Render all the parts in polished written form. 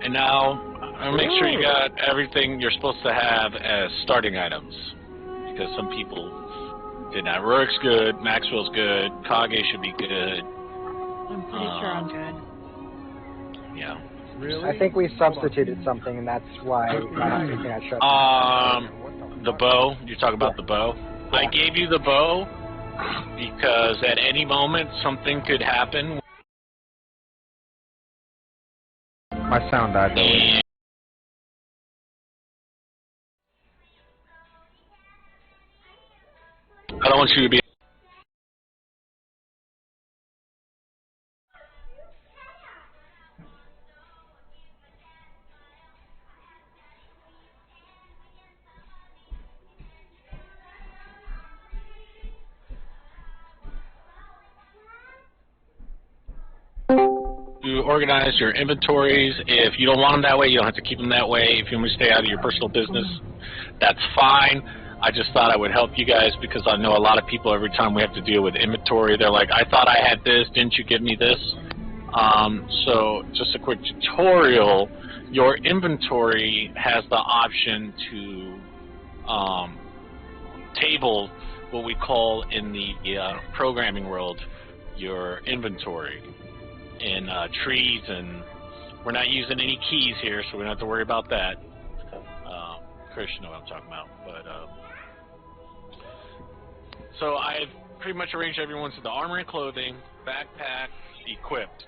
And now, make sure you got everything you're supposed to have as starting items. Because some people did not. Rurik's good, Maxwell's good, Kage should be good. I'm pretty sure I'm good. Yeah. Really? I think we substituted something, and that's why I think I shut the bow. You're talking about the bow? Yeah. I gave you the bow because at any moment something could happen. My sound died. I don't want you to be. You organize your inventories. If you don't want them that way, you don't have to keep them that way. If you want to stay out of your personal business, that's fine. I just thought I would help you guys because I know a lot of people, every time we have to deal with inventory, they're like, I thought I had this, didn't you give me this? So just a quick tutorial. Your inventory has the option to table what we call in the programming world your inventory in trees, and we're not using any keys here, so we don't have to worry about that. Chris, you know what I'm talking about. But so I've pretty much arranged everyone's the armor and clothing, backpack, equipped.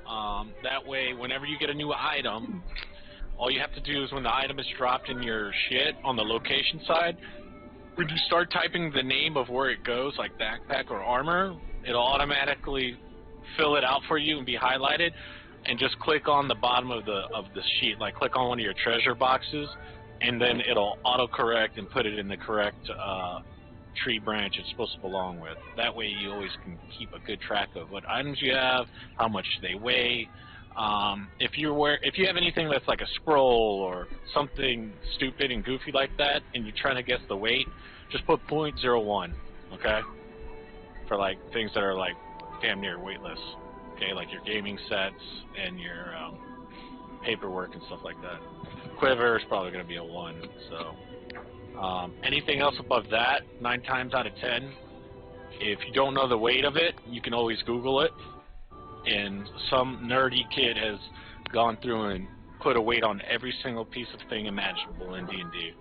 That way, whenever you get a new item, all you have to do is when the item is dropped in your shit on the location side, when you start typing the name of where it goes, like backpack or armor, it'll automatically fill it out for you and be highlighted, and just click on the bottom of the sheet, like click on one of your treasure boxes, and then it'll autocorrect and put it in the correct tree branch it's supposed to belong with. That way you always can keep a good track of what items you have, how much they weigh. If you have anything that's like a scroll or something stupid and goofy like that, and you're trying to guess the weight, just put 0.01, okay? For like things that are like damn near weightless, okay? Like your gaming sets and your paperwork and stuff like that. Quiver is probably going to be a 1, so anything else above that, 9 times out of 10, if you don't know the weight of it, you can always Google it, and some nerdy kid has gone through and put a weight on every single piece of thing imaginable in D&D.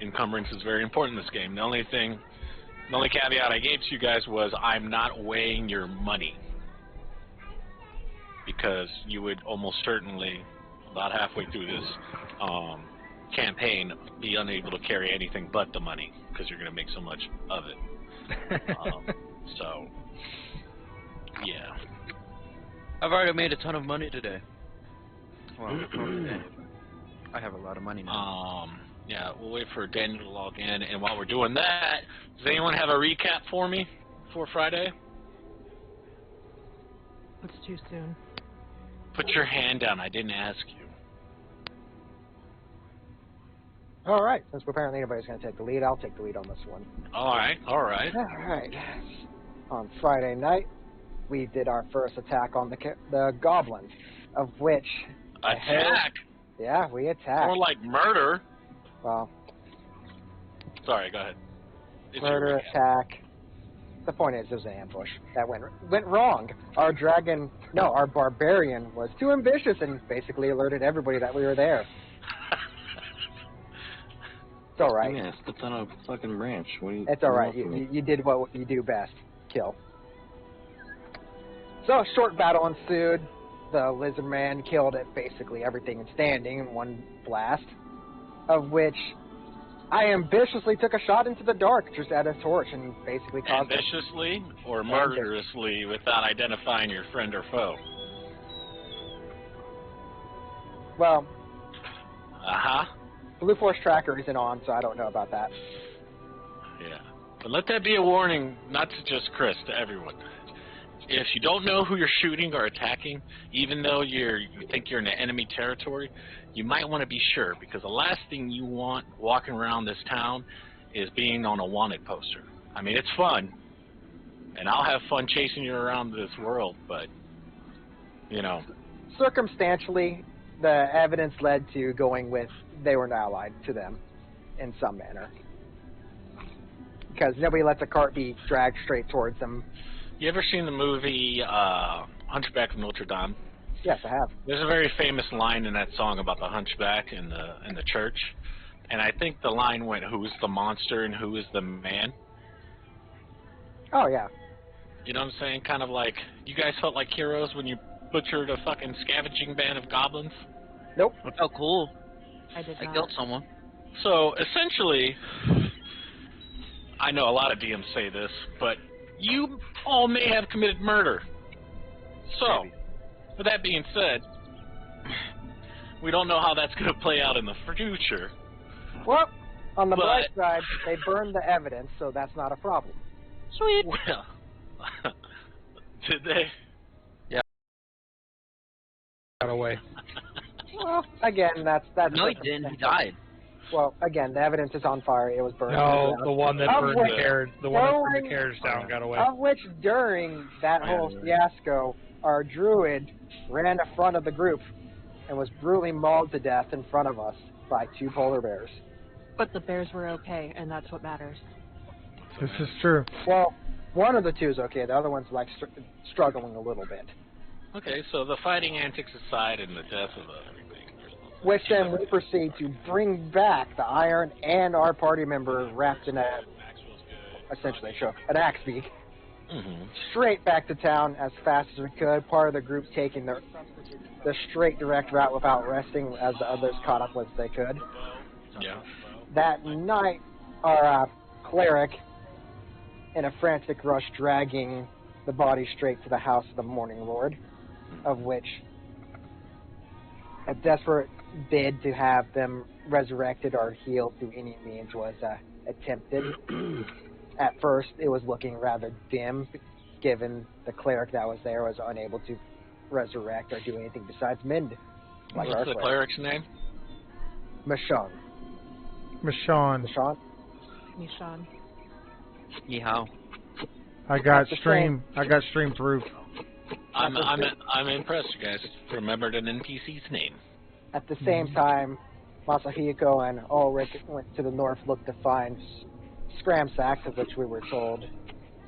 Encumbrance is very important in this game. The only caveat I gave to you guys was I'm not weighing your money, because you would almost certainly, about halfway through this campaign, be unable to carry anything but the money, because you're going to make so much of it. So, yeah. I've already made a ton of money today. Well, I have a lot of money now. Yeah, we'll wait for Daniel to log in, and while we're doing that, does anyone have a recap for me for Friday? It's too soon. Put your hand down. I didn't ask you. All right. Since apparently everybody's going to take the lead, I'll take the lead on this one. All right. All right. All right. On Friday night, we did our first attack on the goblins, of which... Attack? Yeah, we attacked. More like murder. Well... Sorry, go ahead. It's murder, attack. The point is, it was an ambush. That went wrong. Our barbarian was too ambitious and basically alerted everybody that we were there. It's all right. Yeah, it's on a fucking branch. It's all right. You did what you do best. Kill. So, a short battle ensued. The lizard man killed basically everything standing in one blast, of which I ambitiously took a shot into the dark, just at a torch, and basically caused... Ambitiously or murderously without identifying your friend or foe? Well... Uh-huh. Blue Force Tracker isn't on, so I don't know about that. Yeah. But let that be a warning, not to just Chris, to everyone. If you don't know who you're shooting or attacking, even though you think you're in enemy territory, you might want to be sure, because the last thing you want walking around this town is being on a wanted poster. I mean, it's fun, and I'll have fun chasing you around this world, but you know. Circumstantially, the evidence led to going with they were allied to them in some manner. Because nobody lets a cart be dragged straight towards them. You ever seen the movie Hunchback of Notre Dame? Yes, I have. There's a very famous line in that song about the hunchback in the church, and I think the line went, "Who's the monster and who is the man?" Oh, yeah. You know what I'm saying? Kind of like, you guys felt like heroes when you butchered a fucking scavenging band of goblins? Nope. I felt cool. I did I not. killed someone. So, essentially, I know a lot of DMs say this, but you all may have committed murder. So, Maybe. with that being said, we don't know how that's going to play out in the future. Well, on the But- bright side, they burned the evidence, so that's not a problem. Sweet. Well, did they? Got away. Well, again, that's No, he didn't. He died. Well, again, the evidence is on fire. It was burned. No, the one that Of burned the which- carriage, the one that burned the Going- carriage down got away. Of which, during that whole fiasco, our druid ran in front of the group and was brutally mauled to death in front of us by 2 polar bears. But the bears were okay, and that's what matters. This is true. Well, one of the 2 is okay. The other one's like struggling a little bit. Okay, so the fighting antics aside and the death of everything. Which then we proceed to bring back the iron and our party member wrapped in essentially an axe beak, Mm-hmm. straight back to town as fast as we could. Part of the group taking the straight direct route without resting as the others caught up as they could. Yeah. That night, our cleric, in a frantic rush, dragging the body straight to the house of the Morning Lord, of which a desperate bid to have them resurrected or healed through any means was attempted. At first, it was looking rather dim, given the cleric that was there was unable to resurrect or do anything besides mend. Like our What's the cleric's name? Mashon. Michonne, Mashon? Nishan. Yeehaw. I got That's the stream proof. I'm impressed, you guys. Remembered an NPC's name. At the same time, Masahiko and Ulrich went to the north, looked to find Scramsax, of which we were told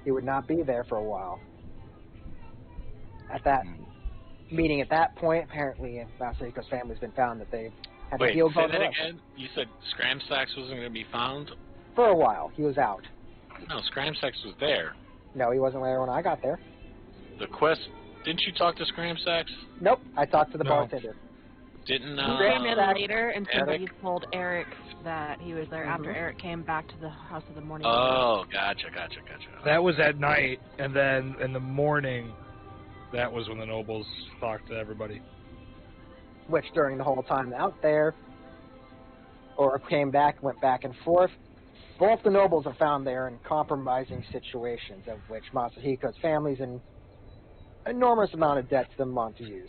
he would not be there for a while. At that meeting, at that point, apparently Masahiko's family's been found that they had Wait, a healed say on that the again? You said Scramsax wasn't going to be found? For a while, he was out. No, Scramsax was there. No, he wasn't there when I got there. The quest... Didn't you talk to Scramsax? Nope, I talked to the No. bartender. Didn't, He came in Scramsax- later, and somebody Eric? told Eric that he was there after Mhm. Eric came back to the house of the morning. Oh, gotcha. That was at night, and then in the morning, that was when the nobles talked to everybody. Which during the whole time out there, or came back, went back and forth. Both the nobles are found there in compromising situations, of which Masahiko's family's in enormous amount of debt to the Montagues.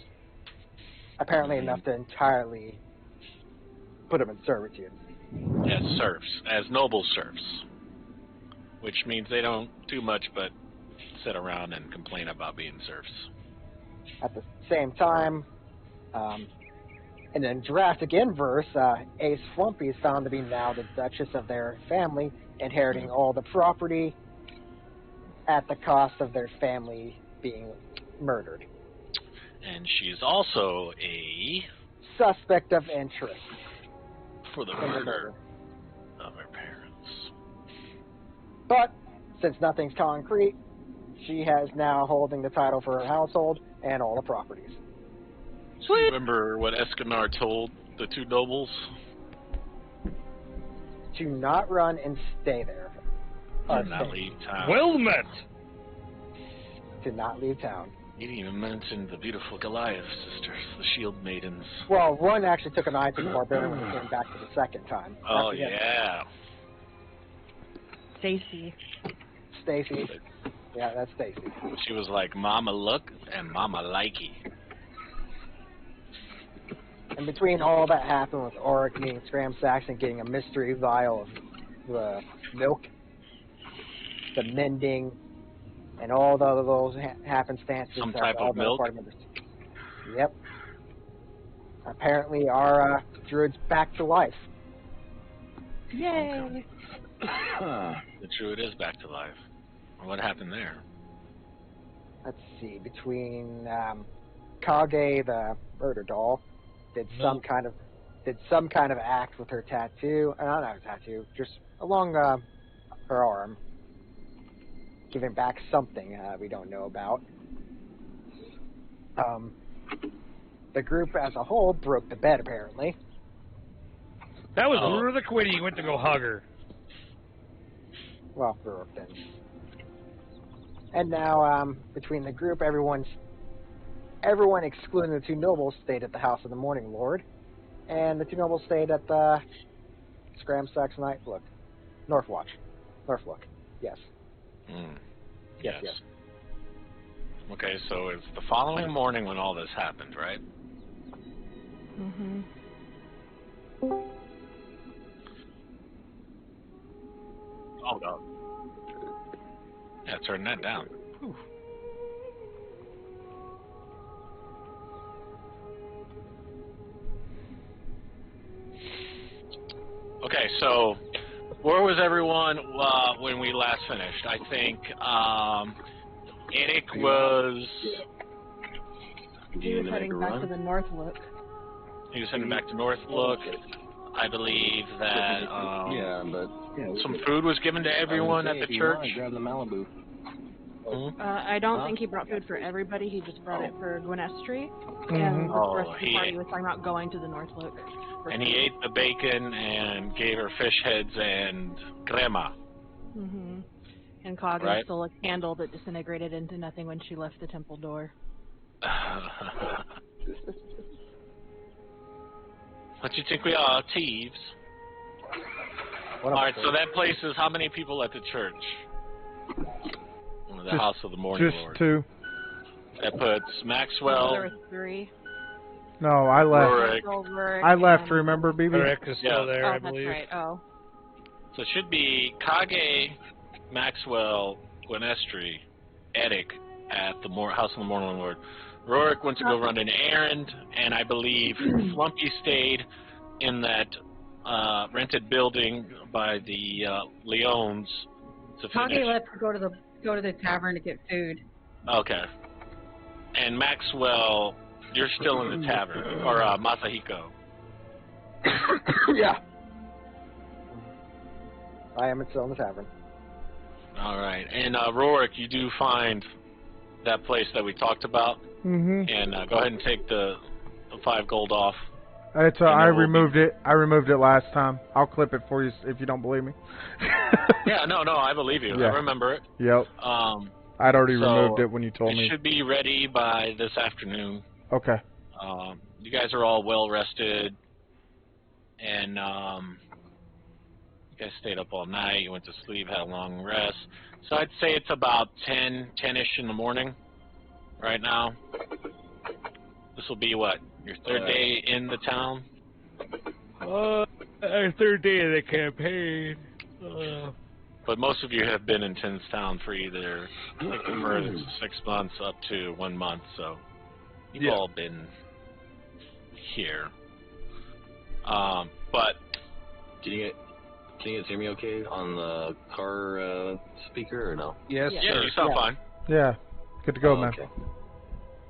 Apparently enough to entirely put them in servitude. As serfs. As noble serfs. Which means they don't do much but sit around and complain about being serfs. At the same time, in a drastic inverse, Ace Flumpy is found to be now the Duchess of their family, inheriting all the property at the cost of their family being murdered. And she's also a... Suspect of interest. for the in the murder murder. of her parents. But, since nothing's concrete, she has now holding the title for her household and all the properties. Sweet. Remember what Escanar told the 2 nobles? To not run and stay there. To not leave town. Well met! To not leave town. You didn't even mention the beautiful Goliath sisters, the shield maidens. Well, one actually took an eye to the barbarian when he came back for the second time. Oh, I forget. yeah. Stacy. Stacy. Yeah, that's Stacy. She was like, Mama look and Mama likey. And between all that happened with Auric meeting Scram Saxon getting a mystery vial of the milk, the mending, and all the those happenstances. Some type all of the milk? party members. Yep. Apparently, our druid's back to life. Yay! The druid is back to life. What happened there? Let's see. Between Kage, the murder doll, did some kind of act with her tattoo. Not a tattoo, just along her arm, giving back something we don't know about. The group as a whole broke the bed, apparently. That was Rurik when he went to go hug her. Well, Rurik didn't. And now, between the group, everyone excluding the two nobles stayed at the house of the Morning Lord, and the two nobles stayed at the Scramsax Northlook. Northlook. Yes. Yes. Okay, so it's the following morning when all this happened, right? Mm-hmm. Oh, no. Yeah, turn that down. Whew. Okay, so where was everyone when we last finished? I think Eric was... He was heading back to the Northlook. He was heading back to Northlook. I believe that some food was given to everyone at the church. Grab the Malibu. I don't think he brought food for everybody. He just brought it for Gwenestry. And the rest of the party was talking about going to the Northlook. And he ate the bacon and gave her fish heads and crema. Mm-hmm. And Kage stole a candle that disintegrated into nothing when she left the temple door. What you think we are, thieves? Alright, so that place is how many people at the church? The House of the Morning Lord. Just 2. That puts Maxwell. There were 3. No, I left. Rurik. I left, remember, BB? Rurik is still there, I believe. That's right. Oh. So it should be Kage, Maxwell, Gwenestry, Edic at the House of the Morning Lord. Rurik went to go run an errand, and I believe Flumpy stayed in that rented building by the Leones to finish. Kage left to go to the tavern to get food. Okay. And Maxwell, you're still in the tavern, or Masahiko. Yeah. I am still in the tavern. All right. And Rurik, you do find that place that we talked about. Mm-hmm. And go ahead and take the 5 gold off. It's I removed it. I removed it last time. I'll clip it for you if you don't believe me. Yeah, no, I believe you. Yeah. I remember it. Yep. I'd already removed it when you told me. It should be ready by this afternoon. Okay. You guys are all well rested, and you guys stayed up all night. You went to sleep, had a long rest. So I'd say it's about 10-ish in the morning right now. This will be what? Your third day in the town? Our third day of the campaign. But most of you have been in Town for either for 6 months up to 1 month, so you've all been here. But Can you guys hear me okay on the car speaker or no? Yes, yeah, sir. you sound fine. Yeah. Good to go, man. Okay.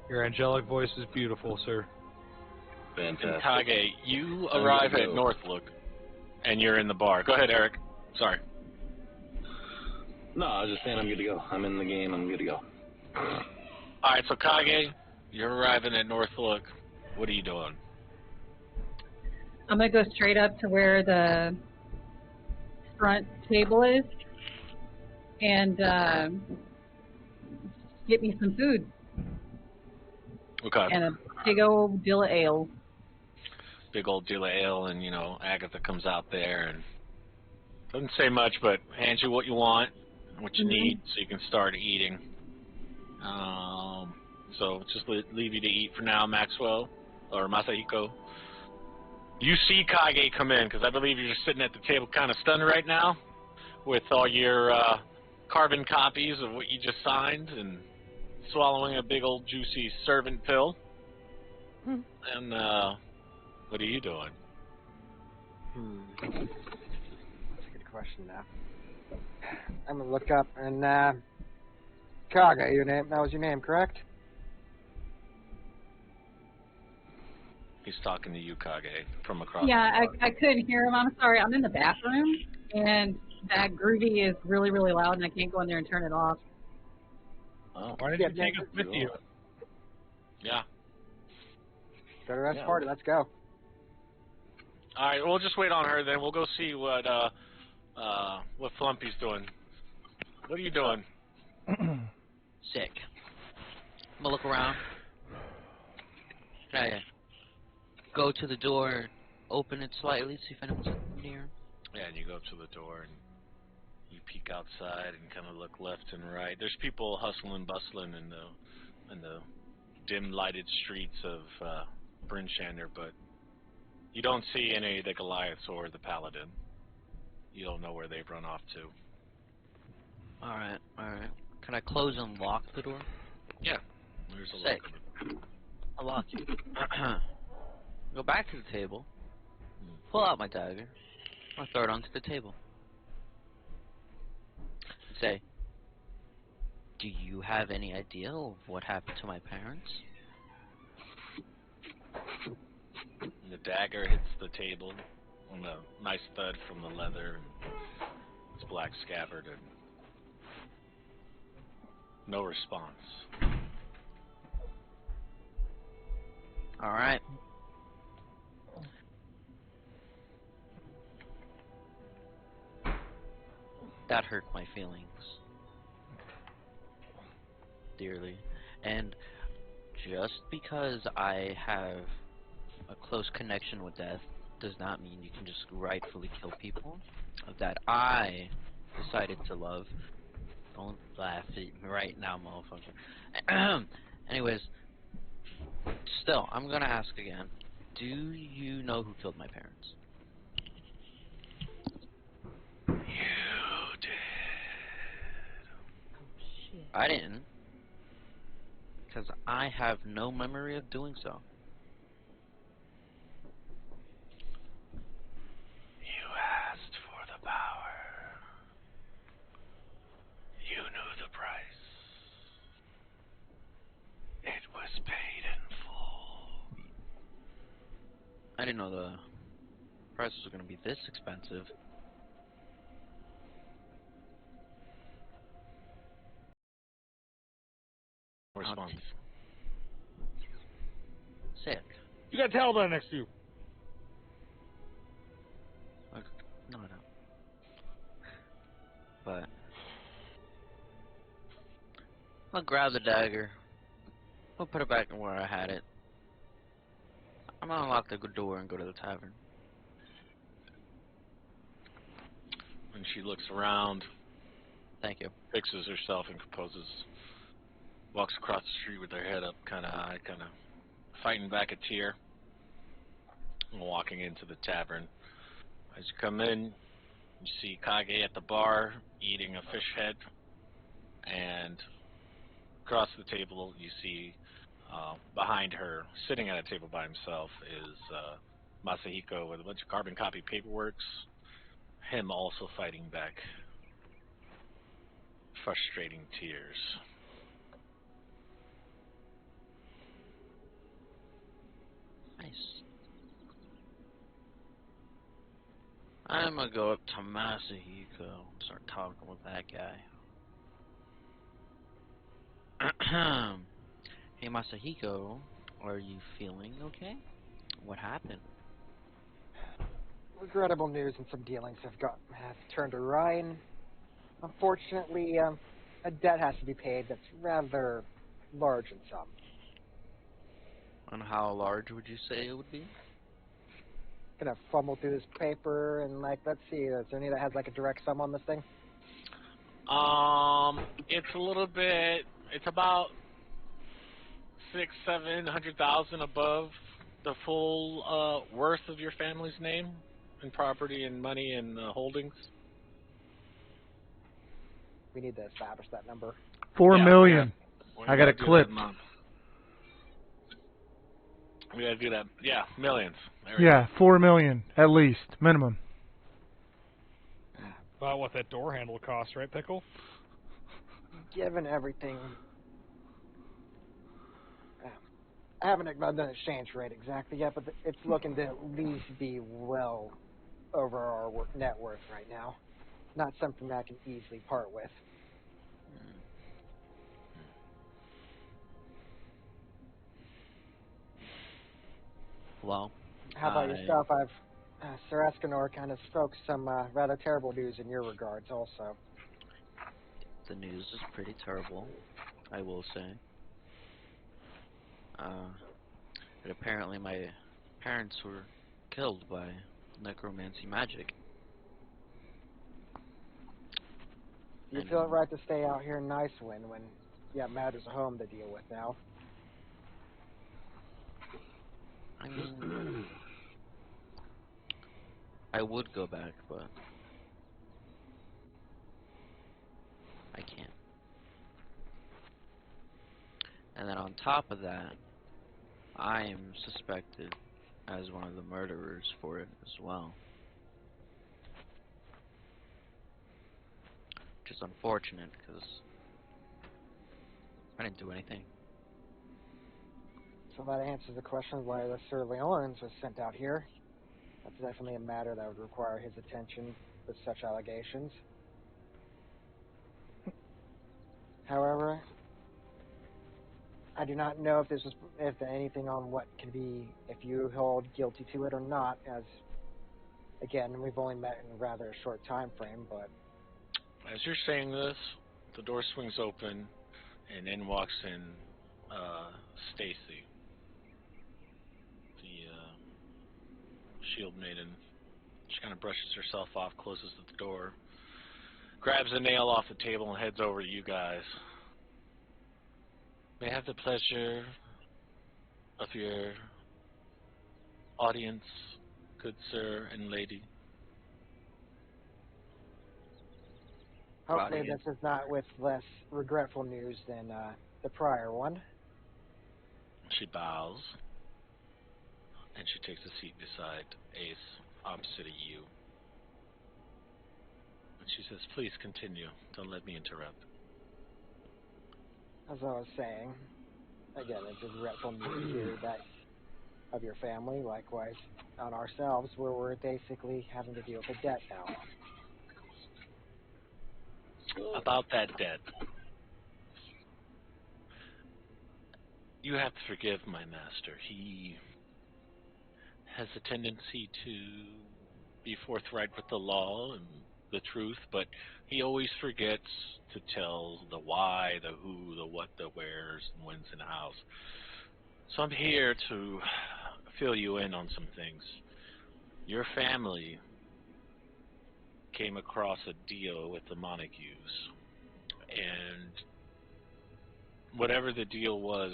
Your angelic voice is beautiful, sir. Fantastic. And Kage, you arrive at Northlook, and you're in the bar. Go ahead, Eric. Sorry. No, I was just saying I'm good to go. I'm in the game. I'm good to go. Alright, so Kage, you're arriving at Northlook. What are you doing? I'm going to go straight up to where the front table is and get me some food. Okay. And a big old dill of ale. Big old deal of ale, and, Agatha comes out there and doesn't say much, but hands you what you want, what you need, so you can start eating. So just leave you to eat for now, Maxwell, or Masahiko. You see Kage come in, because I believe you're just sitting at the table kind of stunned right now with all your carbon copies of what you just signed and swallowing a big old juicy servant pill. And what are you doing? That's a good question now. I'm gonna look up and Kaga, your name. That was your name, correct? He's talking to you, Kage, from across. Yeah, the bar. I couldn't hear him. I'm sorry. I'm in the bathroom, and that groovy is really, really loud, and I can't go in there and turn it off. Oh. Why didn't you take us with you? Yeah. Go to the rest party. Let's go. All right, we'll just wait on her then. We'll go see what Flumpy's doing. What are you doing? Sick. I'm gonna look around. Can I go to the door, open it slightly, see if anyone's near? Yeah, and you go up to the door and you peek outside and kind of look left and right. There's people hustling, bustling in the dim lighted streets of Bryn Shander, but you don't see any of the Goliaths or the Paladin. You don't know where they've run off to. Alright, alright. Can I close and lock the door? Yeah. There's a Sick. look. I'll lock it. Go back to the table. Pull out my dagger. I'll throw it onto the table. Say, do you have any idea of what happened to my parents? The dagger hits the table on a nice thud from the leather and its black scabbard, and no response. Alright. That hurt my feelings dearly. And just because I have a close connection with death does not mean you can just rightfully kill people that I decided to love. Don't laugh at me right now, motherfucker. Anyways, still, I'm gonna ask again. Do you know who killed my parents? You did. Oh, shit. I didn't. Because I have no memory of doing so. You asked for the power. You knew the price. It was paid in full. I didn't know the price was going to be this expensive. Response. Sick. You got Talbot next to you. No, I don't. But I'll grab the dagger. I'll put it back in where I had it. I'm gonna unlock the door and go to the tavern. When she looks around, Thank you. fixes herself and composes, walks across the street with her head up, kind of fighting back a tear, and walking into the tavern. As you come in, you see Kage at the bar eating a fish head, and across the table you see behind her, sitting at a table by himself, is Masahiko with a bunch of carbon copy paperworks, him also fighting back frustrating tears. Nice. I'm gonna go up to Masahiko and start talking with that guy. Hey Masahiko, are you feeling okay? What happened? Regrettable news and some dealings have turned awry, and unfortunately, a debt has to be paid that's rather large in sum. And how large would you say it would be? Gonna fumble through this paper and let's see, is there any that has a direct sum on this thing? It's a little bit. It's about 600,000-700,000 above the full worth of your family's name in property and money and holdings. We need to establish that number. 4 million. We're I got a gonna do clip. that, Mom. We gotta do that. Yeah, millions. There we Yeah, 4 million at least minimum. About what that door handle costs, right, Pickle? Given everything, I haven't done an exchange rate exactly yet, but it's looking to at least be well over our net worth right now. Not something that I can easily part with. Well, how about yourself? Sir Escanor kind of spoke some rather terrible news in your regards also. The news is pretty terrible, I will say. But apparently my parents were killed by necromancy magic. Do you feel it right to stay out here in Icewind when you have matters of home to deal with now? I mean, I would go back, but I can't. And then on top of that, I am suspected as one of the murderers for it as well. Which is unfortunate, because I didn't do anything. So that answers the question why the Sir Leorens was sent out here. That's definitely a matter that would require his attention with such allegations. However, I do not know if anything on what can be, if you hold guilty to it or not, as, again, we've only met in a rather a short time frame, but... As you're saying this, the door swings open, and in walks in Stacy, the shield maiden. She kind of brushes herself off, closes the door, grabs a nail off the table, and heads over to you guys. May I have the pleasure of your audience, good sir and lady? Hopefully this is not with less regretful news than the prior one. She bows, and she takes a seat beside Ace, opposite of you. And she says, please continue. Don't let me interrupt. As I was saying, again, it's regretful news to hear that of your family. Likewise, on ourselves, where we're basically having to deal with a debt now. About that debt. You have to forgive my master. He has a tendency to be forthright with the law and the truth, but he always forgets to tell the why, the who, the what, the wheres, and whens, and hows. So I'm here to fill you in on some things. Your family came across a deal with the Montagues, and whatever the deal was,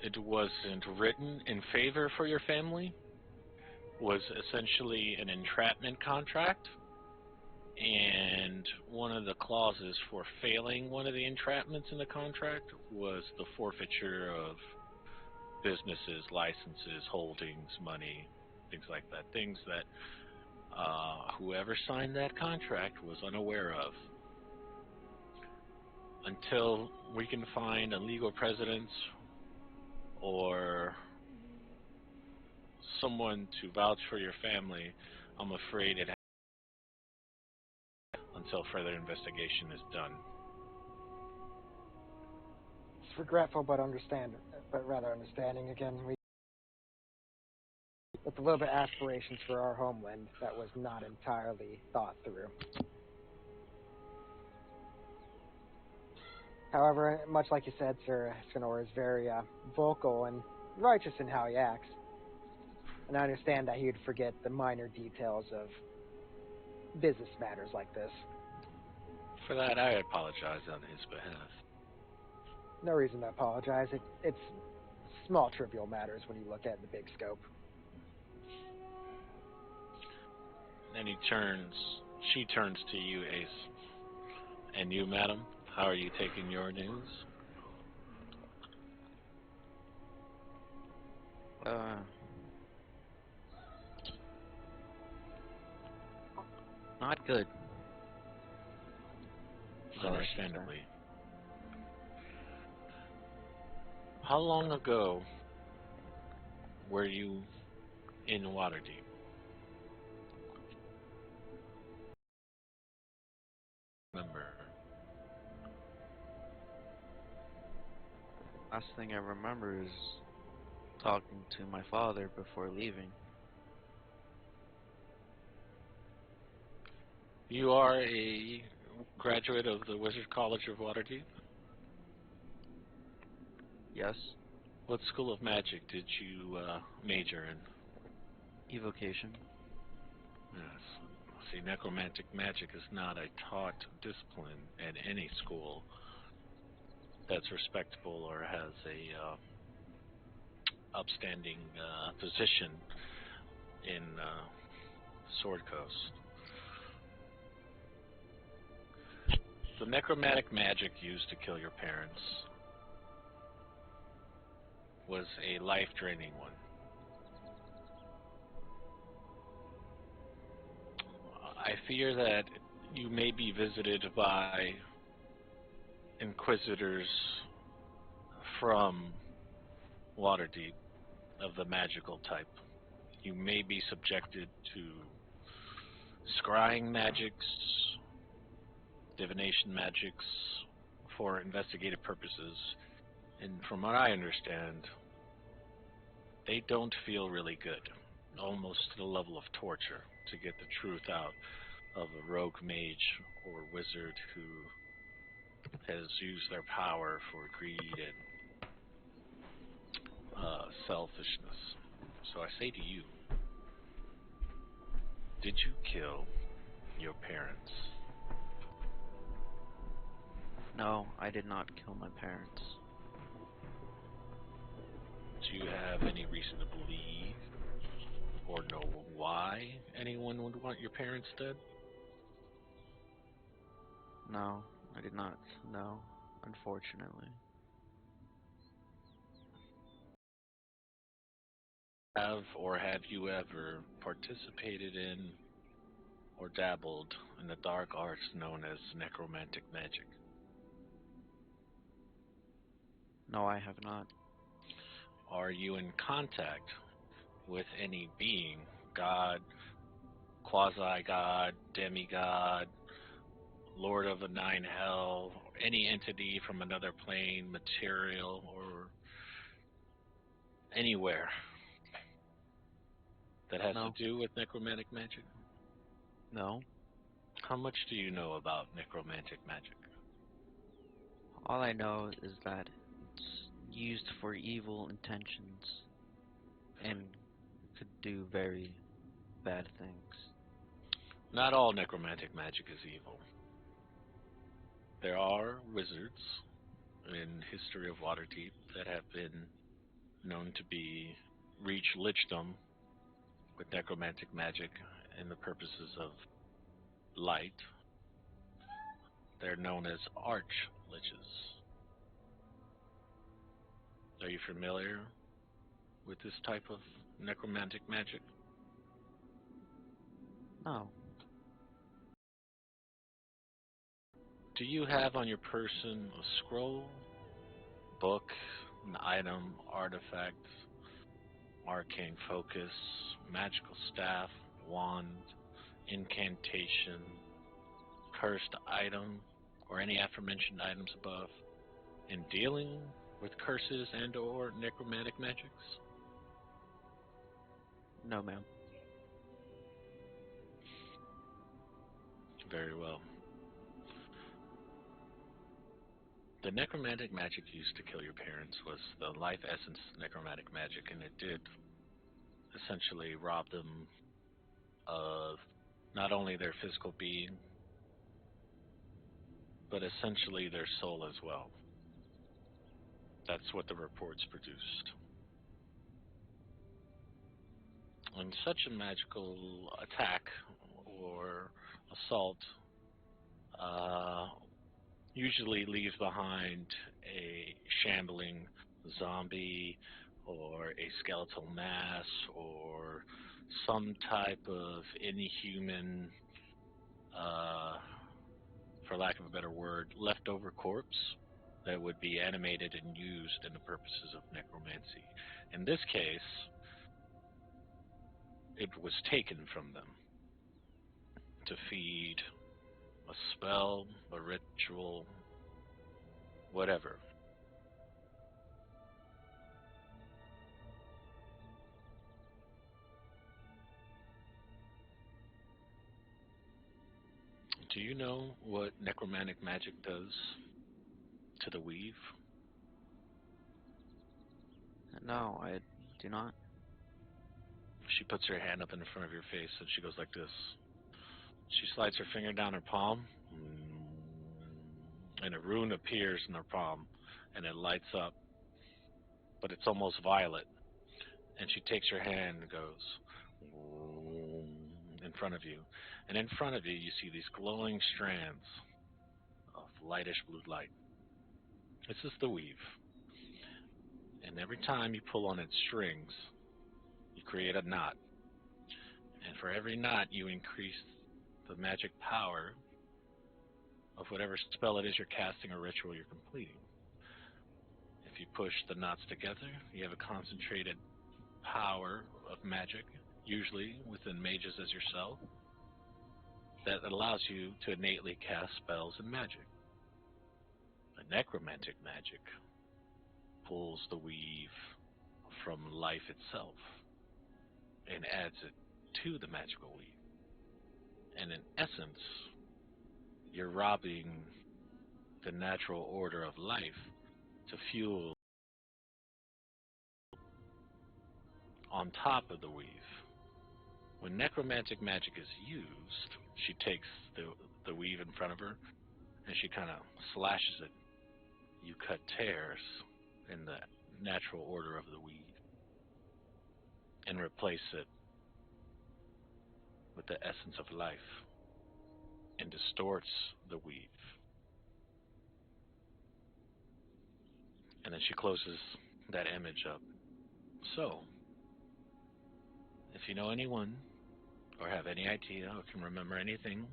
it wasn't written in favor for your family, was essentially an entrapment contract, and one of the clauses for failing one of the entrapments in the contract was the forfeiture of businesses, licenses, holdings, money, things like that, things that whoever signed that contract was unaware of. Until we can find a legal precedent or someone to vouch for your family, I'm afraid it until further investigation is done. It's regretful, but rather understanding. Again, with a little bit of aspirations for our homeland that was not entirely thought through. However, much like you said, Sir Escanor is very vocal and righteous in how he acts. And I understand that he would forget the minor details of business matters like this. For that, I apologize on his behalf. No reason to apologize. It's small, trivial matters when you look at the big scope. Then she turns to you, Ace. And you, madam, how are you taking your news? Uh, not good. That's all I can say. Understandably. How long ago were you in Waterdeep? Remember? Last thing I remember is talking to my father before leaving. You are a graduate of the Wizard College of Waterdeep? Yes. What school of magic did you major in? Evocation. Yes. See, necromantic magic is not a taught discipline at any school that's respectable or has a upstanding position in Sword Coast. The necromantic magic used to kill your parents was a life-draining one. I fear that you may be visited by inquisitors from Waterdeep of the magical type. You may be subjected to scrying magics, divination magics for investigative purposes, and from what I understand, they don't feel really good, almost to the level of torture, to get the truth out of a rogue mage or wizard who has used their power for greed and selfishness. So I say to you, did you kill your parents? No, I did not kill my parents. Do you have any reason to believe or know why anyone would want your parents dead? No, I did not. No, unfortunately. Have you ever participated in or dabbled in the dark arts known as necromantic magic? No, I have not. Are you in contact with any being, god, quasi-god, demigod, lord of the nine hell, any entity from another plane, material, or anywhere that has No. to do with necromantic magic? No. How much do you know about necromantic magic? All I know is that it's used for evil intentions and could do very bad things. Not all necromantic magic is evil. There are wizards in history of Waterdeep that have been known to be reach lichdom with necromantic magic and the purposes of light. They're known as arch-liches. Are you familiar with this type of necromantic magic? No. Do you have on your person a scroll, book, an item, artifact, arcane focus, magical staff, wand, incantation, cursed item, or any aforementioned items above in dealing with curses and or necromantic magics? No, ma'am. Very well. The necromantic magic used to kill your parents was the life essence necromantic magic, and it did essentially rob them of not only their physical being, but essentially their soul as well. That's what the reports produced. And such a magical attack or assault usually leaves behind a shambling zombie or a skeletal mass or some type of inhuman, for lack of a better word, leftover corpse that would be animated and used in the purposes of necromancy. In this case, it was taken from them to feed a spell, a ritual, whatever. Do you know what necromantic magic does to the weave? No, I do not. She puts her hand up in front of your face and she goes like this. She slides her finger down her palm, and a rune appears in her palm, and it lights up, but it's almost violet. And she takes her hand and goes in front of you. And in front of you, you see these glowing strands of lightish blue light. This is the weave. And every time you pull on its strings, you create a knot. And for every knot, you increase the magic power of whatever spell it is you're casting or ritual you're completing. If you push the knots together, you have a concentrated power of magic, usually within mages as yourself, that allows you to innately cast spells and magic. The necromantic magic pulls the weave from life itself and adds it to the magical weave. And in essence, you're robbing the natural order of life to fuel on top of the weave. When necromantic magic is used, she takes the weave in front of her and she kind of slashes it. You cut tears in the natural order of the weave and replace it with the essence of life and distorts the weave. And then she closes that image up. So, if you know anyone or have any idea or can remember anything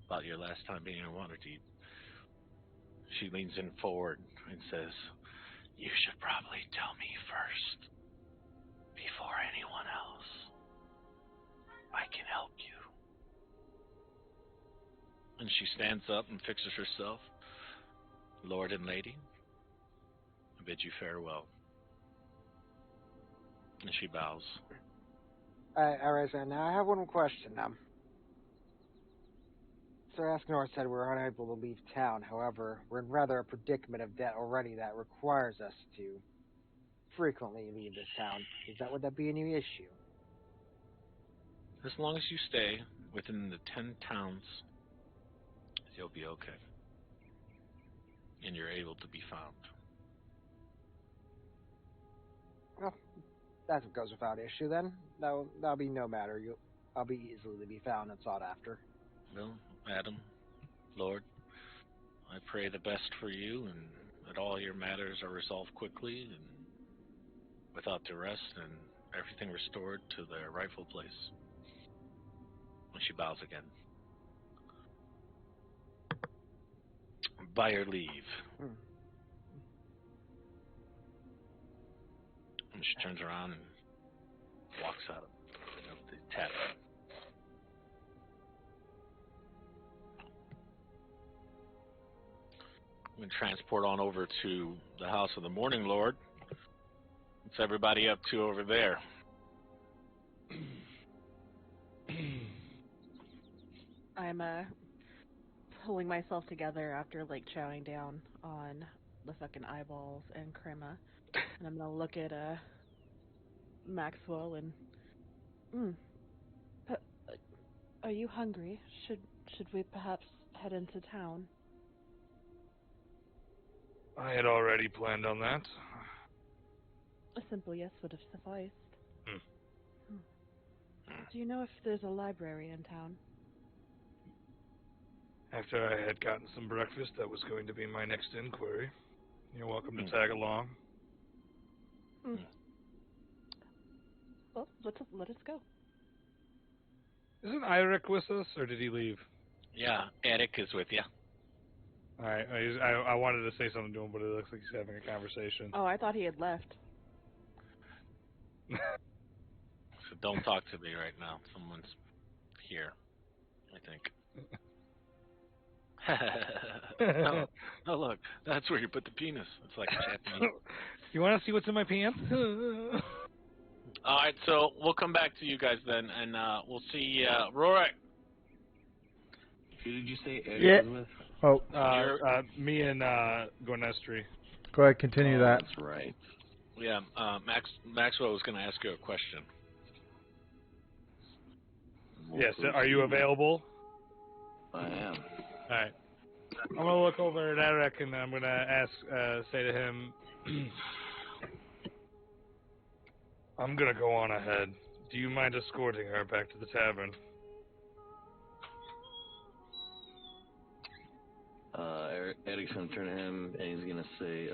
about your last time being in Waterdeep, she leans in forward and says, "You should probably tell me first, before anyone else. I can help you." And she stands up and fixes herself. "Lord and lady, I bid you farewell." And she bows. Alright, so now I have one question. Sir Askenor said we're unable to leave town. However, we're in rather a predicament of debt already that requires us to frequently leave this town. Would that be any issue? As long as you stay within the 10 towns, you'll be okay. And you're able to be found. Well, that goes without issue then. That'll be no matter. I'll be easily to be found and sought after. Well, Adam, Lord, I pray the best for you and that all your matters are resolved quickly and without duress and everything restored to their rightful place. And she bows again. By your leave. And she turns around and walks out of the tavern. We can transport on over to the House of the Morning Lord. What's everybody up to over there? I'm pulling myself together after like chowing down on the fucking eyeballs and crema, and I'm gonna look at Maxwell and are you hungry? Should we perhaps head into town? I had already planned on that. A simple yes would have sufficed. Do you know if there's a library in town? After I had gotten some breakfast, that was going to be my next inquiry. You're welcome to tag along. Well, let us go. Isn't Eirik with us, or did he leave? Yeah, Eric is with you. All right. I wanted to say something to him, but it looks like he's having a conversation. Oh, I thought he had left. So don't talk to me right now. Someone's here, I think. Oh, look, that's where you put the penis. It's like a Japanese. You want to see what's in my pants? All right, so we'll come back to you guys then, and we'll see. Rorik, Who did you say Eric Yeah. was with? Oh, me and Gwenestri. go ahead, continue that. That's right. yeah, Maxwell was going to ask you a question. Yes. Are you available? I am. All right. I'm gonna look over at Eric and I'm gonna ask, say to him, I'm gonna go on ahead. Do you mind escorting her back to the tavern? Eric's gonna turn to him and he's gonna say,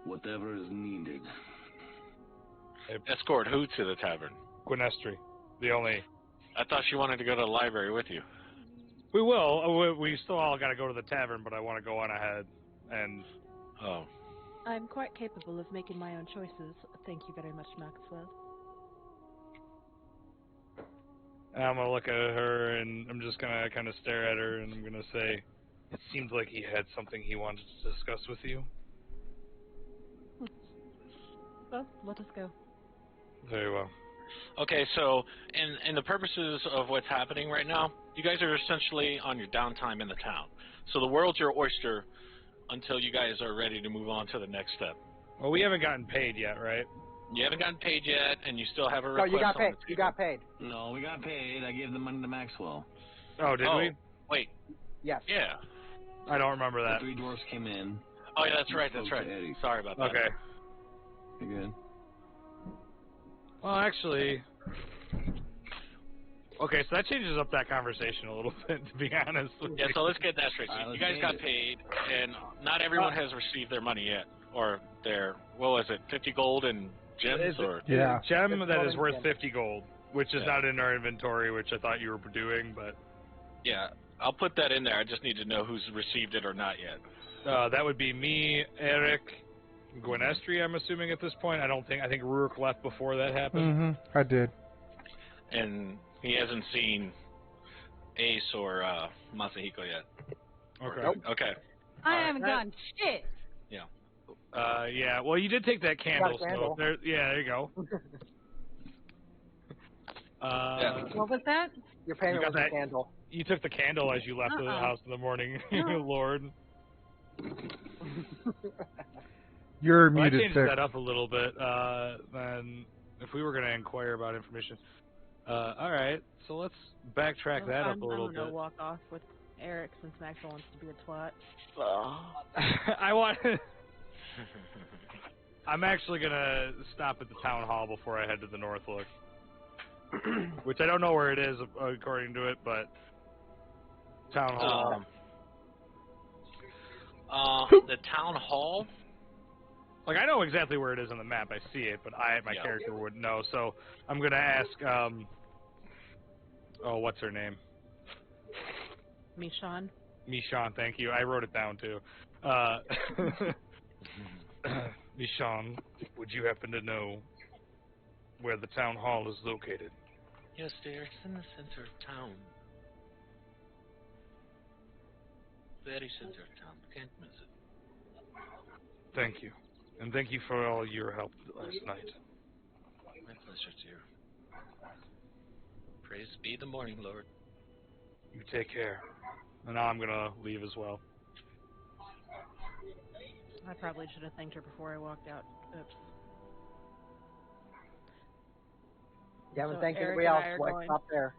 whatever is needed. Escort who to the tavern? Gwenestri, the only. I thought she wanted to go to the library with you. We will. We still all gotta go to the tavern, but I want to go on ahead. And Oh. I'm quite capable of making my own choices. Thank you very much, Maxwell. I'm gonna look at her and I'm just gonna kind of stare at her and I'm gonna say, it seemed like he had something he wanted to discuss with you. Well, let us go. Very well. Okay, so in the purposes of what's happening right now, you guys are essentially on your downtime in the town. So the world's your oyster until you guys are ready to move on to the next step. Well, we haven't gotten paid yet, right? You haven't gotten paid yet, and you still have a No, request you got on paid. the table. You got paid. No, we got paid. I gave the money to Maxwell. Oh, did we? Wait, Yes. yeah. I don't remember The that. three dwarfs came in. Oh, yeah, that's right, Spoke that's to right. Eddie. Sorry about that. Okay. You good? Well, actually, okay, so that changes up that conversation a little bit, to be honest. With Yeah, you. so let's get that straight. So Alright, you let's guys got change paid, and not everyone has received their money yet. Or their, what was it, 50 gold and gems? Or Yeah. A gem It's that is golden worth gem. 50 gold, which is Yeah. not in our inventory, which I thought you were doing, but Yeah, I'll put that in there. I just need to know who's received it or not yet. that would be me, Eric, Gwenestri, I'm assuming at this point. I think Rurik left before that happened. Mm-hmm. I did. And he hasn't seen Ace or Masahiko yet. Okay. Nope. Okay. I Alright, haven't that- gotten shit. Yeah, well, you did take that candle, got a candle. so there you go. What was that? Your payment You got was a that? candle. You took the candle as you left the house in the morning, Lord. You're Well, I muted, changed Tick. that up a little bit. Then, if we were going to inquire about information, all right. So let's backtrack that up a little I'm gonna bit. walk off with Eric since Maxwell wants to be a twat. I want. I'm actually gonna stop at the town hall before I head to the North Look, which I don't know where it is according to it, but town hall. The town hall? Like, I know exactly where it is on the map. I see it, but my Yeah. character wouldn't know. So I'm gonna ask. Oh, what's her name? Michonne. Michonne, thank you. I wrote it down too. Michonne, would you happen to know where the town hall is located? Yes, dear. It's in the center of town. Very center of town. Can't miss it. Thank you. And thank you for all your help last night. My pleasure, dear. Praise be the morning, Lord. You take care. And now I'm gonna leave as well. I probably should have thanked her before I walked out. Oops. You haven't So thanked Eric anybody and else. I are Why going- stop there?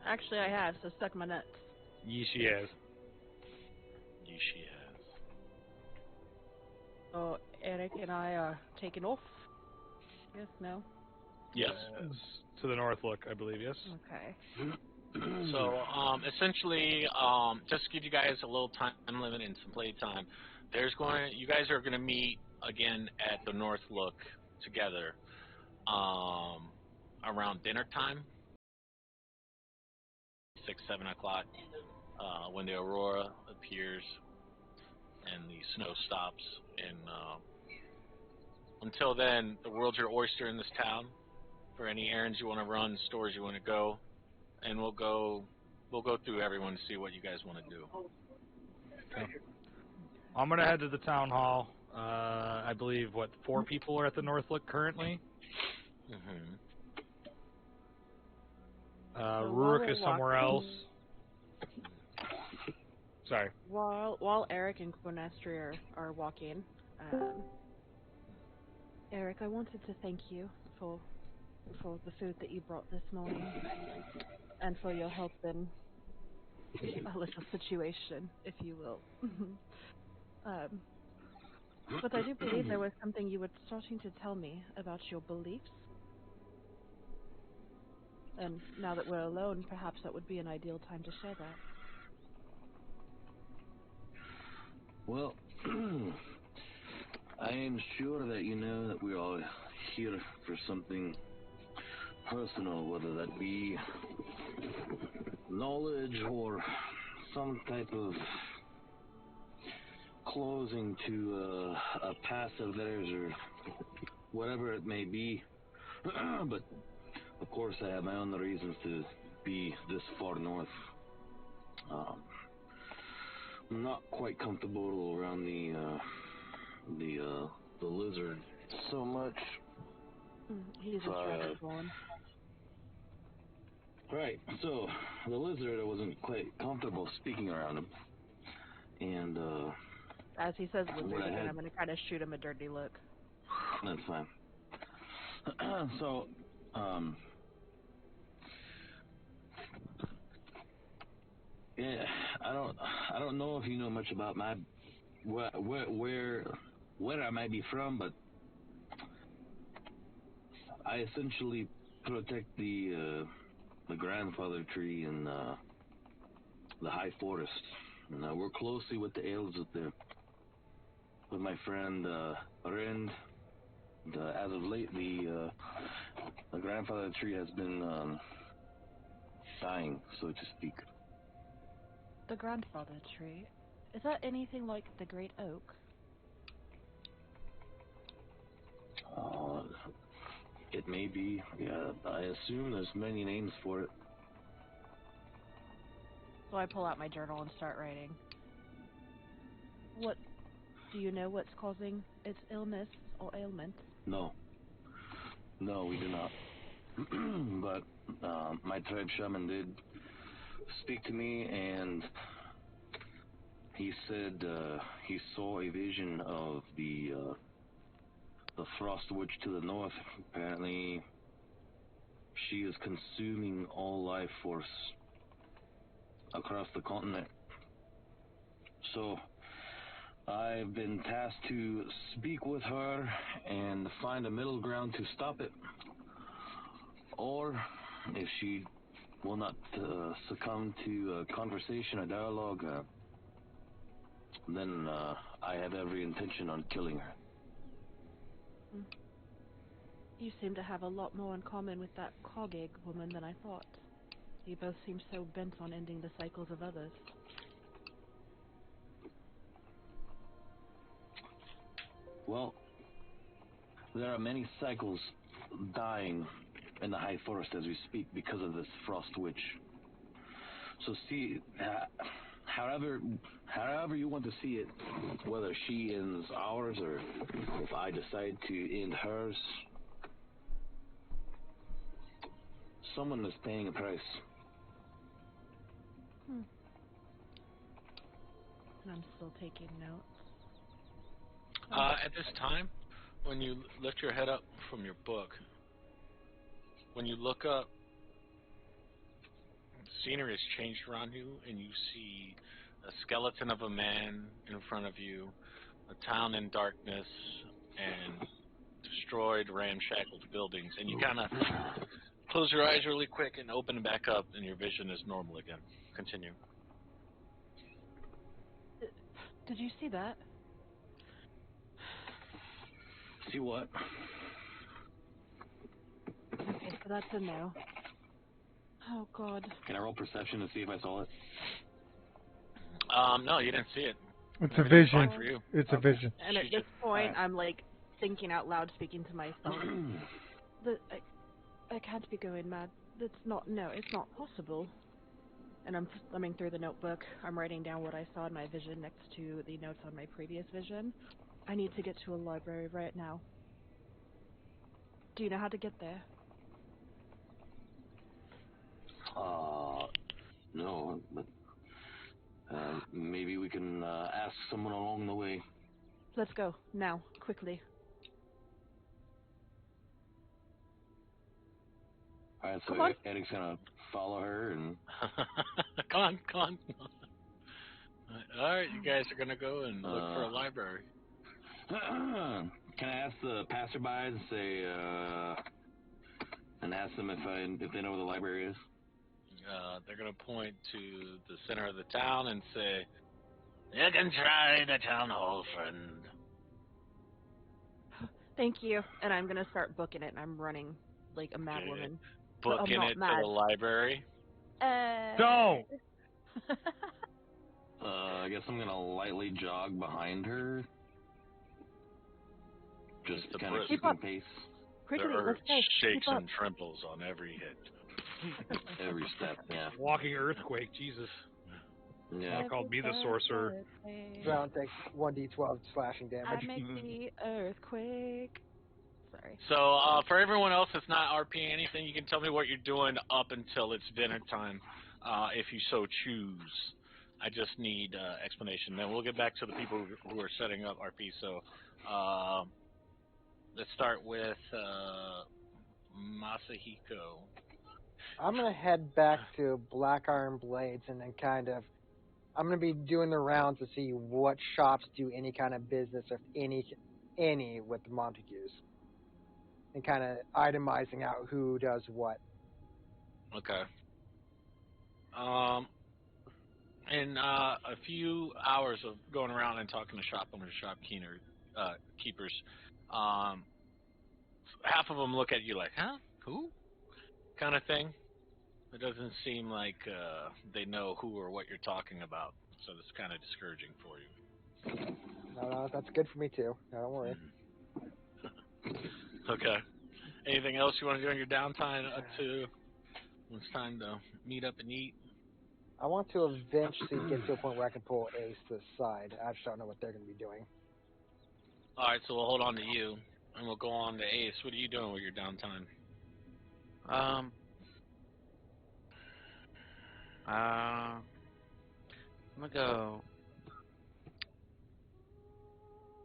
Actually, I have, so suck my nuts. Ye she has. Ye she has. So Eric and I are taking off. Yes, no? Yes. To the North Look, I believe, yes? Okay. So, essentially, just to give you guys a little time limit and some play time, you guys are going to meet again at the North Look together. around dinner time, 6, 7 o'clock, when the aurora appears and the snow stops. And until then, the world's your oyster in this town. For any errands you want to run, stores you want to go, and we'll go through everyone to see what you guys want to do. I'm gonna head to the town hall. I believe 4 people are at the North Look currently. Mm-hmm. So Rurik while is we're somewhere walking- else. Sorry. While Eric and Quinestri are walking, Eric, I wanted to thank you for the food that you brought this morning, and for your help in a little situation, if you will. But I do believe there was something you were starting to tell me about your beliefs. And now that we're alone, perhaps that would be an ideal time to share that. Well, I am sure that you know that we are here for something personal, whether that be knowledge or some type of closing to a past of theirs or whatever it may be. But of course I have my own reasons to be this far north. I'm not quite comfortable around the lizard so much. He's a traffic one. Right, so the lizard, I wasn't quite comfortable speaking around him. And As he says lizard what I again, had- I'm going to kind of shoot him a dirty look. That's fine. So, yeah, I don't know if you know much about my where I might be from, but I essentially protect the grandfather tree in the high forest, and I work closely with the elves with my friend Rend. As of late, the grandfather tree has been dying, so to speak. The grandfather tree? Is that anything like the great oak? It may be. Yeah, I assume there's many names for it. So I pull out my journal and start writing. What do you know what's causing its illness or ailment? No, we do not. But my tribe shaman did speak to me, and he said he saw a vision of the frost witch to the north. Apparently, she is consuming all life force across the continent. So I've been tasked to speak with her and find a middle ground to stop it. Or, if she will not succumb to a conversation, a dialogue, then I have every intention on killing her. You seem to have a lot more in common with that Cogig woman than I thought. You both seem so bent on ending the cycles of others. Well, there are many cycles dying in the high forest as we speak because of this frost witch. So see, however you want to see it, whether she ends ours or if I decide to end hers, someone is paying a price. And I'm still taking notes. At this time, when you lift your head up from your book, when you look up, scenery has changed around you, and you see a skeleton of a man in front of you, a town in darkness, and destroyed, ramshackled buildings. And you kind of close your eyes really quick and open back up, and your vision is normal again. Continue. Did you see that? See what? that's a no. Oh God. Can I roll perception to see if I saw it? No, you didn't see it. It's a Everything's vision. fine for you. It's a vision. And at She this just- point, Alright. I'm like thinking out loud, speaking to myself. I can't be going mad. It's not possible. And I'm thumbing through the notebook. I'm writing down what I saw in my vision next to the notes on my previous vision. I need to get to a library right now. Do you know how to get there? No, but maybe we can ask someone along the way. Let's go, now, quickly. Alright, so Come on. Eric's gonna follow her and... Come on. Alright, you guys are gonna go and look for a library. Can I ask the passerbys and say, and ask them if they know where the library is? They're gonna point to the center of the town and say, "You can try the town hall, friend." Thank you. And I'm gonna start booking it, and I'm running like a mad Okay. woman. But I'm Booking not it mad. to the library. Don't! I guess I'm gonna lightly jog behind her. Just It's a kind of brisk- keeping up. pace Quickly, The earth let's go. shakes Keep up. and trembles on every hit. every step, yeah. Walking earthquake, Jesus. Yeah. Now called me the sorcerer. Drown takes 1d12 slashing I damage. make the earthquake. Sorry. So, for everyone else that's not RPing anything, you can tell me what you're doing up until it's dinner time, if you so choose. I just need explanation. Then we'll get back to the people who are setting up RP. So, let's start with Masahiko. I'm gonna head back to Black Iron Blades and then I'm gonna be doing the rounds to see what shops do any kind of business, if any with the Montagues, and kind of itemizing out who does what. Okay. In a few hours of going around and talking to shop owners, keepers, half of them look at you like, "Huh? Who?" kind of thing. It doesn't seem like they know who or what you're talking about, so it's kind of discouraging for you. No, that's good for me too. No, don't worry. Okay. Anything else you want to do in your downtime up to when it's time to meet up and eat? I want to eventually get to a point where I can pull Ace to the side. I just don't know what they're going to be doing. All right, so we'll hold on to you, and we'll go on to Ace. What are you doing with your downtime? I'm gonna go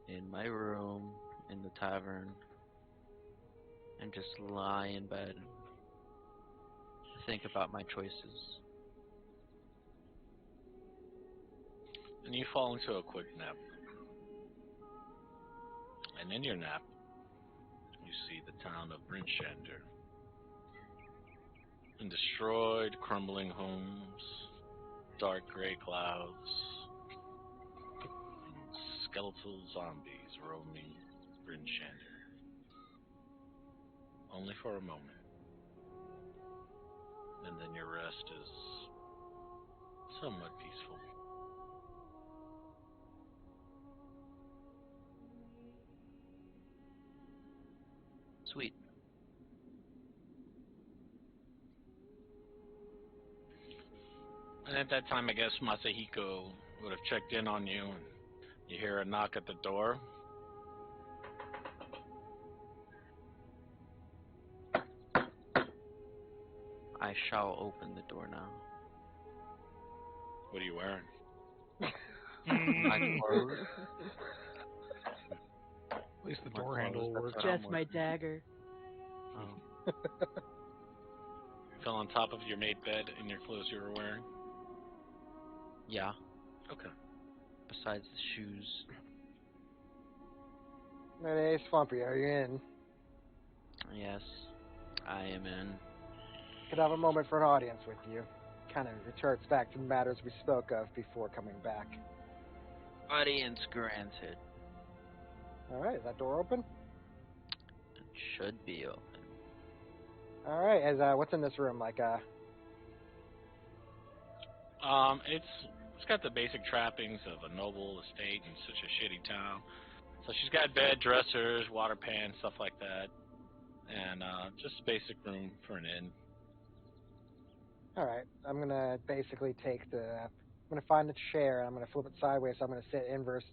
in my room in the tavern and just lie in bed and think about my choices. And you fall into a quick nap. And in your nap, you see the town of Brinchander. And destroyed, crumbling homes, dark gray clouds, and skeletal zombies roaming Brinchander. Only for a moment. And then your rest is somewhat peaceful. Sweet. And at that time, I guess Masahiko would have checked in on you, and you hear a knock at the door. I shall open the door now. What are you wearing? My clothes. At least the My door clothes, handle that's works. what I'm Just my wearing. dagger. Oh. You fell on top of your made bed in your clothes you were wearing? Yeah, Okay. besides the shoes. Hey, Swampy, are you in? Yes, I am in. Could I have a moment for an audience with you? Kind of returns back to the matters we spoke of before coming back. Audience granted. All right, is that door open? It should be open. All right. As what's in this room? Like It's got the basic trappings of a noble estate in such a shitty town. So she's got bed, dressers, water pan, stuff like that, and just a basic room for an inn. all right. I'm gonna basically take the. I'm gonna find the chair. I'm gonna flip it sideways. So I'm gonna sit inverse,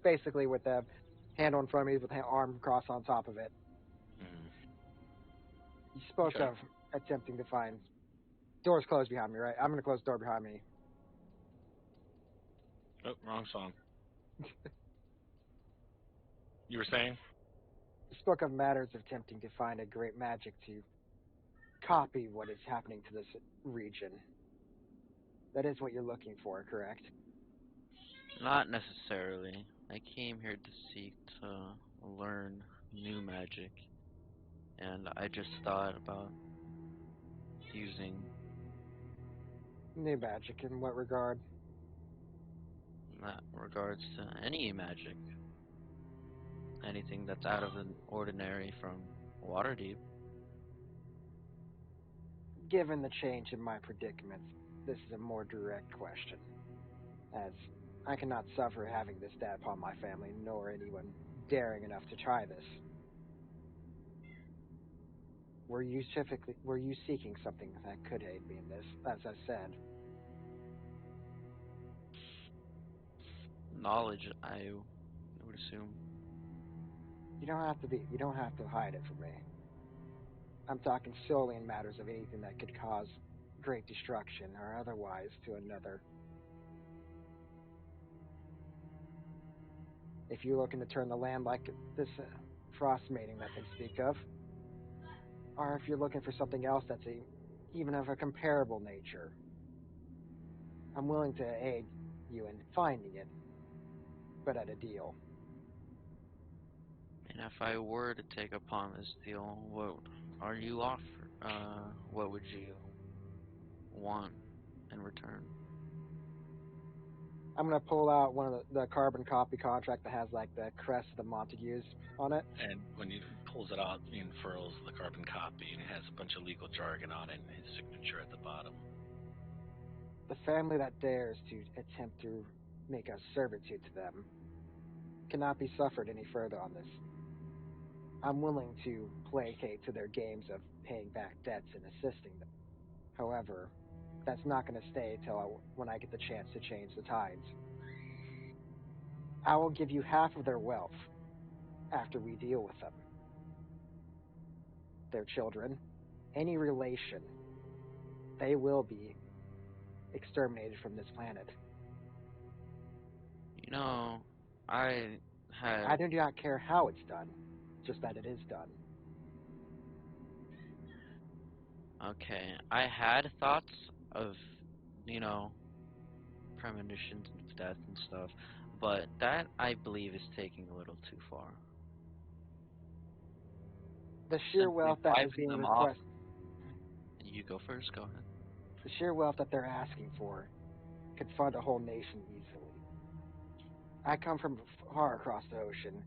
basically with the handle in front of me with the arm crossed on top of it. Mm. You spoke Okay. of attempting to find. Door's closed behind me, right? I'm gonna close the door behind me. Oh, wrong song. You were saying? You spoke of matters of attempting to find a great magic to copy what is happening to this region. That is what you're looking for, correct? Not necessarily. I came here to seek to learn new magic, and I just thought about using New magic in what regard? that regards to any magic. Anything that's out of the ordinary from Waterdeep. Given the change in my predicament, this is a more direct question, as I cannot suffer having this debt upon my family, nor anyone daring enough to try this. Were you seeking something that could aid me in this? As I said, Knowledge, I would assume. you don't have to hide it from me. I'm talking solely in matters of anything that could cause great destruction or otherwise to another. If you're looking to turn the land like this frost mating that they speak of, or if you're looking for something else that's even of a comparable nature, I'm willing to aid you in finding it, but at a deal. And if I were to take upon this deal, what are you offer? What would you want in return? I'm gonna pull out one of the carbon copy contract that has like the crest of the Montagues on it. And when he pulls it out, he unfurls the carbon copy, and it has a bunch of legal jargon on it and his signature at the bottom. The family that dares to attempt to make a servitude to them cannot be suffered any further on this. I'm willing to placate to their games of paying back debts and assisting them. However, that's not going to stay till when I get the chance to change the tides. I will give you half of their wealth after we deal with them. Their children, any relation, they will be exterminated from this planet. You know, I I had do not care how it's done, just that it is done. okay. I had thoughts of, you know, premonitions of death and stuff, but that I believe is taking a little too far. The sheer Simply wealth that is wiping being them off. requested, You go first. Go ahead. the sheer wealth that they're asking for, could fund a whole nation easily. I come from far across the ocean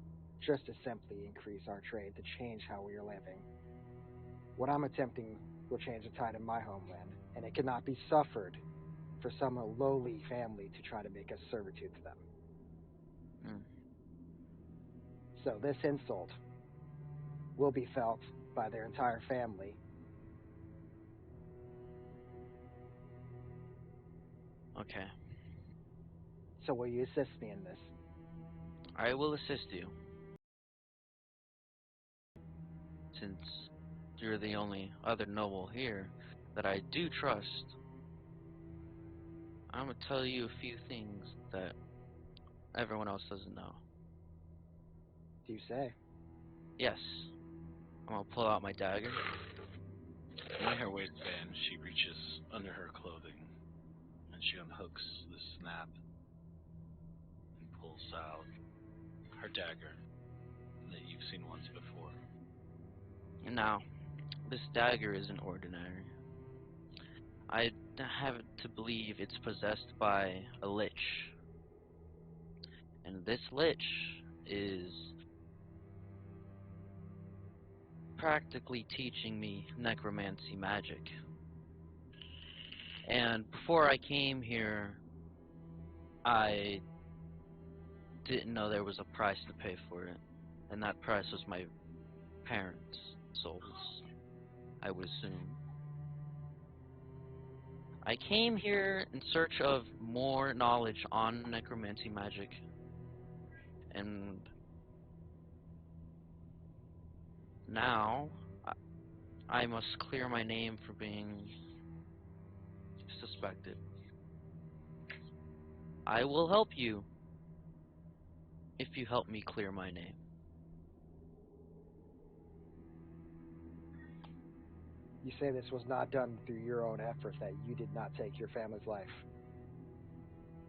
just to simply increase our trade to change how we are living. What I'm attempting will change the tide in my homeland, and it cannot be suffered for some lowly family to try to make us servitude to them. Mm. So this insult will be felt by their entire family. Okay. So will you assist me in this? I will assist you. Since you're the only other noble here that I do trust, I'm gonna tell you a few things that everyone else doesn't know. Do you say? Yes. I'm gonna pull out my dagger. In her waistband, she reaches under her clothing, and she unhooks the snap and pulls out her dagger that you've seen once before. Now, this dagger isn't ordinary. I have to believe it's possessed by a lich. And this lich is practically teaching me necromancy magic. And before I came here, I didn't know there was a price to pay for it. And that price was my parents' souls, I would assume. I came here in search of more knowledge on necromancy magic, and now I must clear my name for being suspected. I will help you if you help me clear my name. You say this was not done through your own efforts, that you did not take your family's life.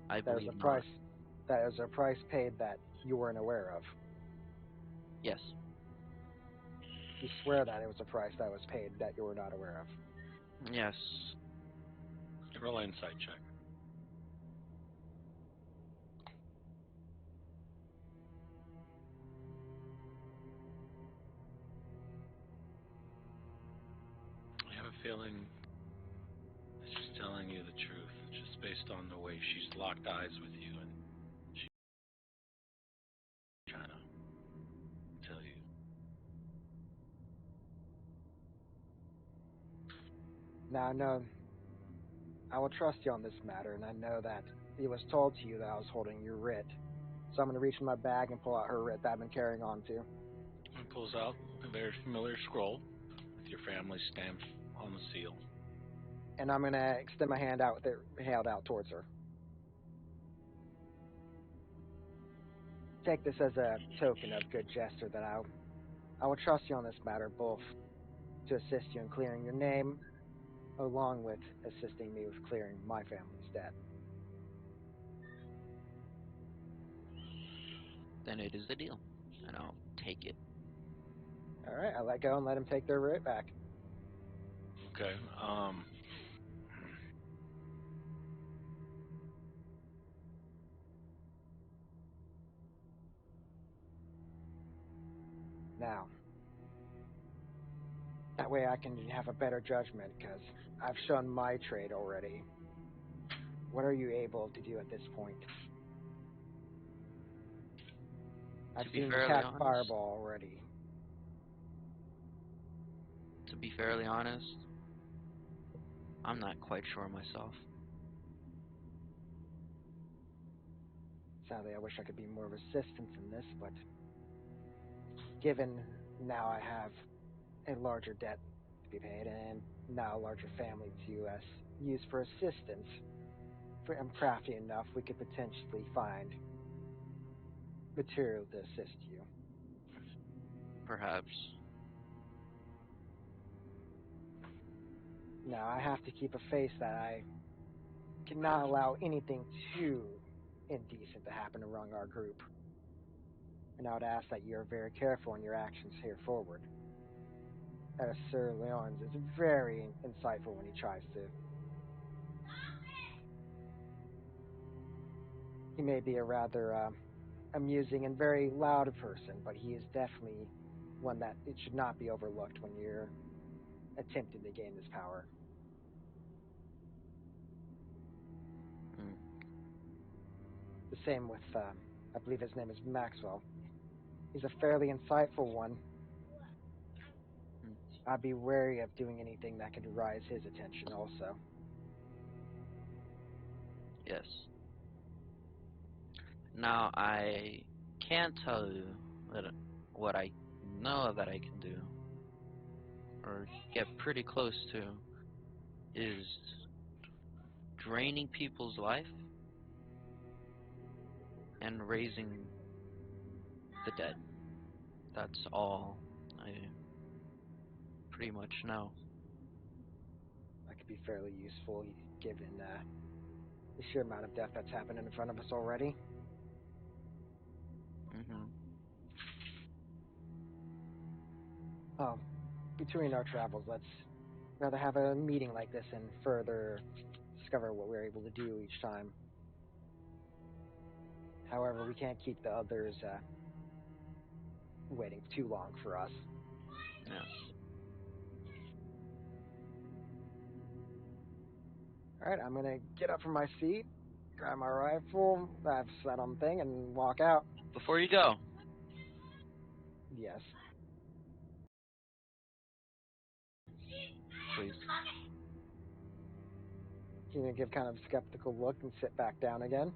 I That was believe a not. price. That was a price paid that you weren't aware of. Yes. You swear that it was a price that was paid that you were not aware of. Yes. Roll an insight check. I have a feeling she's telling you the truth, just based on the way she's locked eyes with you and she's trying to tell you. Now, I know I will trust you on this matter, and I know that it was told to you that I was holding your writ. So I'm going to reach in my bag and pull out her writ that I've been carrying on to. And pulls out a very familiar scroll with your family stamped on the seal. And I'm going to extend my hand out with it held out towards her. Take this as a token of good gesture that I will trust you on this matter, both to assist you in clearing your name, along with assisting me with clearing my family's debt. Then it is a deal, and I'll take it. All right, I let go and let him take their writ back. Okay. Now, that way I can have a better judgment, because I've shown my trade already. What are you able to do at this point? I've To be seen you fairly cast honest- fireball already. To be fairly honest, I'm not quite sure myself. Sadly, I wish I could be more of assistance in this, but given now I have a larger debt to be paid and now a larger family to use for assistance, if I'm crafty enough, we could potentially find material to assist you. Perhaps. Now, I have to keep a face that I cannot allow anything too indecent to happen among our group. And I would ask that you're very careful in your actions here forward. As Sir Leon's is very insightful when he tries to. He may be a rather amusing and very loud person, but he is definitely one that it should not be overlooked when you're attempting to gain this power. Mm. The same with, I believe his name is Maxwell. He's a fairly insightful one. Mm. I'd be wary of doing anything that could rise his attention also. Yes. Now, I can't tell you that what I know that I can do, or get pretty close to, is draining people's life and raising the dead. That's all I pretty much know. That could be fairly useful given the sheer amount of death that's happened in front of us already. Mm-hmm. Between our travels, let's rather have a meeting like this and further discover what we're able to do each time. However, we can't keep the others waiting too long for us. Yeah. Alright, I'm gonna get up from my seat, grab my rifle, I've set on thing, and walk out. Before you go, Yes. please. He's gonna give kind of a skeptical look and sit back down again.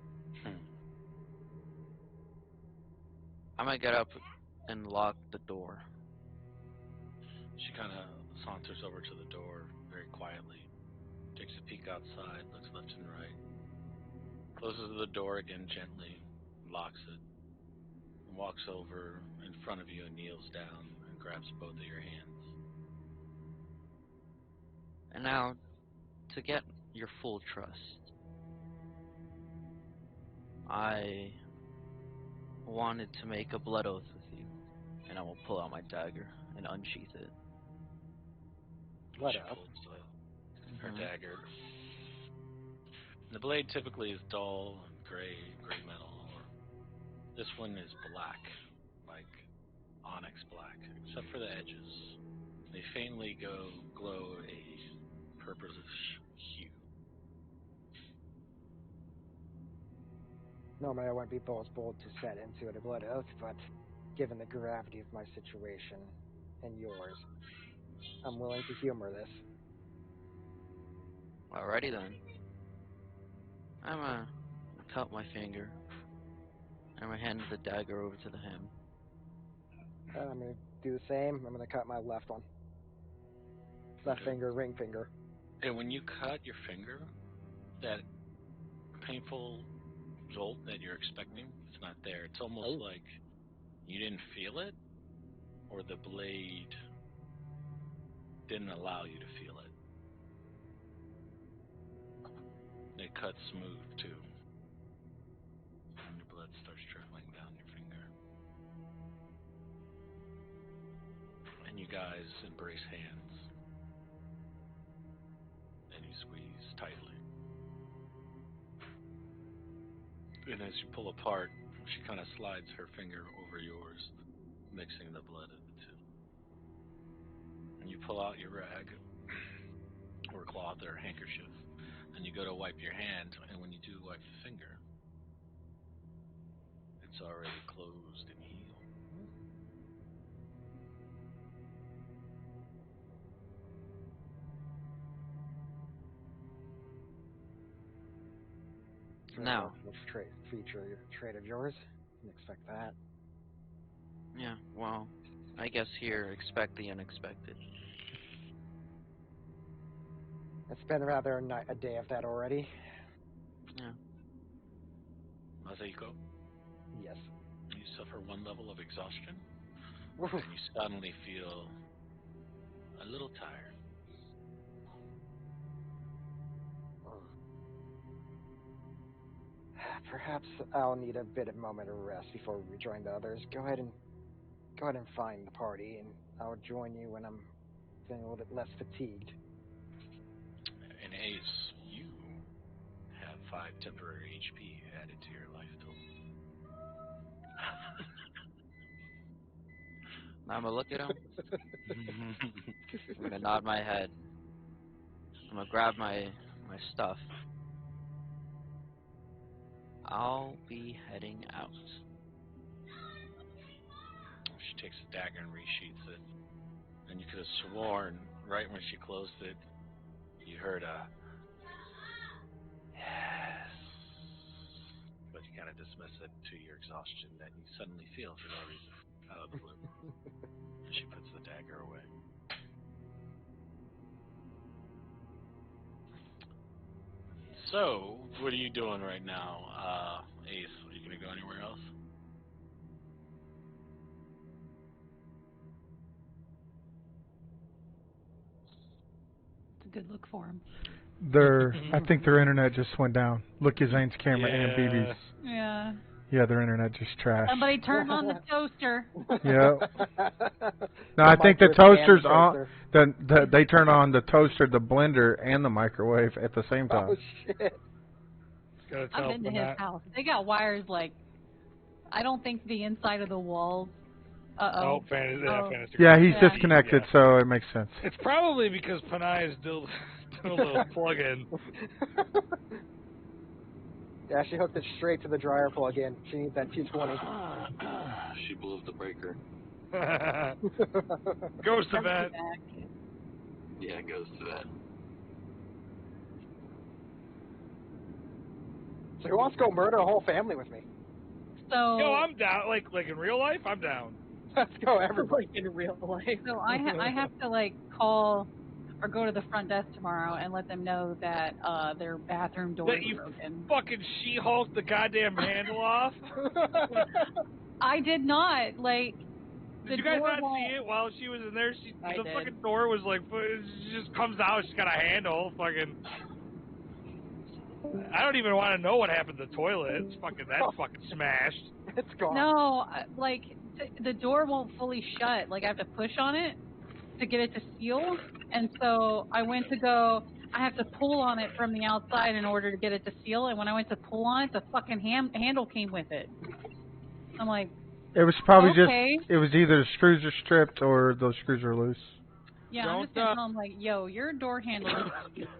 I'm gonna get up and lock the door. She kind of saunters over to the door very quietly, takes a peek outside, looks left and right, closes the door again gently, locks it, and walks over in front of you and kneels down and grabs both of your hands. And now, to get your full trust, I wanted to make a blood oath with you, and I will pull out my dagger and unsheath it. What She up? pulls her dagger. The blade typically is dull and gray metal. This one is black, like onyx black, except for the edges. They faintly glow a purplish hue. Normally I wouldn't be bold to set into a blood oath, but given the gravity of my situation and yours, I'm willing to humor this. Alrighty then. I'm gonna cut my finger. I'm gonna hand the dagger over to him. I'm gonna do the same. I'm gonna cut my left one. Left finger, ring finger. And when you cut your finger, that painful jolt that you're expecting, it's not there. It's almost like you didn't feel it, or the blade didn't allow you to feel it. It cuts smooth too. And your blood starts trickling down your finger. And you guys embrace hands. And you squeeze tightly. And as you pull apart, she kind of slides her finger over yours, mixing the blood of the two. And you pull out your rag, or cloth, or handkerchief, and you go to wipe your hand, and when you do wipe the finger, it's already closed and healed. Now. Trait of yours. Didn't expect that. Yeah, well, I guess here, expect the unexpected. It's been rather a day of that already. Yeah. Masahiko, Yes. you suffer one level of exhaustion, and you suddenly feel a little tired. Perhaps I'll need a bit of moment of rest before we rejoin the others. Go ahead and find the party, and I'll join you when I'm feeling a little bit less fatigued. And Ace, you have 5 temporary HP added to your life total. I'm gonna look at him. I'm gonna nod my head. I'm gonna grab my stuff. I'll be heading out. She takes the dagger and resheaths it. And you could have sworn, right when she closed it, you heard a yes. But you kind of dismiss it to your exhaustion that you suddenly feel for no reason out of the blue. And she puts the dagger away. So, what are you doing right now, Ace? Are you going to go anywhere else? It's a good look for him. I think their internet just went down. Look at Zane's camera and BB's. Yeah. Yeah, their internet just trashed. Somebody turned on the toaster. Yeah. No, I think the toaster's on. They turn on the toaster, the blender, and the microwave at the same time. Oh shit! I've been to his house. They got wires like, I don't think the inside of the walls Oh, fantasy. Yeah, he's Yeah. disconnected, so it makes sense. It's probably because Panay's dildo plug-in. Yeah, she hooked it straight to the dryer plug-in. She needs that 220. She blew up the breaker. Goes to bed. Yeah, it goes to that. So who wants to go murder a whole family with me? So Yo, I'm down. Like in real life, I'm down. Let's go, everybody. Like in real life. So I have to like call or go to the front desk tomorrow and let them know that their bathroom door That is you broken. fucking She-Hulk the goddamn handle off. I did not like. Did you guys not see it while she was in there? The did. fucking door was like, she just comes out. She's got a handle. Fucking. I don't even want to know what happened to the toilet. It's fucking fucking smashed. It's gone. No, like the door won't fully shut. Like I have to push on it to get it to seal, and so I went to go. I have to pull on it from the outside in order to get it to seal. And when I went to pull on it, the fucking handle came with it. I'm like, It was probably okay. just, it was either the screws are stripped or those screws are loose. Yeah, I'm just gonna tell him like, yo, your door handle.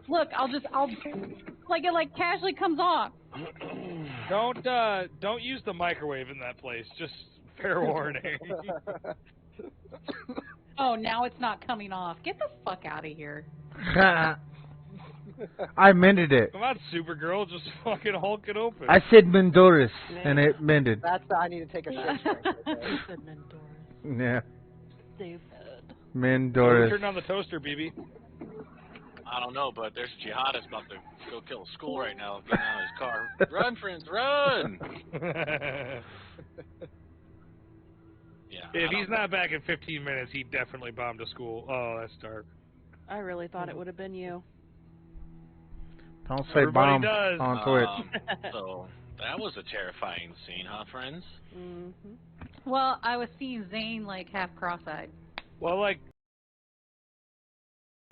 Look, I'll like it like casually comes off. Don't use the microwave in that place. Just fair warning. Oh, now it's not coming off. Get the fuck out of here. I mended it. Come on, Supergirl, just fucking Hulk it open. I said Mendoris, and it mended. That's I need to take a shit break. Said Mendoris. Yeah, David. Mendoris. Turn on the toaster, BB. I don't know, but there's a jihadist about to go kill a school right now, getting out of his car. Run, friends, run! Yeah. If he's not back in 15 minutes, he definitely bombed a school. Oh, that's dark. I really thought it would have been you. Don't say Everybody bomb does. on Twitch. So that was a terrifying scene, huh, friends? Mm-hmm. Well, I was seeing Zane like half cross-eyed. Well, like,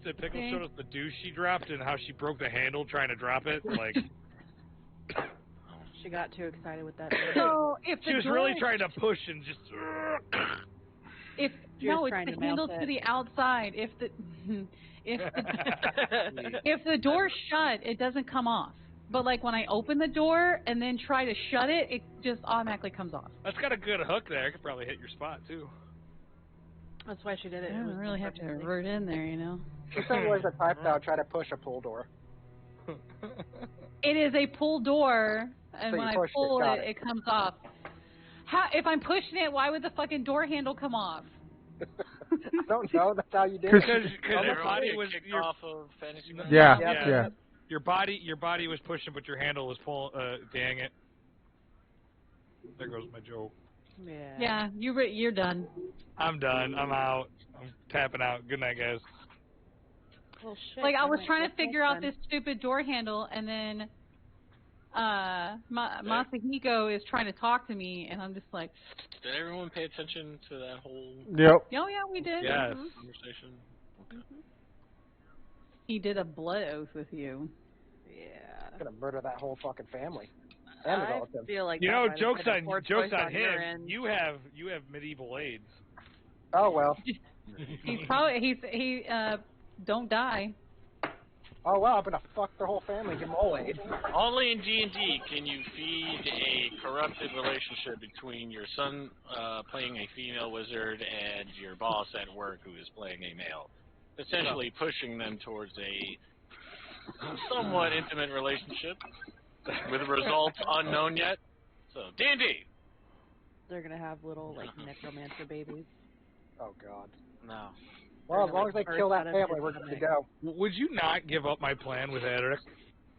the Pickle showed us the douche she dropped and how she broke the handle trying to drop it. Like, She got too excited with that. So if the she was door, really trying to push and just. if She was no, it's trying the to handle mount to it. the outside. If the door's shut, it doesn't come off. But like when I open the door and then try to shut it, it just automatically comes off. That's got a good hook there. It could probably hit your spot too. That's why she did it. I It was don't really have to perfectly- revert in there, you know. She said was the type that would try to push a pull door. It is a pull door, and So when you I pushed it, pull got it, it. it comes off. How? If I'm pushing it, why would the fucking door handle come off? I don't know. That's how you did Cause- it. Because your body was kicked your, off of Fantasy Grounds. Yeah, Yeah. yeah. your body was pushing, but your handle was pulling. Dang it! There goes my joke. Yeah. Yeah, you're done. I'm done. I'm out. I'm tapping out. Good night, guys. Well, shit, Like I was might trying get to figure out then. this stupid door handle, and then Masahiko is trying to talk to me, and I'm just like, Did everyone pay attention to that whole Yep. oh yeah, we did. Yes. conversation? Okay. He did a blood oath with you. Yeah. I'm gonna murder that whole fucking family and the I relatives. feel like You that know, might have jokes been a on poor jokes choice on your him. end. You have medieval AIDS. Oh well. He's probably he don't die. Oh well. I'm gonna fuck their whole family. Give them all AIDS. Only in D&D can you feed a corrupted relationship between your son playing a female wizard and your boss at work who is playing a male. Essentially pushing them towards a somewhat intimate relationship with results unknown yet. So, D&D! They're gonna have little like necromancer babies. Oh god. No. Well, as long as they kill that First out of family, his we're good to stomach. go. Would you not give up my plan with Edric?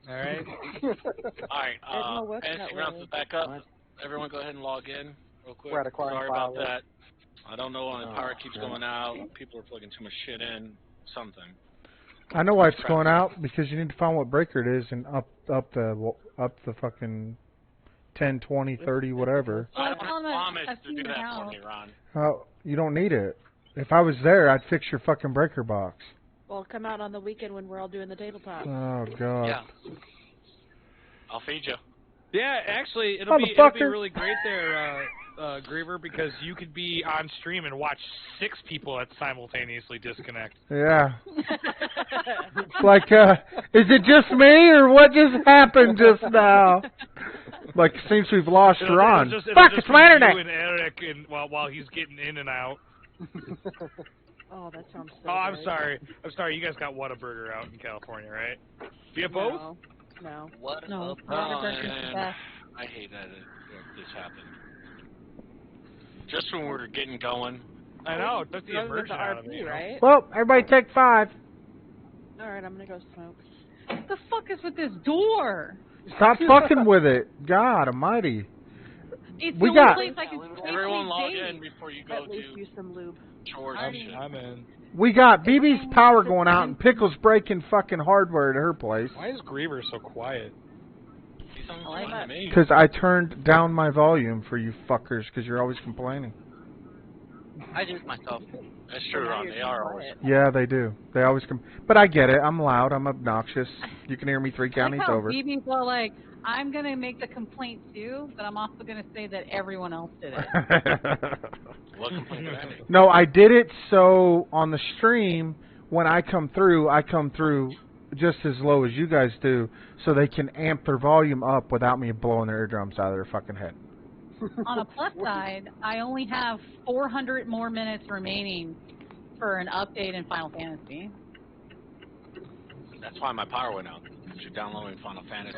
All right. Alright, It will work Fantasy that Grounds way. is back up. Everyone go ahead and log in real quick. We're at acquiring Sorry about file. that. I don't know why the power keeps yeah. going out. People are plugging too much shit in. Something. I know why it's going out, because you need to find what breaker it is and up the fucking 10, 20, 30, whatever. Well, I I don't found a- promise I've to seen do it that out. for me, Ron. You don't need it. If I was there, I'd fix your fucking breaker box. Well, come out on the weekend when we're all doing the tabletop. Oh god. Yeah. I'll feed you. Yeah, actually, it'll be Motherfucker. really great there, Griever, because you could be on stream and watch 6 people that simultaneously disconnect. Yeah. It's like, is it just me, or what just happened just now? Like, it seems we've lost Ron. Fuck, it's my internet! You and Eric while he's getting in and out. Oh, that sounds so I'm good. sorry. You guys got Whataburger out in California, right? Do you have both? No. What No, up? Whataburger's the best. I hate that this happened. Just when we were getting going. I know, it took the Go to immersion out of RP, me. You know? right? Well, everybody take 5. Alright, I'm gonna go smoke. What the fuck is with this door? Stop fucking with it. God almighty. It's We the got- only place I can safely Everyone log date. in before you go At least to use some lube. chores and shit. I'm in. We got BB's power going out and Pickle's breaking fucking hardware at her place. Why is Griever so quiet? He sounds I like fine to that. me. Because I turned down my volume for you fuckers, because you're always complaining. I did it myself. That's true, Ron. They are always. Yeah, they do. They always But I get it. I'm loud. I'm obnoxious. You can hear me 3 counties I like how over. BB's all like, I'm going to make the complaint too, but I'm also going to say that everyone else did it. What complaint did I make? No, I did it so on the stream, when I come through just as low as you guys do, so they can amp their volume up without me blowing their eardrums out of their fucking head. On a plus side, I only have 400 more minutes remaining for an update in Final Fantasy. That's why my power went out. You're downloading Final Fantasy.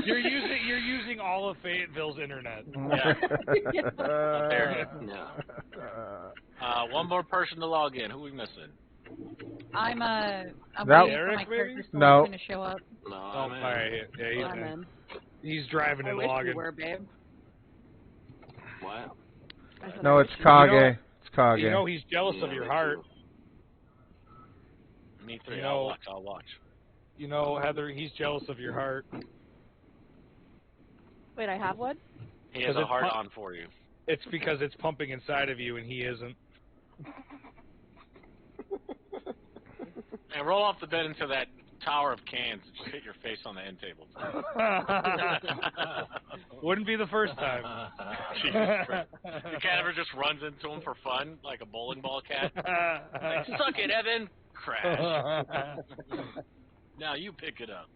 You're using all of Fayetteville's internet. Yeah. No. One more person to log in. Who are we missing? I'm That- waiting for my Eric, maybe? character No. to show up. No, Oh, I'm in. alright. Yeah, he's I'm in. in. He's driving I and wish logging. you were, babe. What? I said No, I it's wish you were. Kage. It's Kage. You know he's jealous of Yeah, your me heart. too. Me three. You I'll know- watch. I'll watch. You know, Heather, he's jealous of your heart. Wait, I have one? He has 'Cause a it's heart pu- on for you. It's because it's pumping inside of you and he isn't. And roll off the bed into that tower of cans and just hit your face on the end table. Wouldn't be the first time. Jesus Christ. The cat ever just runs into him for fun, like a bowling ball cat. Like, suck it, Evan! Crash. Now you pick it up.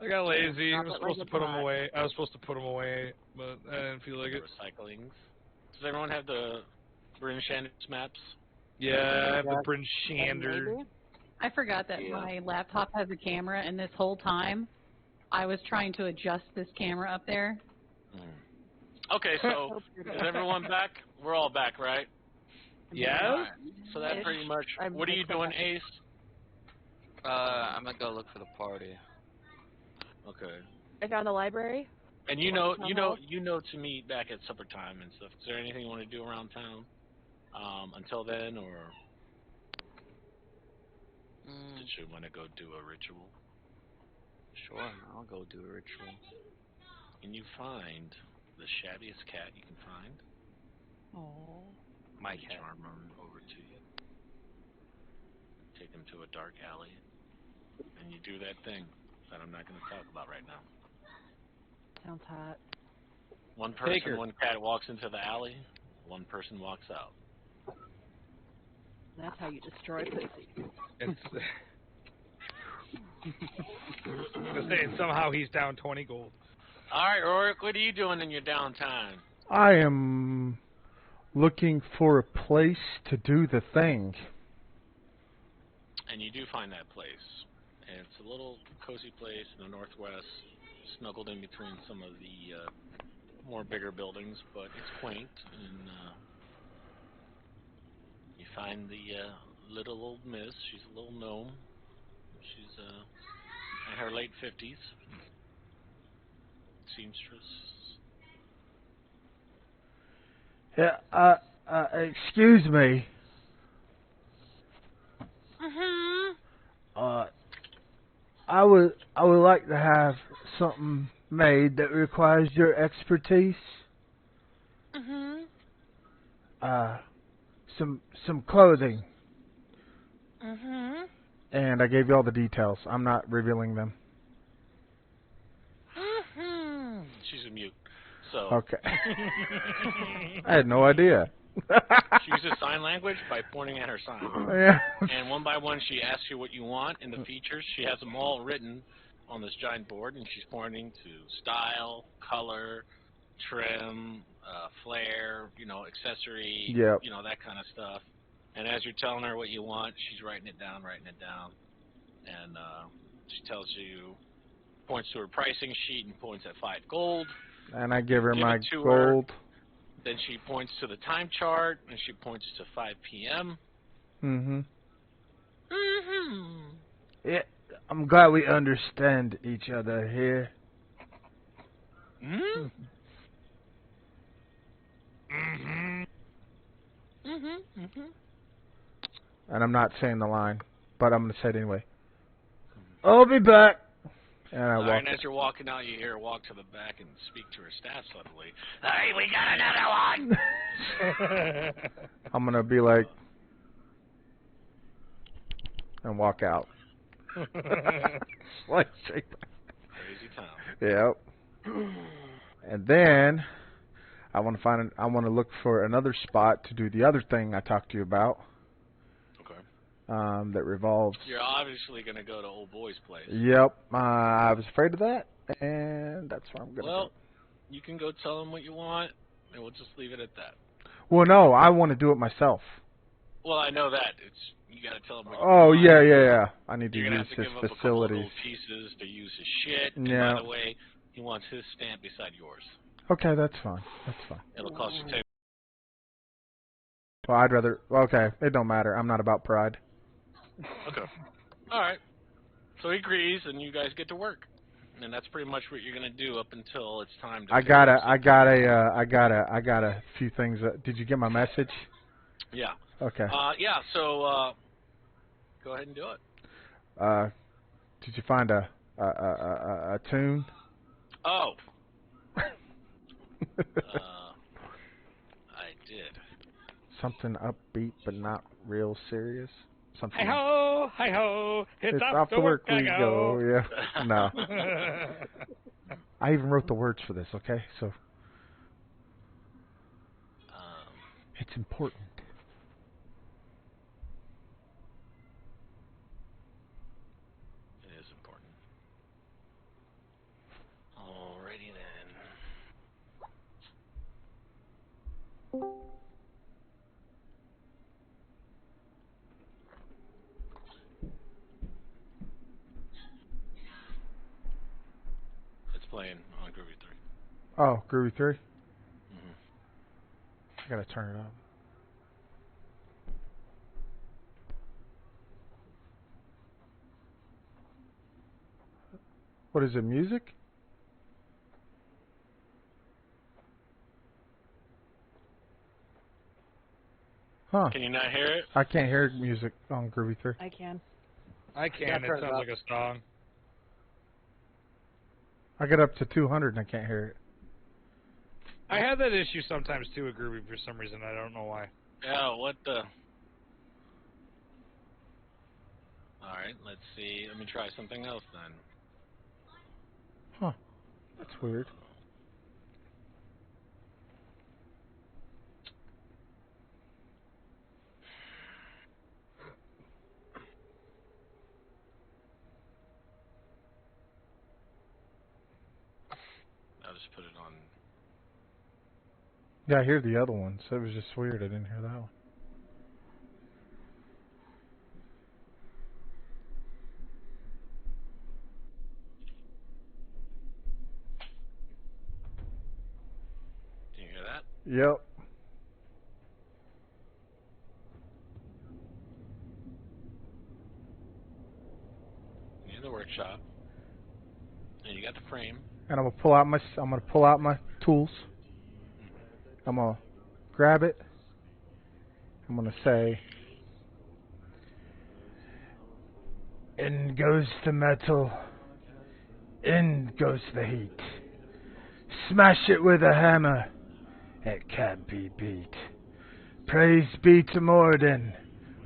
I got lazy. I Drop was it supposed like to put a him pot. away. I was supposed to put him away, but I didn't feel like it. Recyclings. Does everyone have the Bryn Shanders maps? Yeah, I have the Bryn Shander. Maybe? I forgot that Yeah. my laptop has a camera, and this whole time, I was trying to adjust this camera up there. Okay, so is everyone back? We're all back, right? Yes? Alright, so that Ish. pretty much. I'm What are you just doing, back. Ace? I'm gonna go look for the party. Okay. I found the library. And you know to meet back at supper time and stuff. Is there anything you want to do around town? Until then, or did you want to go do a ritual? Sure, I'll go do a ritual. Can you find the shabbiest cat you can find? Oh. My cat. Charm him over to you. Take him to a dark alley, and you do that thing that I'm not going to talk about right now. Sounds hot. One Take her. person, one cat walks into the alley. One person walks out. That's how you destroy pussy. It's, I was saying somehow he's down 20 gold. All right, Rorik, what are you doing in your downtime? I am looking for a place to do the thing. And you do find that place. And it's a little cozy place in the northwest, snuggled in between some of the more bigger buildings, but it's quaint. And you find the little old miss. She's a little gnome. She's in her late 50s. Seamstress. Yeah, excuse me. I would like to have something made that requires your expertise. Some clothing. And I gave you all the details. I'm not revealing them. She's a mute. So Okay. I had no idea. she uses sign language by pointing at her sign. Yeah. And one by one, she asks you what you want in the features. She has them all written on this giant board, and she's pointing to style, color, trim, flare, accessory, Yep. that kind of stuff. And as you're telling her what you want, she's writing it down. And she tells you, points to her pricing sheet and points at 5 gold. And I give her my it to gold. her. Then she points to the time chart, and she points to 5 p.m. Mm-hmm. Mm-hmm. Yeah, I'm glad we understand each other here. Mm-hmm. Mm-hmm. Mm-hmm. Mm-hmm. And I'm not saying the line, but I'm going to say it anyway. I'll be back. And I walk. And as you're walking out, you hear her walk to the back and speak to her staff suddenly. Hey, we got another one! I'm going to be like, and walk out. Like, Crazy time. yep. And then I want to look for another spot to do the other thing I talked to you about. Okay. That revolves. You're obviously going to go to old boy's place. Yep. I was afraid of that, and that's where I'm going to go. Well, you can go tell him what you want, and we'll just leave it at that. Well, no, I want to do it myself. Well, I know that. You got to tell him what you Oh, want. yeah. I need to You're use gonna have to his give up a couple of facilities. gold pieces to use his shit. And Yeah. by the way, he wants his stamp beside yours. Okay, that's fine. It'll cost you 10. Well, I'd rather. Okay, it don't matter. I'm not about pride. Okay. All right. So he agrees, and you guys get to work. And that's pretty much what you're gonna do up until it's time to. I got a few things. Did you get my message? Yeah. Okay. Yeah. So go ahead and do it. Did you find a tune? Oh. I did. Something upbeat but not real serious. Something. Hi ho, hi ho! It's off to work we go. Yeah. No. go. I even wrote the words for this. Okay, so it's important. It is important. Alrighty then. It's playing on Groovy 3. Oh, Groovy 3? Mm-hmm. I gotta turn it up. What is it, music? Huh. Can you not hear it? I can't hear music on Groovy 3. I can. I can. Yeah, It turn it sounds up. like a song. I get up to 200 and I can't hear it. I have that issue sometimes too with Groovy for some reason. I don't know why. Yeah, what the? Alright, let's see. Let me try something else then. Huh. That's weird. I'll just put it on. Yeah, I hear the other one, so it was just weird. I didn't hear that one. Can you hear that? Yep. You're in the workshop. And you got the frame. And I'm gonna pull out my tools. I'm gonna grab it. I'm gonna say, in goes the metal, in goes the heat. Smash it with a hammer, it can't be beat. Praise be to Morden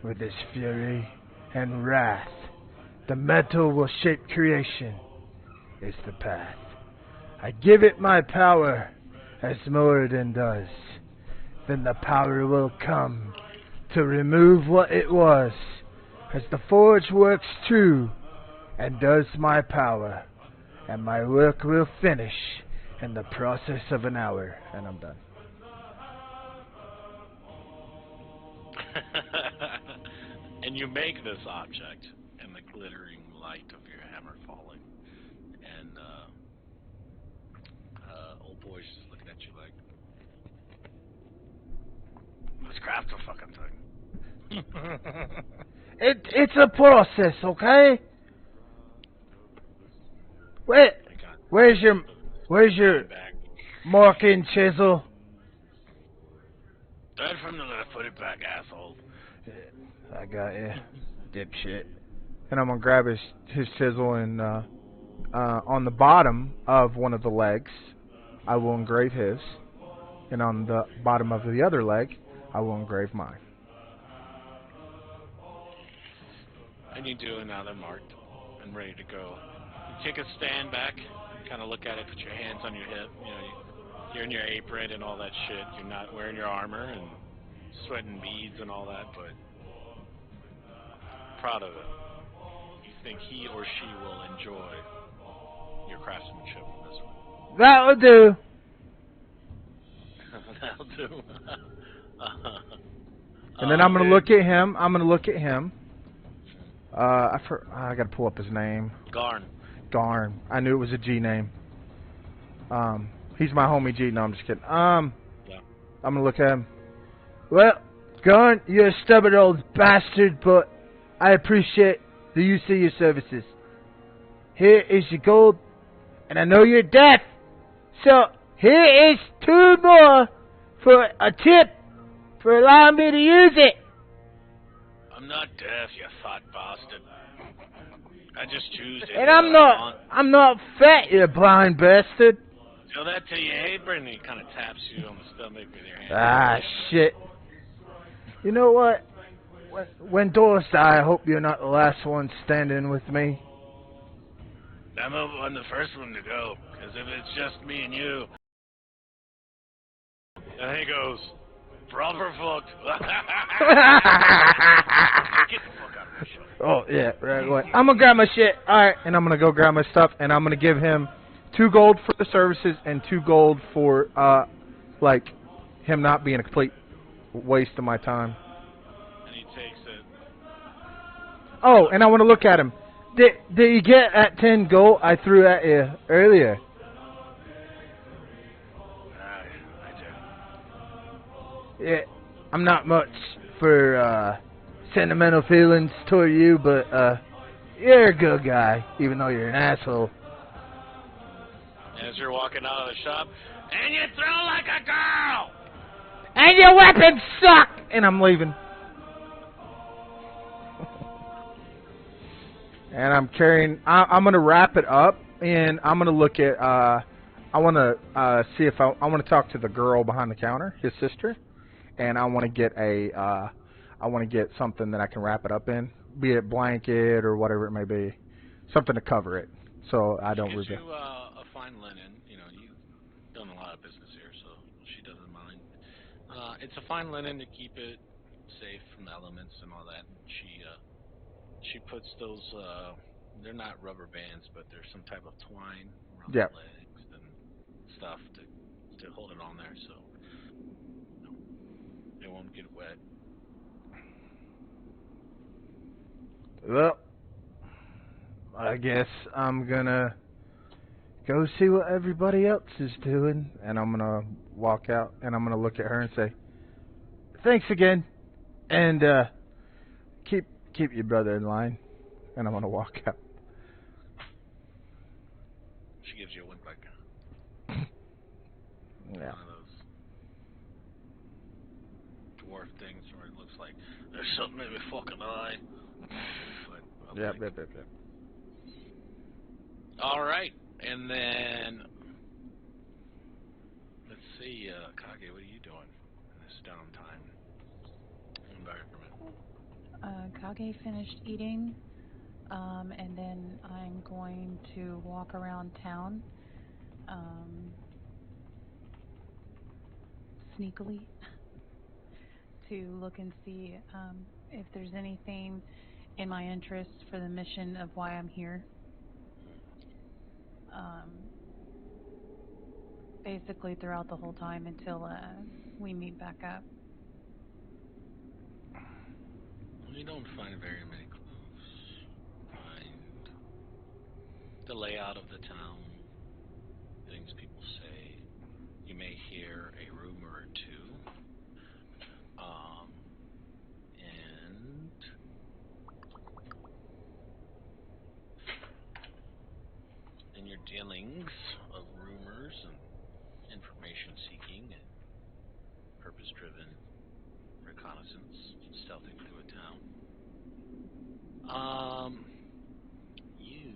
with his fury and wrath. The metal will shape creation, is the path. I give it my power, as Moradin does, then the power will come to remove what it was, as the forge works true and does my power, and my work will finish in the process of an hour, and I'm done. And you make this object, and the glittering light of your hammer falling, and old boy's just looking at you like, let's craft a fucking thing. It's a process, okay? Where's your marking chisel? Right from the left, put it back, asshole. I got you, dipshit. And I'm gonna grab his chisel and on the bottom of one of the legs, I will engrave his, and on the bottom of the other leg, I will engrave mine. And you do, and now they're marked and ready to go. You take a stand back, kind of look at it, put your hands on your hip. You know, you're in your apron and all that shit. You're not wearing your armor and sweating beads and all that, but proud of it. You think he or she will enjoy your craftsmanship in this one. That'll do. That'll do. And then I'm gonna look at him. I gotta pull up his name. Garn. I knew it was a G name. He's my homie G. No, I'm just kidding. Yeah. I'm gonna look at him. Well, Garn, you're a stubborn old bastard, but I appreciate the use of your services. Here is your gold, and I know you're deaf, so here is 2 more for a tip for allowing me to use it. I'm not deaf, you fat bastard. I just choose it. And I'm not fat, you blind bastard. Tell that to your apron, and he kind of taps you on the stomach with your hand. Ah, shit. You know what? When doors die, I hope you're not the last one standing with me. I'm the first one to go, because if it's just me and you... And he goes, proper fucked. Get the fuck out of the show. Oh, yeah, right away. I'm gonna grab my shit. Alright, and I'm gonna go grab my stuff, and I'm gonna give him 2 gold for the services and 2 gold for, like, him not being a complete waste of my time. And he takes it. Oh, and I want to look at him. Did you get that 10 gold I threw at you earlier? I do. Yeah, I'm not much for sentimental feelings toward you, but you're a good guy, even though you're an asshole. As you're walking out of the shop, and you throw like a girl! And your weapons suck! And I'm leaving. And I'm carrying... I'm going to wrap it up, and I'm going to look at... I want to see if I want to talk to the girl behind the counter, his sister, and I want to get I want to get something that I can wrap it up in, be it blanket or whatever it may be, something to cover it, so I don't reveal. reveal. You a fine linen. You know, you've done a lot of business here, so she doesn't mind. It's a fine linen to keep it safe from the elements and all that. She puts those. They're not rubber bands, but there's some type of twine around the legs and stuff to hold it on there, so it won't get wet. Well, I guess I'm gonna go see what everybody else is doing, and I'm gonna walk out, and I'm gonna look at her and say, "Thanks again, and keep your brother in line." And I'm gonna walk out. She gives you a wink like Yeah. one of those dwarf things where it looks like there's something in my fucking eye. But, Yep. All right, and then let's see, Kage, what are you doing in this downtime environment? Kage finished eating, and then I'm going to walk around town. sneakily to look and see if there's anything in my interest for the mission of why I'm here. Basically throughout the whole time until we meet back up. You don't find very many clues. Find the layout of the town, things people say. You may hear a rumor or two. And in your dealings of rumors and information seeking and purpose-driven reconnaissance, stealthing through a town. You.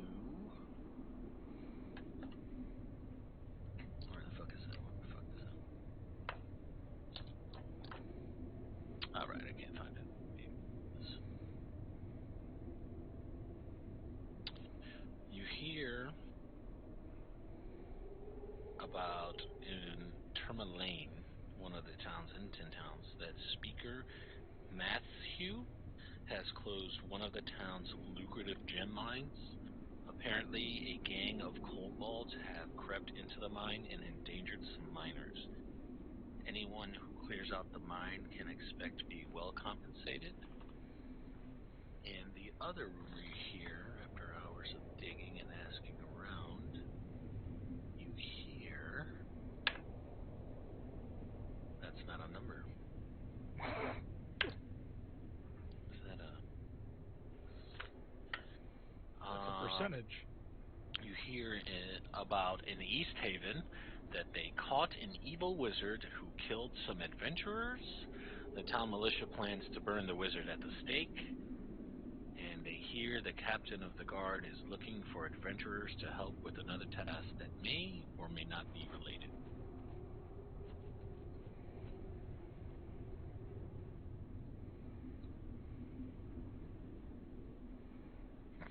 Where the fuck is that? What the fuck is that? Alright, I can't find it. You hear about in Tourmaline, one of the towns in 10 towns, that Speaker Matthew has closed one of the town's lucrative gem mines. Apparently, a gang of kobolds have crept into the mine and endangered some miners. Anyone who clears out the mine can expect to be well compensated. And the other rumor you hear, after hours of digging and asking around, you hear... That's not a number. Is that a... That's a percentage. You hear about in East Haven that they caught an evil wizard who killed some adventurers. The town militia plans to burn the wizard at the stake. And they hear the captain of the guard is looking for adventurers to help with another task that may or may not be related.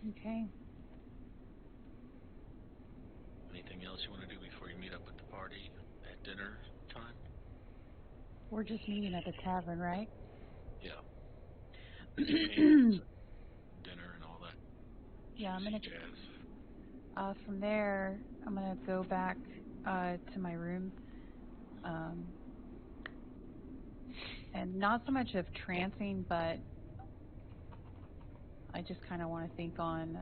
Okay. Anything else you want to do before you meet up with the party at dinner time? We're just meeting at the tavern, right? Yeah. Dinner and all that. Yeah, I'm gonna. Jazz. From there, I'm gonna go back to my room, and not so much of trancing, but I just kind of want to think on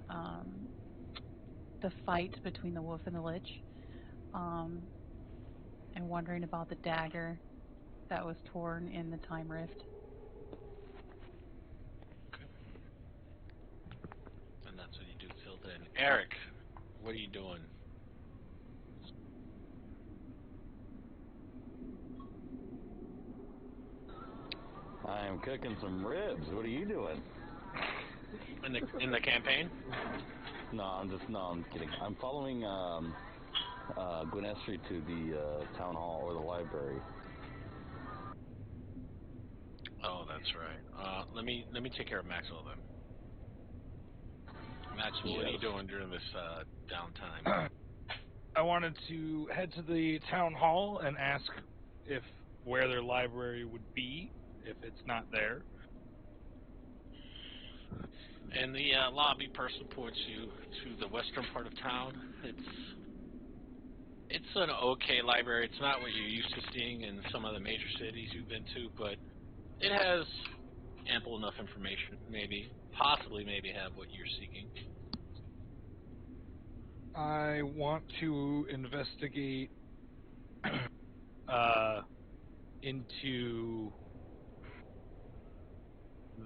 the fight between the wolf and the lich, and wondering about the dagger that was torn in the time rift. Okay. And that's what you do till then. Eric, what are you doing? I'm cooking some ribs. What are you doing? In the campaign? No, I'm kidding. I'm following Gwenestry to the town hall or the library. Oh, that's right. Let me take care of Maxwell then. Maxwell, what are you doing during this downtime? I wanted to head to the town hall and ask if where their library would be, if it's not there. And the lobby person points you to the western part of town. It's an okay library. It's not what you're used to seeing in some of the major cities you've been to, but it has ample enough information, possibly have what you're seeking. I want to investigate into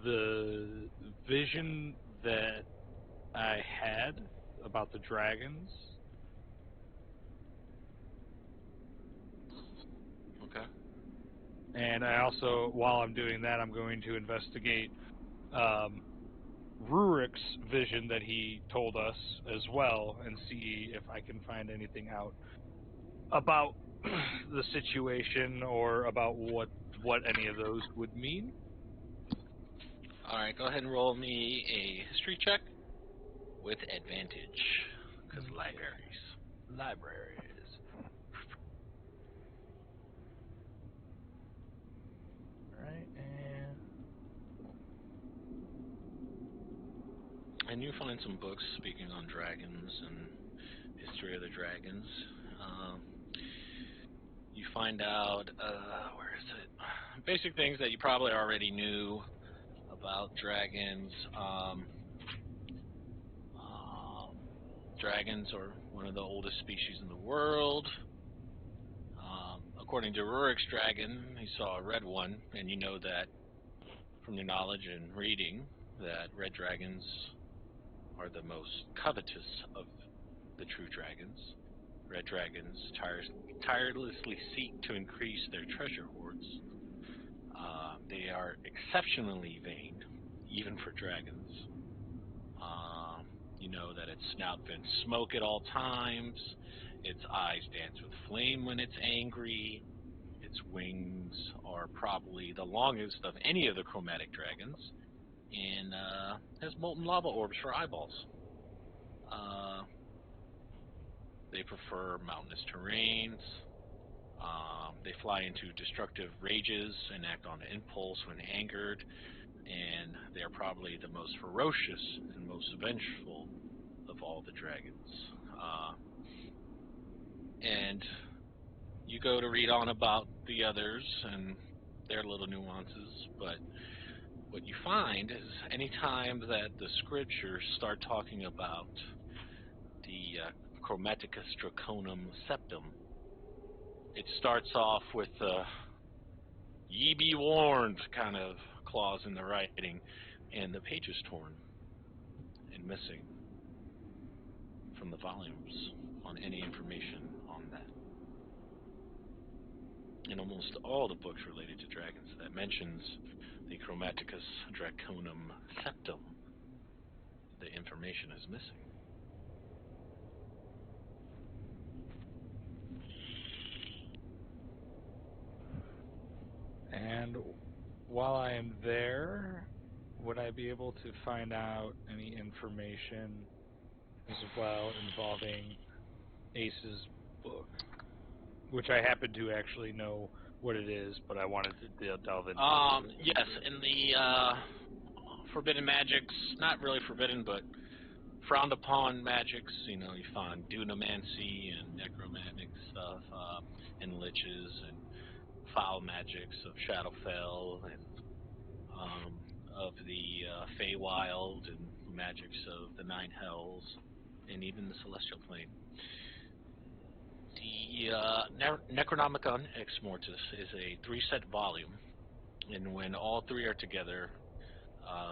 the vision that I had about the dragons. Okay. And I also, while I'm doing that, I'm going to investigate Rurik's vision that he told us as well, and see if I can find anything out about the situation or about what any of those would mean. All right, go ahead and roll me a history check with advantage, because Libraries. And you find some books speaking on dragons and history of the dragons. You find out, where is it? Basic things that you probably already knew about dragons. Dragons are one of the oldest species in the world. According to Rurik's dragon, he saw a red one, and you know that from your knowledge and reading that red dragons are the most covetous of the true dragons. Red dragons tirelessly seek to increase their treasure hoards. They are exceptionally vain, even for dragons. You know that its snout vents smoke at all times, its eyes dance with flame when it's angry, its wings are probably the longest of any of the chromatic dragons, and has molten lava orbs for eyeballs. They prefer mountainous terrains. They fly into destructive rages and act on impulse when angered, and they are probably the most ferocious and most vengeful of all the dragons. And you go to read on about the others and their little nuances, but what you find is anytime that the scriptures start talking about the Chromaticus Draconum septum, it starts off with the "ye be warned" kind of clause in the writing, and the page is torn and missing from the volumes on any information on that. In almost all the books related to dragons that mentions the Chromaticus Draconum septum, the information is missing. And while I am there, would I be able to find out any information as well involving Ace's book? Which I happen to actually know what it is, but I wanted to delve into it. Yes, in the forbidden magics, not really forbidden, but frowned upon magics, you know, you find dunamancy and necromantic stuff, and liches and foul magics of Shadowfell and of the Feywild and magics of the Nine Hells and even the Celestial Plane. The Necronomicon Ex Mortis is a 3-set volume, and when all three are together,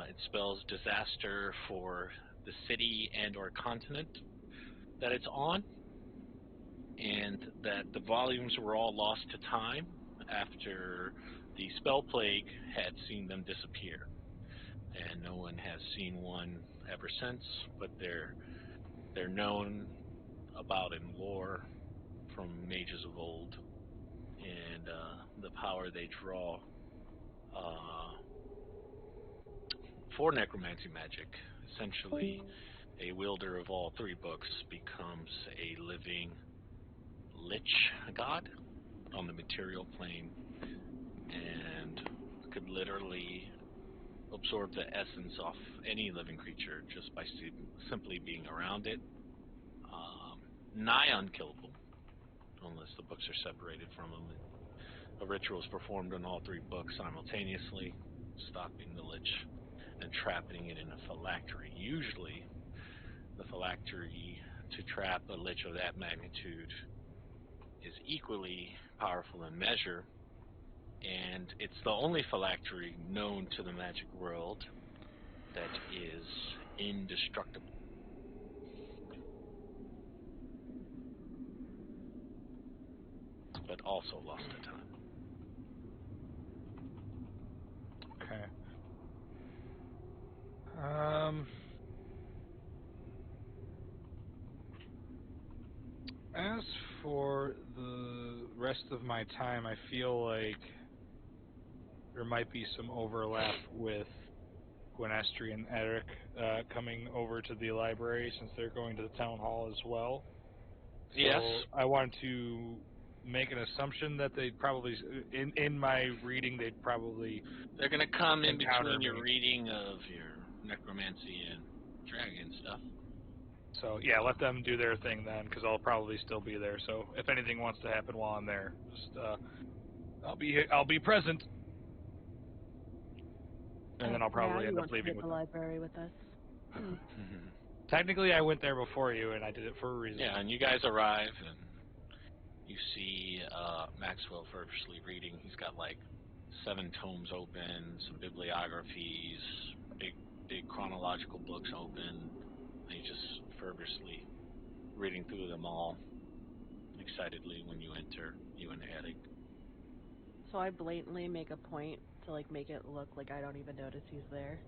it spells disaster for the city and or continent that it's on, and that the volumes were all lost to time after the spell plague had seen them disappear, and no one has seen one ever since, but they're known about in lore from mages of old, and the power they draw for necromancy magic. Essentially, a wielder of all three books becomes a living lich god on the material plane and could literally absorb the essence off any living creature just by simply being around it. Nigh unkillable, unless the books are separated from them. A ritual is performed on all three books simultaneously, stopping the lich and trapping it in a phylactery. Usually, the phylactery to trap a lich of that magnitude is equally powerful in measure, and it's the only phylactery known to the magic world that is indestructible. But also lost to time. Okay. As for the rest of my time, I feel like there might be some overlap with Gwenestri and Eric coming over to the library since they're going to the town hall as well. So Yes. I want to make an assumption that they'd probably, in my reading, They're going to come in encounter between your me. reading of your necromancy and dragon stuff. So yeah, let them do their thing then, because I'll probably still be there. So if anything wants to happen while I'm there, just I'll be present, and then I'll Now probably you end up want to leaving hit with the them. library with us. Technically, I went there before you, and I did it for a reason. Yeah, and you guys arrive, and you see Maxwell fervently reading. He's got like 7 tomes open, some bibliographies, big chronological books open. And he's just fervently reading through them all excitedly when you enter, you and Eric. So I blatantly make a point to like make it look like I don't even notice he's there.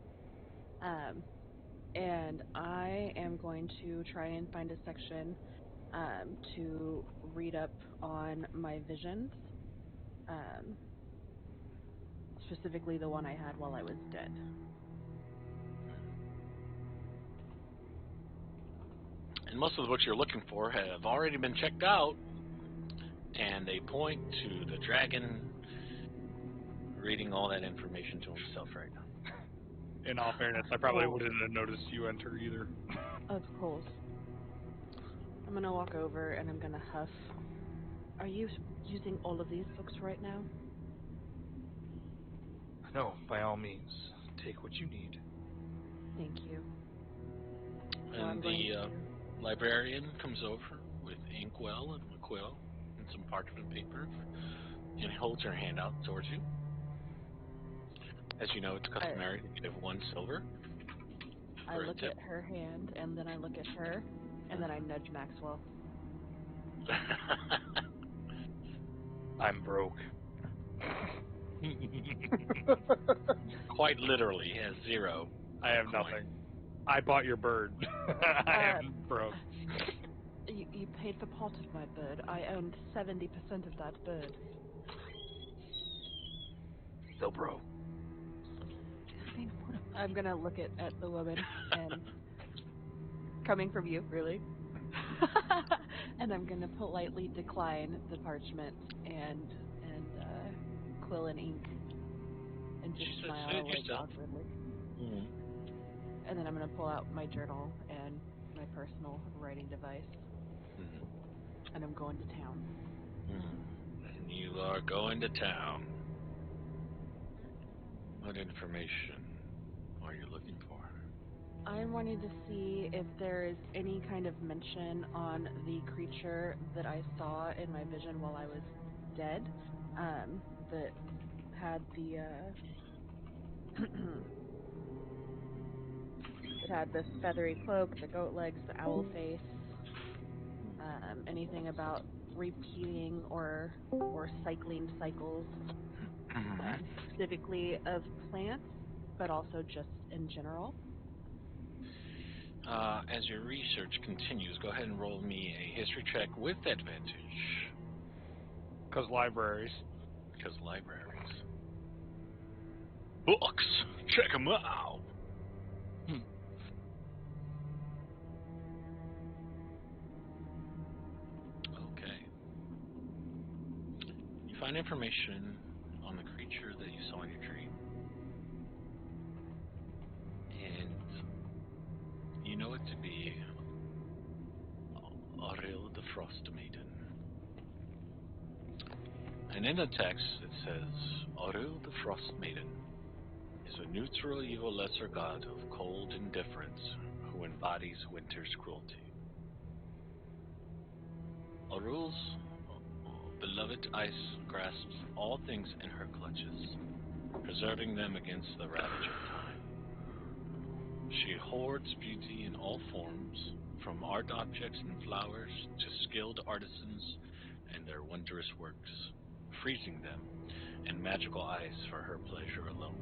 And I am going to try and find a section to read up on my visions, specifically the one I had while I was dead. And most of the books you're looking for have already been checked out, and they point to the dragon reading all that information to himself right now. In all fairness, I probably wouldn't have noticed you enter either. Of course. I'm gonna walk over and I'm gonna huff. Are you using all of these books right now? No, by all means, take what you need. Thank you. So And I'm going the to... librarian comes over with inkwell and a quill and some parchment paper, and holds her hand out towards you. As you know, it's customary to give 1 silver. I for a look tip. at her hand, and then I look at her, and then I nudge Maxwell. I'm broke. Quite literally, he has 0. I have coin. nothing. I bought your bird. I am broke. You paid for part of my bird. I owned 70% of that bird. Still broke. I'm gonna look at the woman, and coming from you, really. And I'm gonna politely decline the parchment and quill and ink, and just She said, smile "Say it like yourself." awkwardly. Mm. And then I'm gonna pull out my journal and my personal writing device, Mm. and I'm going to town. And you are going to town. What information are you looking for? I'm wanting to see if there is any kind of mention on the creature that I saw in my vision while I was dead, that had the it had this feathery cloak, the goat legs, the owl face. Anything about repeating or cycling cycles, specifically of plants, but also just in general. As your research continues, go ahead and roll me a history check with advantage. Because libraries. Because libraries. Books! Check them out! Okay. You find information on the creature that you saw in your dream. And you know it to be Auril the Frost Maiden. And in the text it says, Auril the Frost Maiden is a neutral evil lesser god of cold indifference who embodies winter's cruelty. Aurul's beloved ice grasps all things in her clutches, preserving them against the ravage of time. She hoards beauty in all forms, from art objects and flowers to skilled artisans and their wondrous works, freezing them in magical ice for her pleasure alone.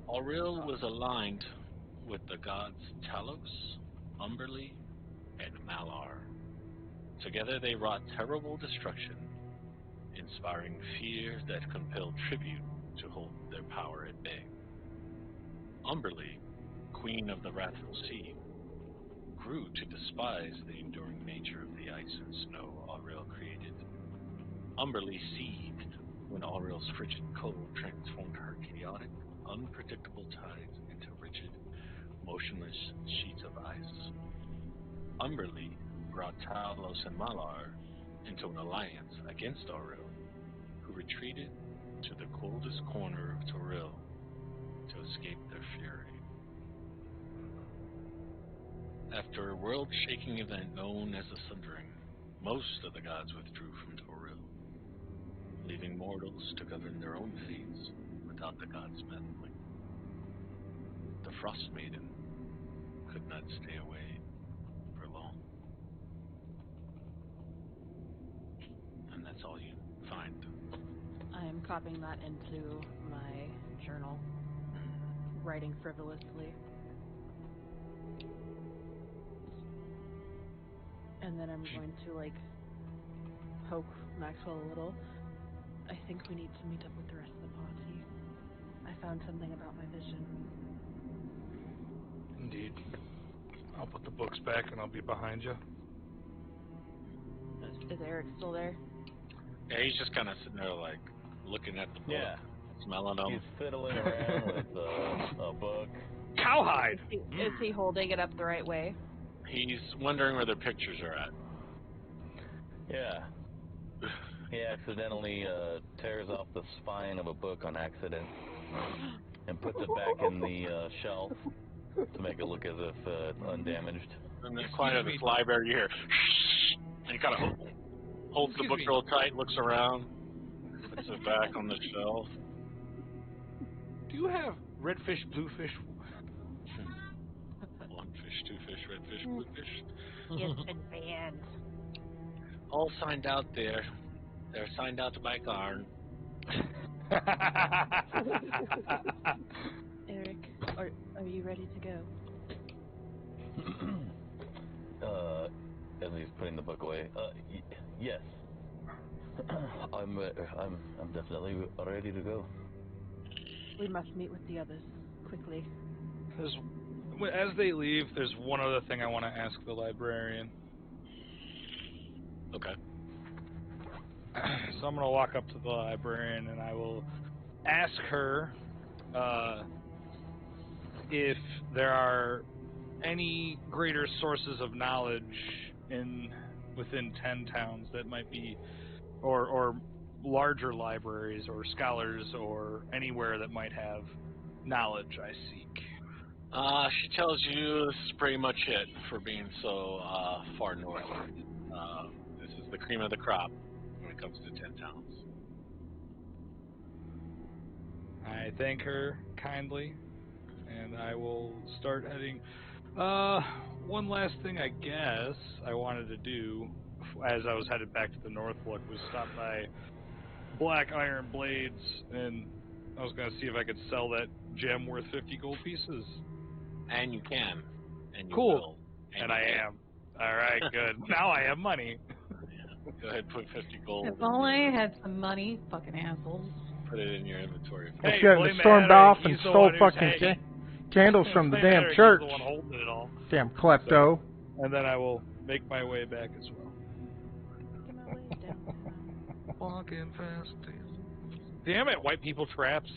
Auril was aligned with the gods Talos, Umberly, and Malar. Together they wrought terrible destruction, inspiring fear that compelled tribute to hold their power at bay. Umberly, queen of the wrathful sea, grew to despise the enduring nature of the ice and snow Auril created. Umberly seethed when Auril's frigid cold transformed her chaotic, unpredictable tides into rigid, motionless sheets of ice. Umberlee brought Talos and Malar into an alliance against Auril, who retreated to the coldest corner of Toril to escape their fury. After a world-shaking event known as the Sundering, most of the gods withdrew from Toril, leaving mortals to govern their own fates without the gods meddling. The Frost Maiden could not stay away for long. And that's all you find. I am copying that into my journal, writing frivolously. And then I'm going to, like, poke Maxwell a little. I think we need to meet up with the rest of the party. I found something about my vision. Indeed. I'll put the books back and I'll be behind you. Is Eric still there? Yeah, he's just kind of sitting there, like, looking at the book, Yeah. smelling them. He's fiddling around with a book. Cowhide! Is he holding it up the right way? He's wondering where the pictures are at. Yeah. He accidentally tears off the spine of a book on accident and puts it back in the shelf to make it look as if undamaged. And then quiet of this library, you hear, and he kind of holds the book real tight, looks around, puts it back on the shelf. Do you have red fish, blue fish? One fish, two fish, red fish, blue fish. It's been banned. All signed out there. They're signed out to buy Garn. Eric, are you ready to go? As he's putting the book away, yes. I'm definitely ready to go. We must meet with the others, quickly. As they leave, there's one other thing I want to ask the librarian. Okay. So I'm going to walk up to the librarian and I will ask her if there are any greater sources of knowledge within 10 towns that might be, or larger libraries or scholars or anywhere that might have knowledge I seek. She tells you this is pretty much it for being so far north. This is the cream of the crop when it comes to 10 towns. I thank her kindly, and I will start heading. One last thing I guess I wanted to do as I was headed back to the Northlook was stop by Black Iron Blades, and I was going to see if I could sell that gem worth 50 gold pieces. And you can. And you Cool. will. And I am. All right, good. Now I have money. Yeah. Go ahead, put 50 gold. If only I had some money, fucking assholes. Put it in your inventory. Hey, Shouldn't William have stormed Maddox, off and he's the stole one who's fucking candles from the William damn Maddox, church. He's the one holding it all. Damn klepto. And then I will make my way back as well. Making my way downtown. Walking fast. Damn it, white people traps.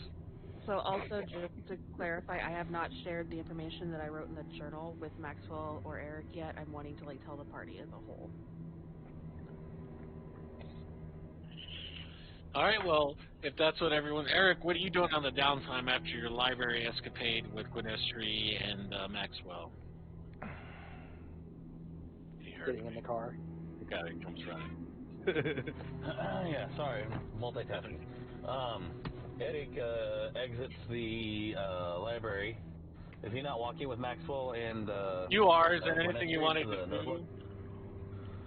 So also, just to clarify, I have not shared the information that I wrote in the journal with Maxwell or Eric yet. I'm wanting to, like, tell the party as a whole. Alright, well, if that's what everyone... Eric, what are you doing on the downtime after your library escapade with Gwynestri and Maxwell? He heard Sitting me. in the car. The guy that comes running. Yeah, sorry, multitasking. Eric exits the library. Is he not walking with Maxwell and You are. Is there Gwynethry anything you wanted to to the do? Northwood?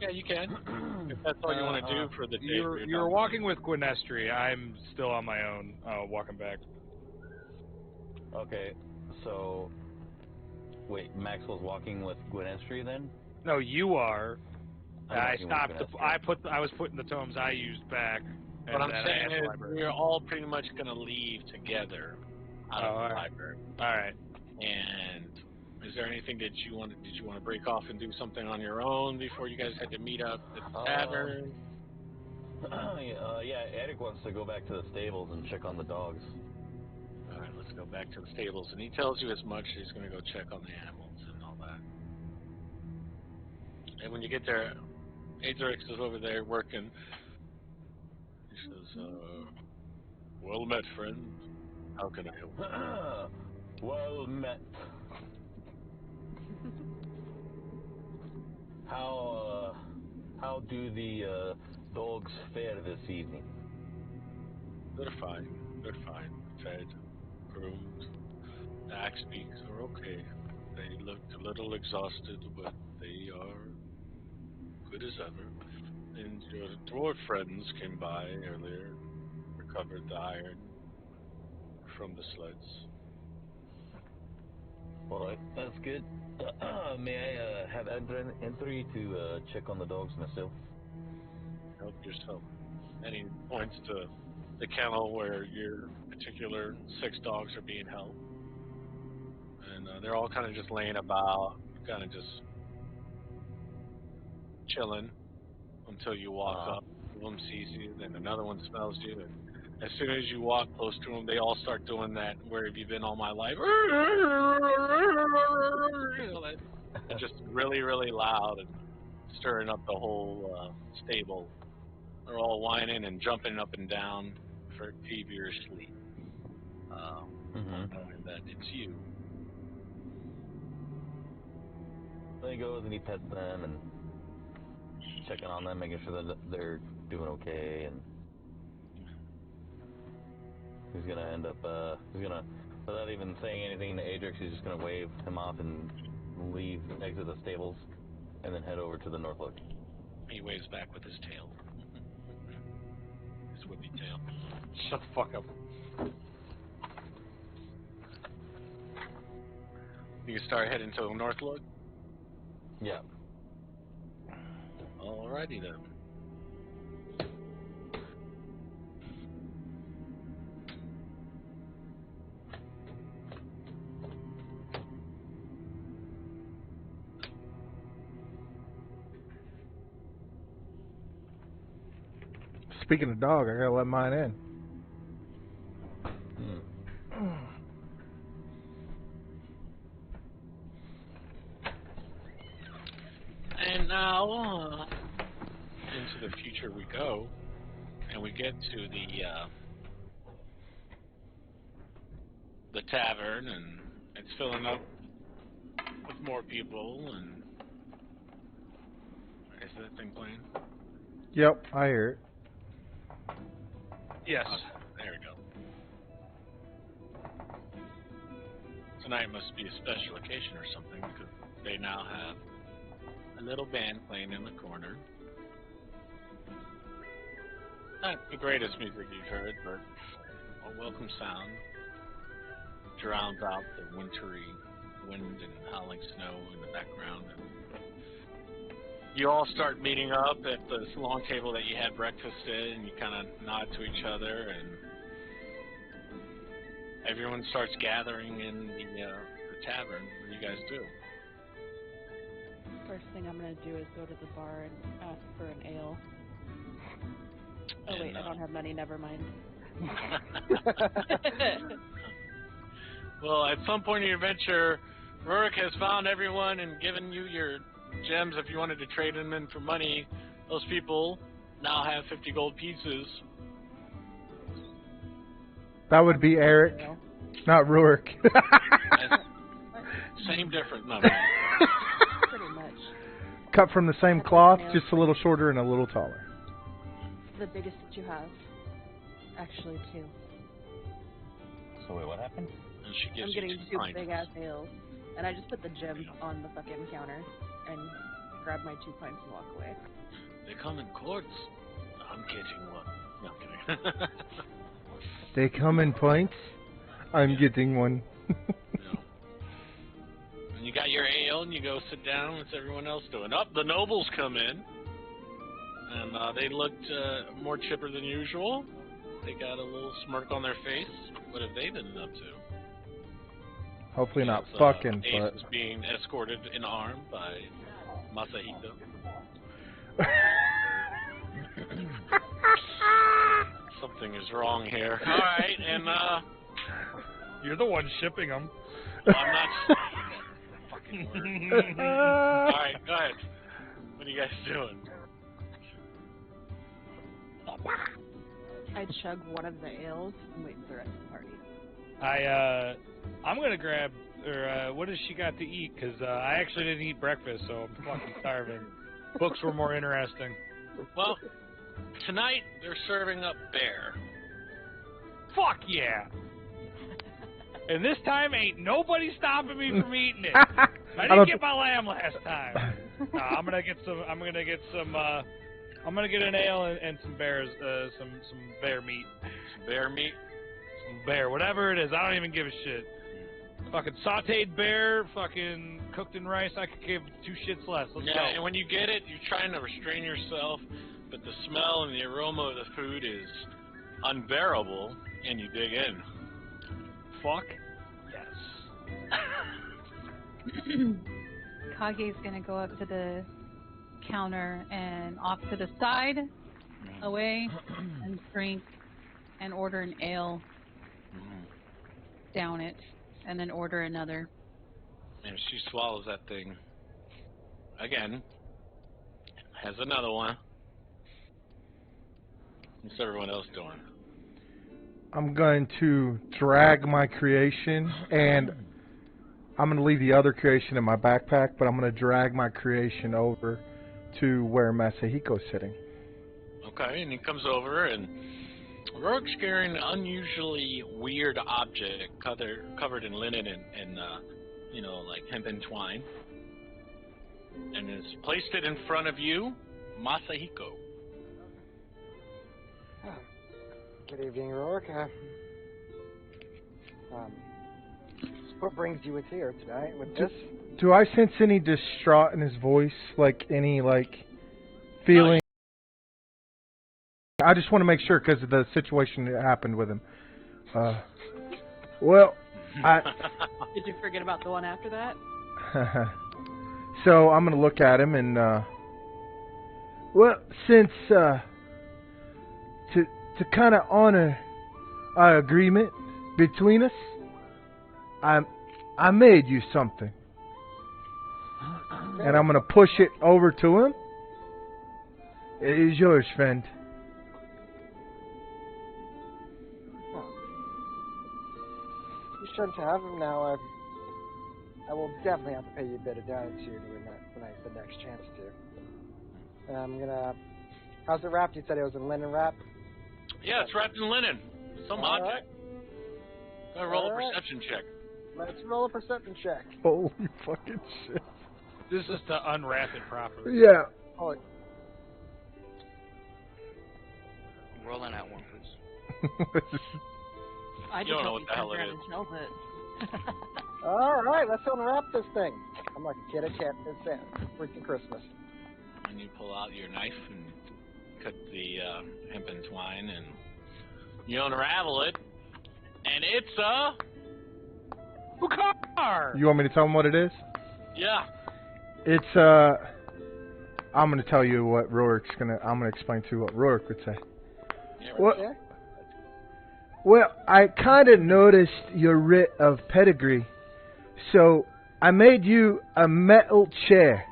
Yeah, you can. If that's all you want to do for the day. You're walking with Gwynestri. I'm still on my own, walking back. Okay, so wait, Maxwell's walking with Gwynestri then? No, you are. I'm I walking with stopped. Gwynestri. I was putting the tomes I used back. And What I'm then I saying asked the is library. we're all pretty much going to leave together out of the library. All right. And is there anything that you want? Did you want to break off and do something on your own before you guys had to meet up at the tavern? Yeah, Eric wants to go back to the stables and check on the dogs. All right, let's go back to the stables, and he tells you as much. He's going to go check on the animals and all that. And when you get there, Aetherix is over there working. He says, well met, friend. How can I help you? Well met. How do the dogs fare this evening? They're fine. They're fine. Fed, groomed. The axe beaks are okay. They looked a little exhausted, but they are good as ever. And your dwarf friends came by earlier, recovered the iron from the sleds. Alright, that's good. May I have entry to check on the dogs myself? Help yourself. And he points to the kennel where your particular 6 dogs are being held. And they're all kind of just laying about, kind of just chilling until you walk up. One of them sees you, then another one smells you, and as soon as you walk close to them, they all start doing that, where have you been all my life? Just really, really loud and stirring up the whole stable. They're all whining and jumping up and down feverishly, knowing that it's you. Then he goes and he pets them and checking on them, making sure that they're doing okay, and he's gonna end up, without even saying anything to Adrix, he's just gonna wave him off and exit the stables, and then head over to the North Look. He waves back with his tail. His whippy tail. Shut the fuck up. You can start heading to the North Look? Yeah. Alrighty then. Speaking of dog, I gotta let mine in. And now, into the future we go, and we get to the tavern, and it's filling up with more people, and is that thing playing? Yep, I hear it. Yes. Okay, there we go. Tonight must be a special occasion or something, because they now have a little band playing in the corner. Not the greatest music you've heard, but a welcome sound. Drowns out the wintry wind and howling snow in the background. And you all start meeting up at this long table that you had breakfast at, and you kind of nod to each other, and everyone starts gathering in the tavern. What do you guys do? First thing I'm going to do is go to the bar and ask for an ale. Oh, And, wait, I don't have money, never mind. Well, at some point in your adventure, Rurik has found everyone and given you your gems if you wanted to trade them in for money. Those people now have 50 gold pieces. That would be Eric, not Rurik. Same difference. No, Pretty much. Cut from the same cloth, just a little shorter and a little taller. The biggest that you have. Actually, 2. So wait, what happened? And she gives I'm getting you 2 pints. big-ass ales. And I just put the gem on the fucking counter and grab my 2 pints and walk away. They come in quarts. I'm getting one. No, I'm kidding. They come in pints. I'm getting one. No. And you got your ale, and you go sit down. What's everyone else doing? Up, the nobles come in, and they looked more chipper than usual. They got a little smirk on their face. What have they been up to? Hopefully not Yes, fucking, Ace but... is being escorted in arm by Masahito. Something is wrong here. All right, and You're the one shipping them. I'm not. Fucking word. All right, go ahead. What are you guys doing? I chug one of the ales and wait for the rest of the party. I'm gonna grab, or what has she got to eat? Because I actually didn't eat breakfast, so I'm fucking starving. Books were more interesting. Well, tonight they're serving up bear. Fuck yeah! And this time ain't nobody stopping me from eating it. I didn't get my lamb last time. Nah, I'm gonna get an ale and some bears, some bear meat. Some bear meat? Some bear, whatever it is, I don't even give a shit. Fucking sauteed bear, fucking cooked in rice, I could give two shits less. Let's go. And when you get it, you're trying to restrain yourself, but the smell and the aroma of the food is unbearable, and you dig in. Fuck yes. Kage's gonna go up to the counter and off to the side, away, and drink and order an ale, down it, and then order another. And she swallows that thing again, has another one. What's everyone else doing? I'm going to drag my creation, and I'm going to leave the other creation in my backpack, but I'm going to drag my creation over to where Masahiko's sitting. Okay, and he comes over, and Rourke's carrying an unusually weird object covered in linen and you know, like hemp and twine, and has placed it in front of you, Masahiko. Good evening, Rourke. What brings you here tonight with this? Do I sense any distraught in his voice, like any feeling? I just want to make sure because of the situation that happened with him. Well, Did you forget about the one after that? So I'm gonna look at him and well, since to kind of honor our agreement between us, I made you something, and I'm gonna push it over to him. It is yours, friend. You shouldn't have him now. I will definitely have to pay you a bit of gratitude when I get the next chance to. And I'm gonna. How's it wrapped? You said it was in linen wrap. Yeah, it's wrapped in linen. Some All object. Go roll a perception check. Let's roll a perception check. Holy fucking shit! This is to unwrap it properly. Yeah. Holy. Rolling at one, please. I You just don't know hope what the hell he it turns around and shells it. All right, let's unwrap this thing. I'm like a kid at freaking Christmas. And you pull out your knife and cut the hemp and twine, and you unravel it, and it's a Bukar! You want me to tell him what it is? yeah. It's I'm gonna tell you what Rourke's gonna. I'm gonna explain to you what Rourke would say. Yeah, Well, Yeah? well, I kind of noticed your writ of pedigree, so I made you a metal chair.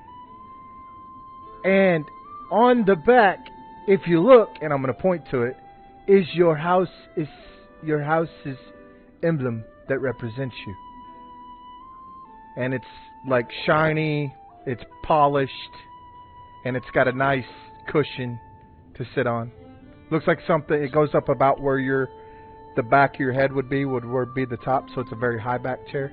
And on the back, if you look, and I'm gonna point to it, is your house's emblem that represents you. And it's like shiny, it's polished, and it's got a nice cushion to sit on. Looks like something. It goes up about where the back of your head would be the top, so it's a very high back chair.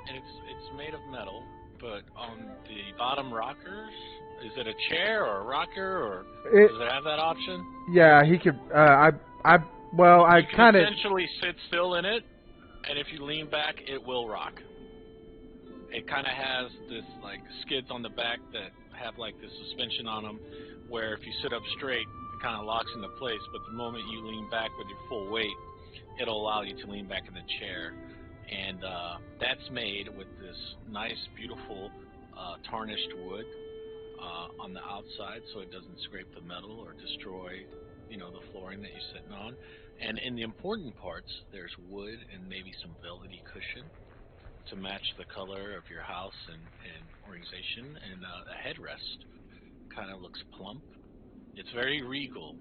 And it's made of metal, but on the bottom rockers, is it a chair or a rocker, or does it have that option? Yeah, he could. I You kind of. essentially sit still in it, and if you lean back, it will rock. It kind of has this like skids on the back that have like this suspension on them, where if you sit up straight, it kind of locks into place. But the moment you lean back with your full weight, it'll allow you to lean back in the chair. And that's made with this nice, beautiful tarnished wood on the outside, so it doesn't scrape the metal or destroy, the flooring that you're sitting on. And in the important parts, there's wood and maybe some velvety cushion to match the color of your house and organization. And the headrest kind of looks plump. It's very regal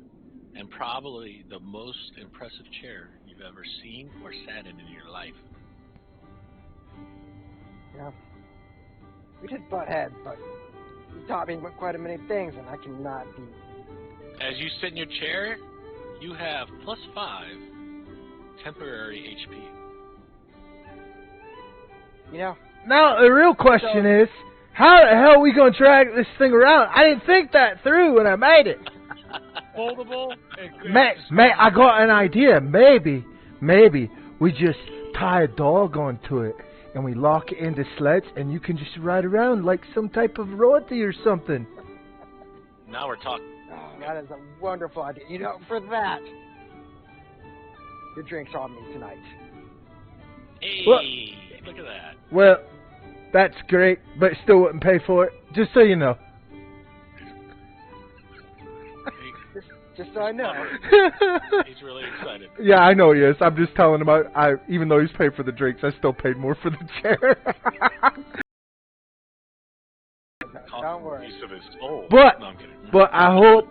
and probably the most impressive chair you've ever seen or sat in your life. Yeah. We did butt heads, but you taught me quite a many things, and I cannot be. As you sit in your chair, you have +5 temporary HP. You know, Now, the real question is, how the hell are we going to drag this thing around? I didn't think that through when I made it. Foldable. May, I got an idea. Maybe we just tie a dog onto it and we lock it into sleds and you can just ride around like some type of roadie or something. Now we're talking. oh, that is a wonderful idea. You know, for that, your drink's on me tonight. Hey, What? look at that. Well, that's great, but still wouldn't pay for it. Just so you know. Just so I know. He's really excited. Yeah, I know he is. I'm just telling him. Even though he's paid for the drinks, I still paid more for the chair. Don't worry. Piece of his soul. But- No, I'm kidding. But I hope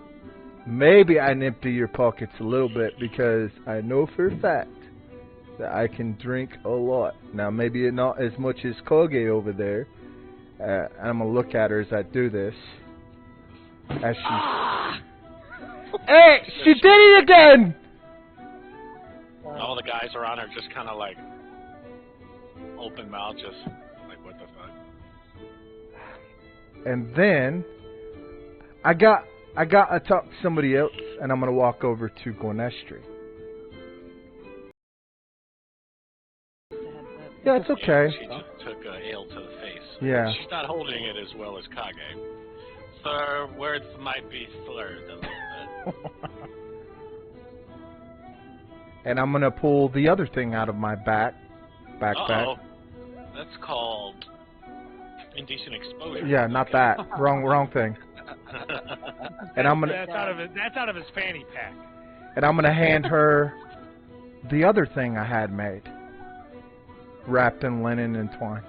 maybe I empty your pockets a little bit because I know for a fact that I can drink a lot. Now, maybe not as much as Koge over there. And I'm going to look at her as I do this. As she... Hey, she did it again! All the guys around her just kind of like open mouth, just like, what the fuck? And then I got to talk to somebody else, and I'm going to walk over to Gornestri. Yeah, it's okay. She just took a ale to the face. Yeah. She's not holding it as well as Kage. Sir, words might be slurred a little bit. And I'm going to pull the other thing out of my backpack. Uh-oh. That's called indecent exposure. Yeah, not that. Wrong thing. And I'm gonna That's out of his fanny pack. and I'm gonna hand her the other thing I had made, wrapped in linen and twine.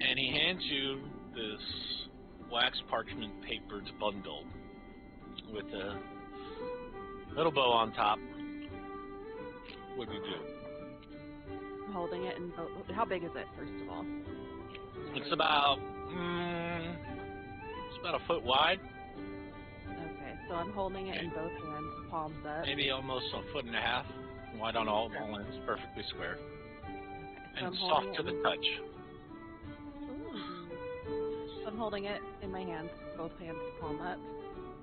And he hands you this wax parchment papered bundle with a little bow on top. What do you do? I'm holding it in both. How big is it, first of all? It's about a foot wide, Okay, so I'm holding it in both hands, palms up. maybe almost a foot and a half wide on all ends, perfectly square, So and I'm holding soft to it the in- touch. So I'm holding it in my hands, both hands palm up,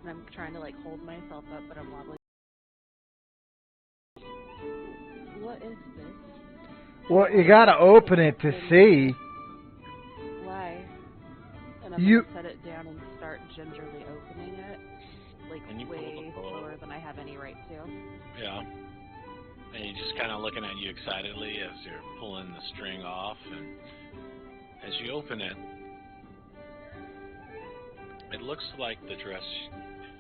and I'm trying to like hold myself up, but I'm wobbly. What is this? Well, you gotta open it to see. Why? And I'm You- gonna set it down and start gingerly opening it, like And you pull way the bow. slower than I have any right to. Yeah. And he's just kind of looking at you excitedly as you're pulling the string off, and as you open it, it looks like the dress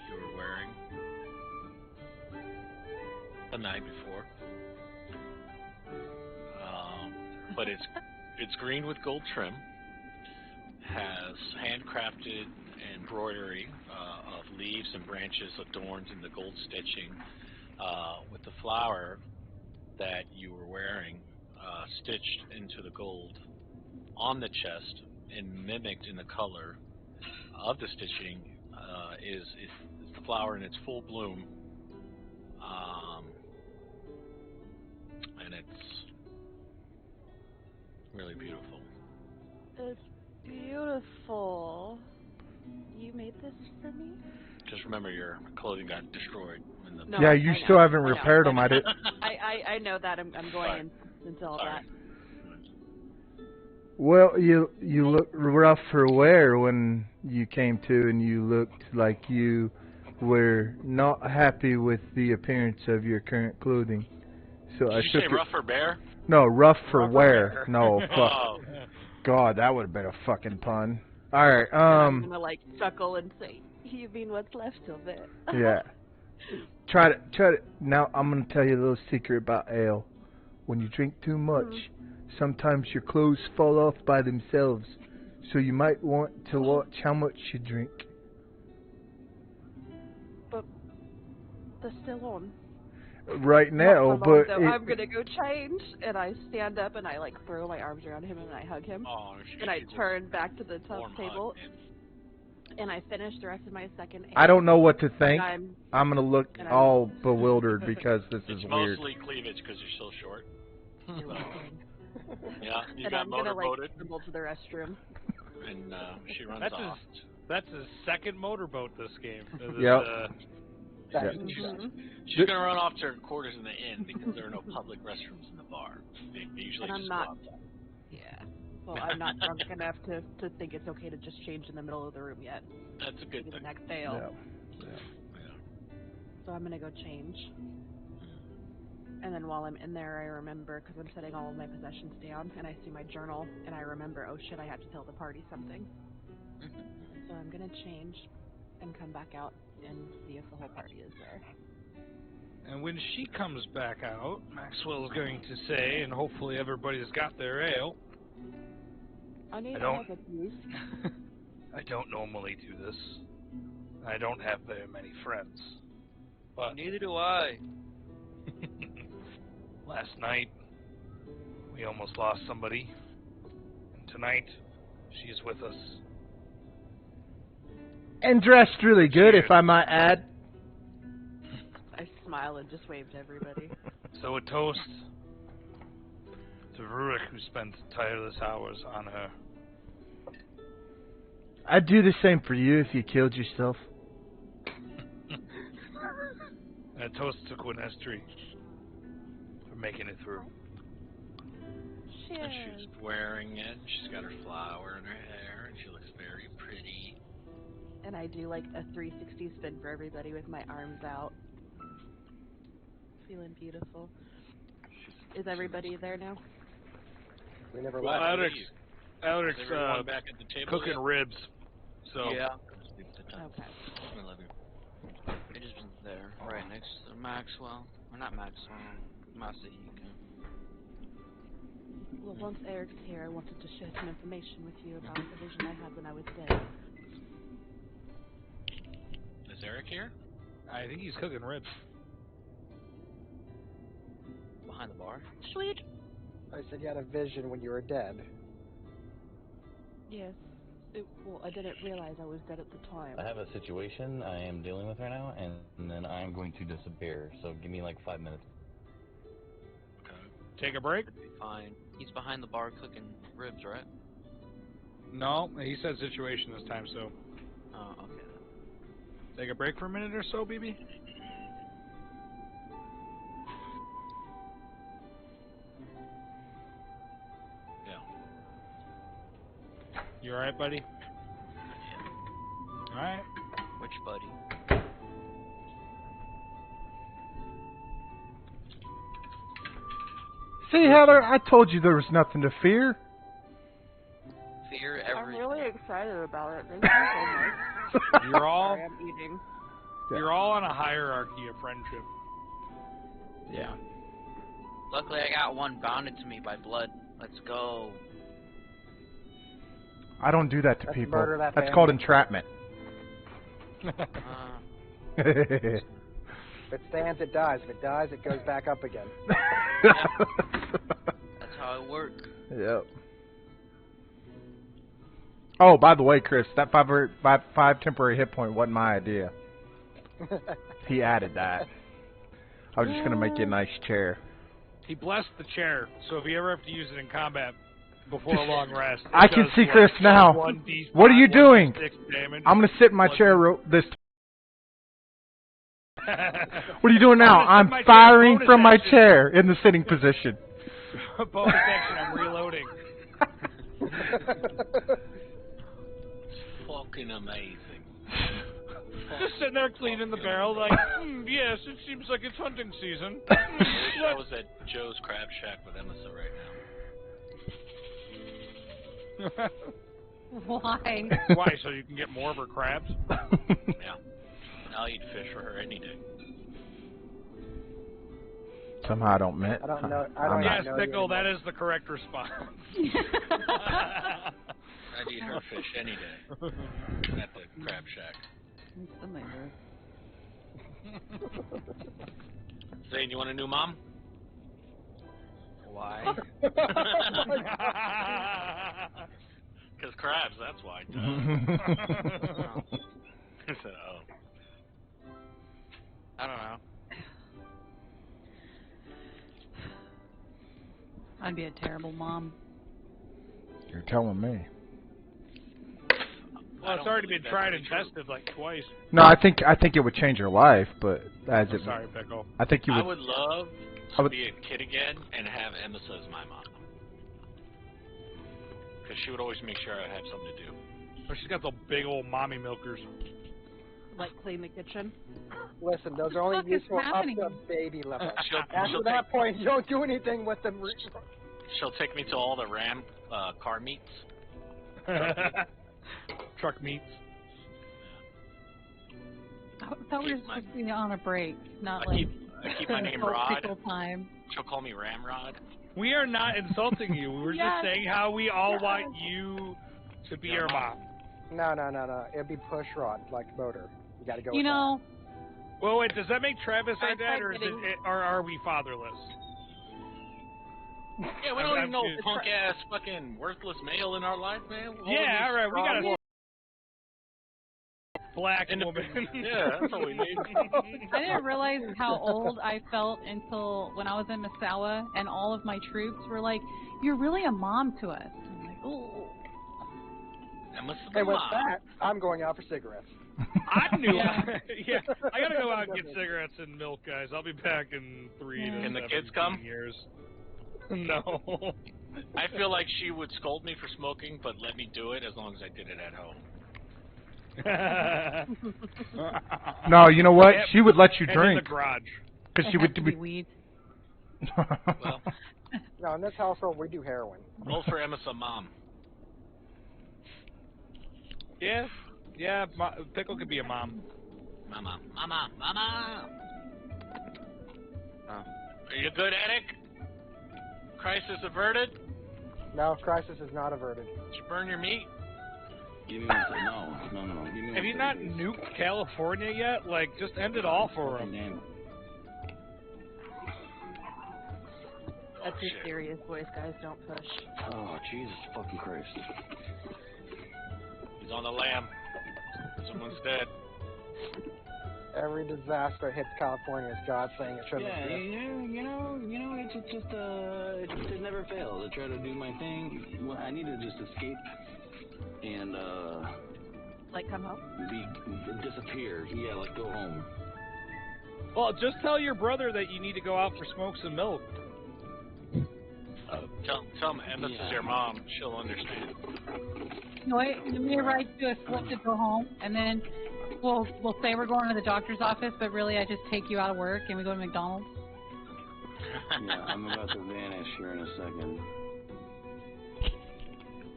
you were wearing the night before. But it's green with gold trim, has handcrafted embroidery of leaves and branches adorned in the gold stitching, with the flower that you were wearing stitched into the gold on the chest and mimicked in the color of the stitching is the flower in its full bloom, and it's really beautiful. It's beautiful. You made this for me? Just remember your clothing got destroyed when the No, Yeah, I you know, still haven't I know, repaired I them. know. I did. I know that. I'm going Sorry. into all Sorry. that. Well, you look rough for wear when you came to, and you looked like you were not happy with the appearance of your current clothing. So I Did you took say it. rough or bear? No, rough for Rough for wear. wear. No, fuck. Oh, God, that would have been a fucking pun. All right, And I'm gonna like chuckle and say, "You mean what's left of it?" yeah. Try to. Now I'm gonna tell you a little secret about ale. When you drink too much, sometimes your clothes fall off by themselves. So you might want to watch how much you drink. But they're still on. Right now, Not for long, but though. I'm gonna go change, and I stand up and I like throw my arms around him and I hug him. Oh, And I turn back to the top warm table, hug, man. and I finish the rest of my second. I don't know what to think. I'm gonna look and all bewildered because this is It's weird. mostly cleavage because you're so short. you're welcome. Yeah, you And got I'm gonna like motorboated, stumble to the restroom. and she runs That's off. That's his second motorboat this game. Yep. That- She's gonna run off to her quarters in the inn because there are no public restrooms in the bar. They usually And I'm just not- go outside. Yeah. Well, I'm not drunk enough to think it's okay to just change in the middle of the room yet. That's a good Maybe the thing. next day. Yeah. So I'm gonna go change. And then while I'm in there, I remember, because I'm setting all of my possessions down, and I see my journal, and I remember, oh shit, I have to tell the party something. So I'm gonna change and come back out and see if the whole party is there. And when she comes back out, Maxwell's going to say, and hopefully everybody's got their ale. I need I don't- to have a use. I don't normally do this. I don't have very many friends. But Neither do I. last night, we almost lost somebody. And tonight, she's with us. And dressed really good, Cheers. if I might add. I smile and just wave to everybody. So a toast to Rurik, who spent tireless hours on her. I'd do the same for you if you killed yourself. And a toast to Quinestri for making it through. And she's wearing it. She's got her flower in her hair, and she looks very pretty. And I do like a 360 spin for everybody with my arms out. Feeling beautiful. Is everybody there now? We never Well, left. Alec's Is everyone back at the table cooking yet? ribs. So Yeah. Okay. I love you. It is there, right next to Maxwell. Or not Maxwell, Masahika. Well, once Eric's here, I wanted to share some information with you about the vision I had when I was dead. Is Eric here? I think he's cooking ribs. Behind the bar. Sweet. I said you had a vision when you were dead. Yes. Well, I didn't realize I was dead at the time. I have a situation I am dealing with right now, and then I'm going to disappear. So give me like 5 minutes. Take a break? Should be fine. He's behind the bar cooking ribs, right? No, he said situation this time, so Oh, okay. take a break for a minute or so, BB? Yeah. You alright, buddy? Alright. Which buddy? See, Heather, I told you there was nothing to fear. Fear I'm everything. really excited about it. Thank you so much. You're all Sorry, I'm eating. you're all on a hierarchy of friendship. Yeah. Luckily, I got one bounded to me by blood. Let's go. I don't do that to Let's people. murder that That's family. called entrapment. If it stands, it dies. If it dies, it goes back up again. That's how it works. Yep. Oh, by the way, Chris, that five temporary hit point wasn't my idea. He added that. I was just gonna make you a nice chair. He blessed the chair, so if you ever have to use it in combat before a long rest, it I can does see what? Chris now. 1d5, What are you doing? 1d6 damage. I'm gonna sit in my chair this. What are you doing now? I'm I'm gonna sit in my chair, firing bonus from my action. chair in the sitting position. Bonus action, I'm reloading. Fucking amazing. Just sitting there cleaning the barrel like, yes, it seems like it's hunting season. I wish I was at Joe's Crab Shack with Emissa right now. Why? Why, so you can get more of her crabs? Yeah. I'll eat fish for her any day. Somehow I don't mint. I don't know. I I'm don't Yes, know. Pickle, that is the correct response. I'd eat her fish any day at the crab shack. Zane, you want a new mom? Why? Because crabs, that's why. I said, oh. I don't know. I'd be a terrible mom. You're telling me. Well, it's already been tried and tested like twice. No, I think it would change your life, but as it. Sorry, Pickle. I think you would. I would love to be a kid again and have Emma as my mom. Because she would always make sure I have something to do. But she's got the big old mommy milkers. Like clean the kitchen. Listen, those are only What the fuck is useful up happening? to baby level. She'll After that point, you don't do anything with them. She'll take me to all the Ram car meets. Truck meats. I thought we were supposed to be on a break, not I keep my name Rod. Pickle time. She'll call me Ramrod. We are not insulting you. We were Yes. just saying how we all want you to be our mom. No. It'd be push rod, like motor. You gotta go You with know, Well, wait, does that make Travis our I dad, tried or, is getting- or are we fatherless? Yeah, we don't I'm even know confused. punk ass fucking worthless male in our life, man. Yeah, alright, we got a black Independent- woman. Yeah, that's what we need. I didn't realize how old I felt until when I was in Misawa and all of my troops were like, "You're really a mom to us." I'm like, "Oh." Emma's the And with mom. that, I'm going out for cigarettes. I knew. Yeah. Yeah, I gotta go out and get cigarettes and milk, guys. I'll be back in 3 to Can the 17 kids come? years. No. I feel like she would scold me for smoking, but let me do it as long as I did it at home. No, you know what? Yep. She would let you And drink in the garage. because It she has would to be weed. Well, No, in this household, we do heroin. roll for Emma some mom. Yeah, Pickle could be a mom. Mama. Oh. Are you good, Attic? Crisis averted? No, crisis is not averted. Did you burn your meat? Give me one second. No. Give me one Have you second, not please. nuked California yet? Like, just end it all for Fucking him. damn it. That's his shit. serious voice, guys. Don't push. Oh, Jesus fucking Christ. He's on the lam. Someone's dead. Every disaster hits California is God saying it shouldn't Yeah, exist. you know, it never fails. I try to do my thing. Well, I need to just escape and Like, come home. disappear. Yeah, like go home. Well, just tell your brother that you need to go out for smokes and milk. Tell him Emma is your mom. She'll understand. No, we write to a slip to go home, and then we'll say we're going to the doctor's office, but really I just take you out of work and we go to McDonald's. Yeah, I'm about to vanish here in a second.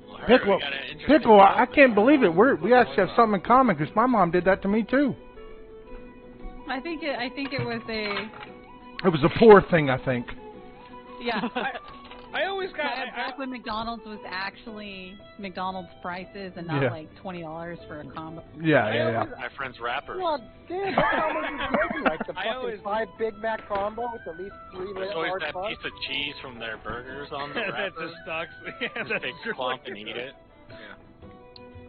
Well, hurry, Pickle, we got an interesting Pickle, I topic. can't believe it. We actually have something in common because my mom did that to me too. I think it was a It was a poor thing, I think. yeah. I always got. Back when McDonald's was actually McDonald's prices and not Yeah. like $20 for a combo. Yeah. My friend's rapper. God damn, what combo you getting? Like the I fucking always- 5 Big Mac combo with at least 3 There's always large that buns? piece of cheese from their burgers on the that wrapper. just sucks. Yeah, Just that's take true. a clump and eat it.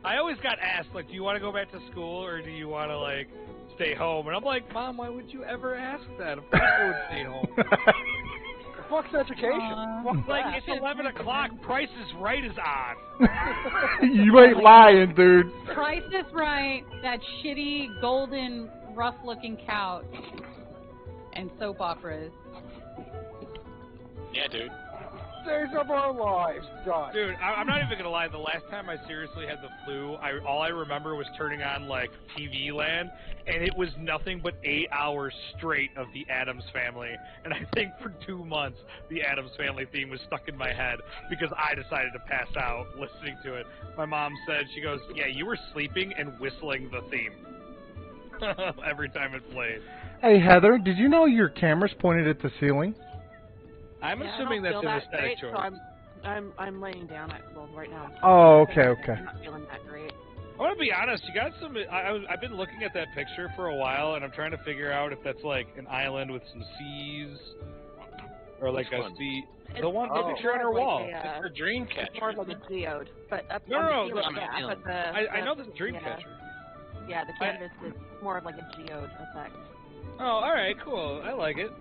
I always got asked, like, do you want to go back to school or do you want to, like, stay home? And I'm like, Mom, why would you ever ask that? Of course I would stay home. The fuck's education? Like, it's 11 o'clock. Price is Right is on. You ain't lying, dude. Price is Right, that shitty golden rough-looking couch, and soap operas. Yeah, dude. Days of our lives, done. Dude, I'm not even gonna lie. The last time I seriously had the flu, all I remember was turning on like TV Land, and it was nothing but 8 hours straight of the Addams Family. And I think for 2 months, the Addams Family theme was stuck in my head because I decided to pass out listening to it. My mom said, she goes, "Yeah, you were sleeping and whistling the theme every time it played." Hey, Heather, did you know your camera's pointed at the ceiling? I'm Yeah, assuming I that's don't feel an that aesthetic great, choice. so I'm laying down at right now. Oh, okay. I'm not feeling that great. I want to be honest. You got some. I've been looking at that picture for a while, and I'm trying to figure out if that's like an island with some seas, or like Which a one? sea. It's, The one it's picture on her more of wall. like a, It's the dream it's catcher. more of like a geode, but up No, on no, the no, ceiling, I'm yeah, feeling but I know the Dreamcatcher. Yeah, the canvas is more of like a geode effect. Oh, all right, cool. I like it.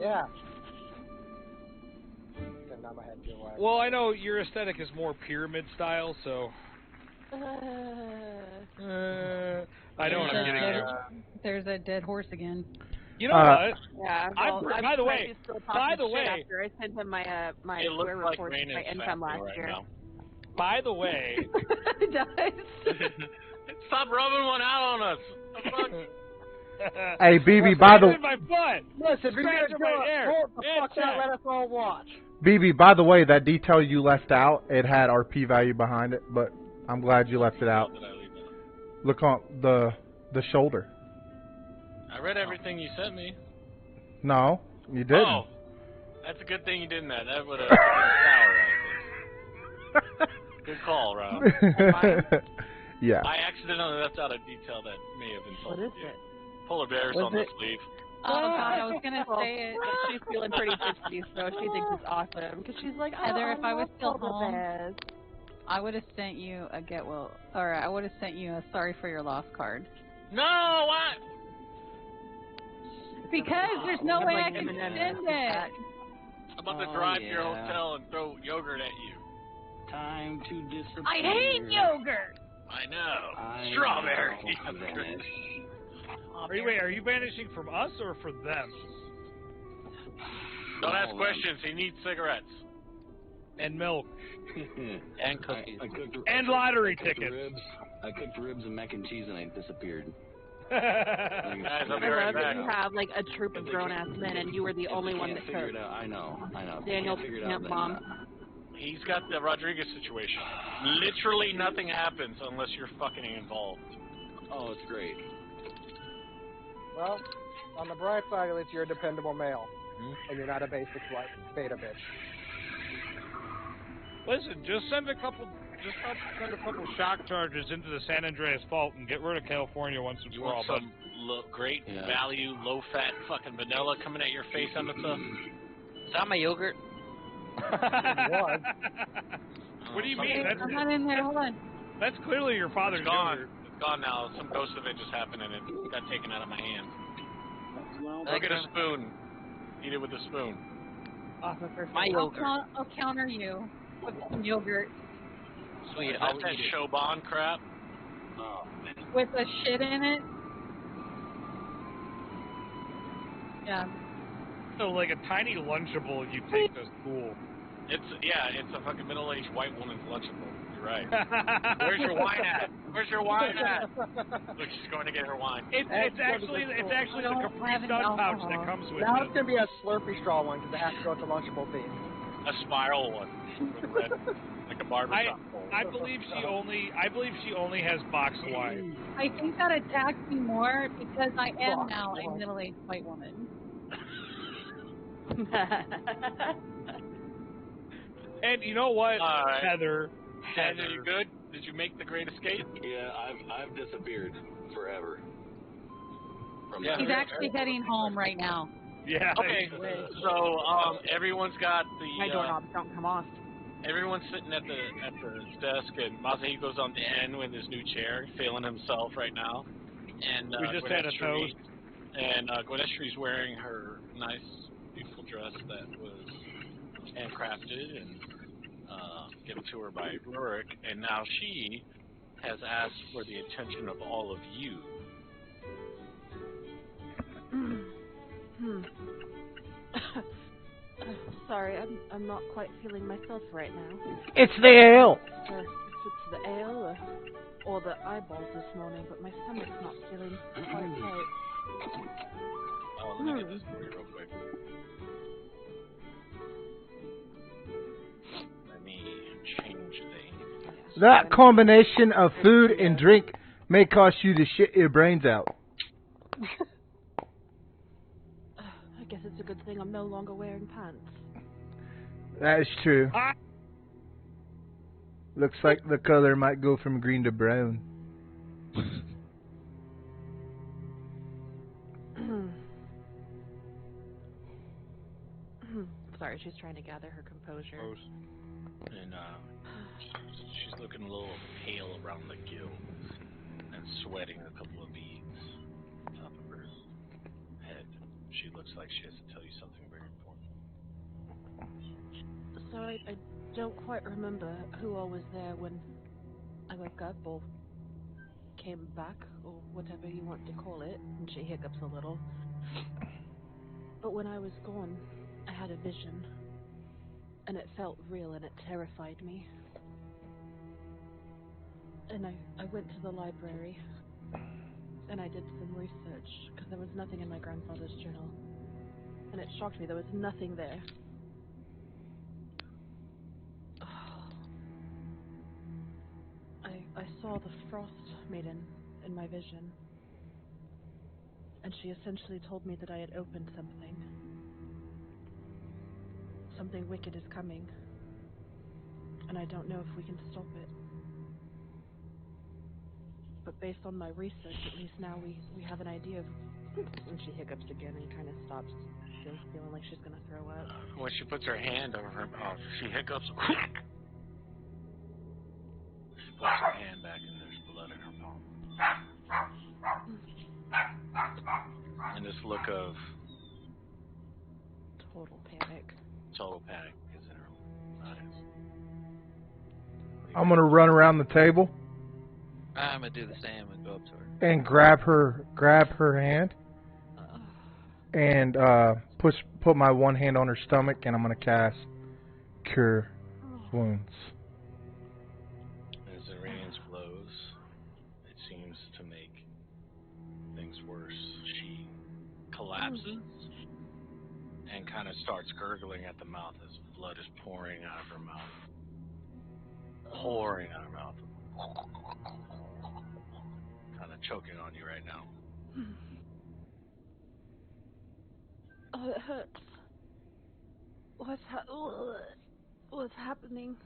Yeah. Then now my head feel wide. Well, I know your aesthetic is more pyramid style, so I know what I'm getting at. There's a dead horse again. You know what? Yeah. I'm- Well, by the surprised way- he's still by talking the shit way- after I sent him my my It looks square like report rain of my is income happening last right year. now. By the way, It does. Stop rubbing one out on us. The fuck? Hey, BB, by the in my butt. Listen, if you're gonna Scratch do my it, hair. hold the fuck It's out, let us all watch. BB, by the way, that detail you left out, it had RP value behind it, but I'm glad you left it out. Did I leave that? Look on the shoulder. I read everything you sent me. No, you didn't. Oh, that's a good thing you didn't. That would have been sour. I think. Good call, Rob. Yeah. I accidentally left out a detail that may have What insulted is you. it? Polar bears Was on the it- sleeve. Oh god, I was gonna Well, say it. she's feeling pretty tipsy, so she thinks it's awesome. Because she's like, oh, Heather, if I was love still polar home- bears. I would have sent you a get well, or I would have sent you a sorry for your loss card. No, what? Because there's no way I can M&Ms send is it. back. I'm about to Oh, drive to your yeah. hotel and throw yogurt at you. Time to disappear. I hate yogurt. I know. I Strawberry. know, vanish. Are you vanishing from us or for them? Don't ask Hold on. questions. He needs cigarettes. And milk. And cookies. I cooked, And lottery I cooked tickets. Ribs. I cooked ribs and mac and cheese and I disappeared. Guys, I'll be I right love that back. you have like a troop of grown-ass men, and you were the only one that figure it took out. I know. If Daniel you can't figure it out, Camp then, Bomb. He's got the Rodriguez situation. Literally nothing happens unless you're fucking involved. oh, it's great. Well, on the bright side, at least you're a dependable male. Hmm? And you're not a basic beta bitch. Listen, just send a couple shock charges into the San Andreas Fault and get rid of California once and You for all. want some great Yeah. value, low-fat fucking vanilla coming at your face on the stuff? Is that my yogurt? was. What do you Something- mean? I'm not in there. Hold on. That's clearly your father's It's gone. yogurt. It's gone now. Some ghost event just happened and it got taken out of my hand. Go get a spoon. Eat it with a spoon. Off of her My face. yogurt. I'll counter you with some yogurt Sweet. That's that Showbon crap. Oh, with a shit in it. Yeah. So like a tiny Lunchable you take to school. It's a fucking middle-aged white woman's Lunchable. You're right. Where's your wine at? Where's your wine at? Look, she's going to get her wine. It's actually the Don't Capri have any Sun pouch alcohol. that comes with Now it. it's gonna be a Slurpee straw one because it has to go with the Lunchable theme. A spiral one with red, like a barbershop bowl. I believe she only has box wine. I think that attacks me more because I am now a middle-aged white woman. And you know what, All right. Heather? Heather, you good? Did you make the great escape? yeah, I've disappeared forever. From Yeah. He's that. actually heading home right now. Yeah. Okay, so everyone's got My the doorknobs don't come off. everyone's sitting at the desk, and Masahiko's on the end with his new chair, feeling himself right now. And We just had a toast. And Gwynestree's wearing her nice, beautiful dress that was handcrafted and given to her by Rurik, and now she has asked for the attention of all of you. Sorry, I'm not quite feeling myself right now. It's the ale. It's the ale or the eyeballs this morning, but my stomach's not feeling quite right. Oh, let me get this for you real quick. Let me change the... That combination of food and drink may cause you to shit your brains out. I guess it's it's a good thing I'm no longer wearing pants. That is true. Looks like the color might go from green to brown. Sorry, she's trying to gather her composure. And she's looking a little pale around the gills and sweating a couple of beads on top of her head. She looks like she has to tell you something very important. So I don't quite remember who all was there when I woke up or came back or whatever you want to call it. And she hiccups a little. But when I was gone, I had a vision. And it felt real and it terrified me. And I went to the library. And I did some research because there was nothing in my grandfather's journal. And it shocked me, there was nothing there. I saw the Frost Maiden in my vision. And she essentially told me that I had opened something. Something wicked is coming. And I don't know if we can stop it. But based on my research, at least now we have an idea of... And she hiccups again and kind of stops, feeling like she's going to throw up. When she puts her hand over her mouth, she hiccups. She puts her hand back and there's blood in her palm. And this look of Total panic. total panic is in her eyes. I'm gonna run around the table I'm gonna do the same and go up to her. and grab her hand and put my one hand on her stomach, and I'm gonna cast Cure Wounds. As the radiance blows, it seems to make things worse. She collapses and kind of starts gurgling at the mouth as blood is pouring out of her mouth. Pouring out of her mouth. Kind of choking on you right now. Oh, it hurts. What's happening?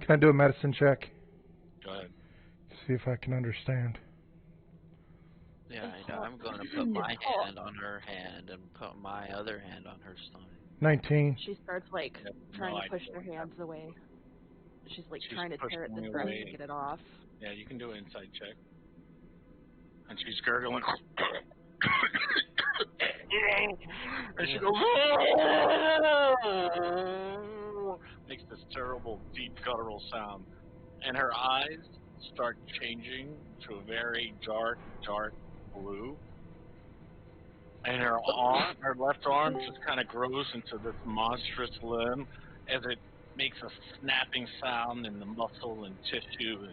Can I do a medicine check? Go ahead. See if I can understand. Yeah, I'm going to put my hand on her hand and put my other hand on her stomach. 19. She starts trying to push her hands away. She's trying to tear at the dress to get it off. Yeah, you can do an insight check. And she's gurgling. And she goes, makes this terrible, deep, guttural sound. And her eyes start changing to a very dark, dark blue. And her left arm just kind of grows into this monstrous limb as it makes a snapping sound in the muscle and tissue,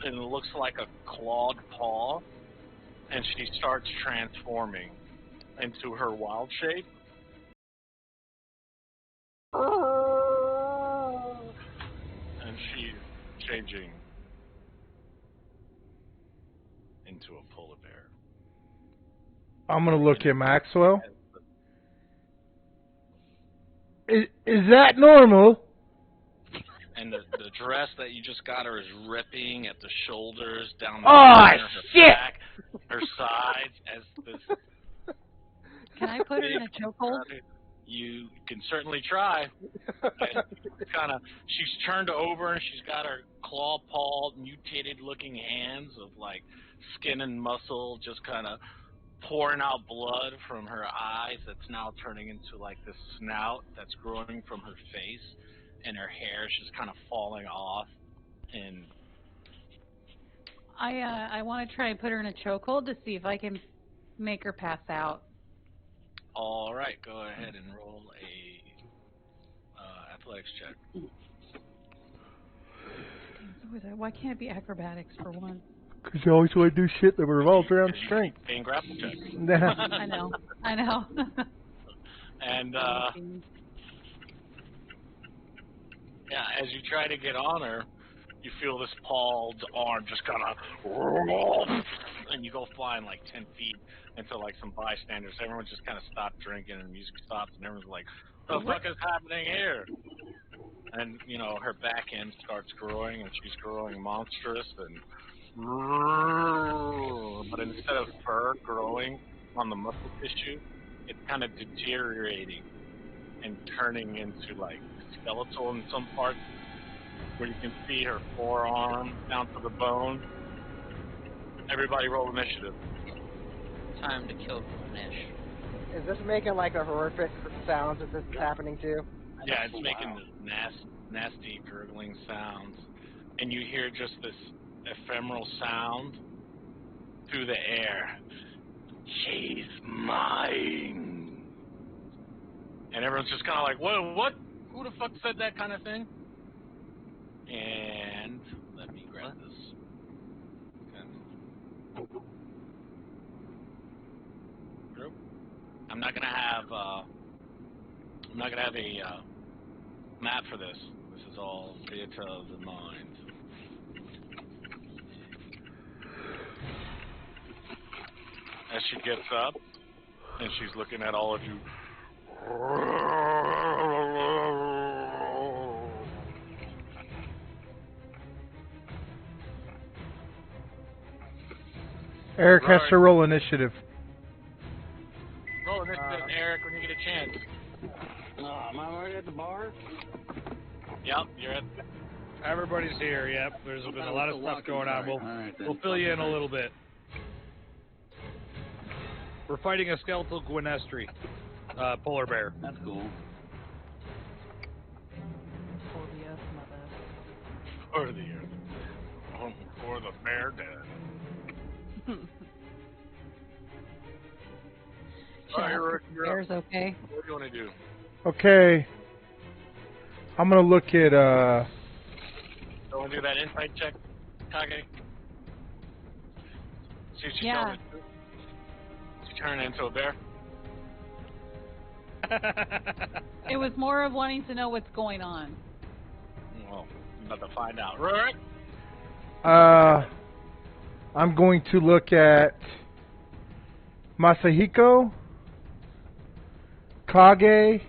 and it looks like a clawed paw. And she starts transforming into her wild shape. And she's changing into a polar bear. I'm gonna look at Maxwell. Is that normal? And the dress that you just got her is ripping at the shoulders, down the her shit! Back, her sides, as this... Can I put her in a chokehold? You can certainly try. She's turned over and she's got her claw-pawed, mutated-looking hands of skin and muscle, just kind of pouring out blood from her eyes. That's now turning into this snout that's growing from her face, and her hair is just kind of falling off. And I want to try and put her in a chokehold to see if I can make her pass out. all right, go ahead and roll a athletics check. Why can't it be acrobatics for one? Because you always want to do shit that revolves around strength. And grapple check. I know. And yeah, as you try to get on her, you feel this pawed arm just kind of, and you go flying like 10 feet into like some bystanders. Everyone just kind of stopped drinking, and the music stops, and everyone's like, "What the fuck is happening here?" And you know, her back end starts growing, and she's growing monstrous, and but instead of fur growing on the muscle tissue, it's kind of deteriorating and turning into like skeletal in some parts, where you can see her forearm down to the bone. Everybody roll initiative. Time to kill Ganesh. Is this making like a horrific sounds that this is happening to? Yeah, it's making this nasty gurgling sounds, and you hear just this ephemeral sound through the air. She's mine. And everyone's just kind of like, whoa, what? Who the fuck said that kind of thing? And let me grab this. Okay. I'm not gonna have a map for this. This is all theater of the mind. As she gets up and she's looking at all of you. Eric has to roll initiative. Roll initiative, Eric, when you get a chance. Am I already at the bar? Yep, you're at. Everybody's here. Yep. There's been a lot of stuff going on. We'll fill you in a little bit. We're fighting a skeletal Gwynestri, polar bear. That's cool. For the earth mother. For the earth. For the bear dead. Bear's okay. What do you want to do? Okay. I'm gonna look at So want to do that insight check, Kage? See if she Yeah. tells it. She turned into a bear. It was more of wanting to know what's going on. Well, I'm about to find out. Right? I'm going to look at Masahiko, Kage,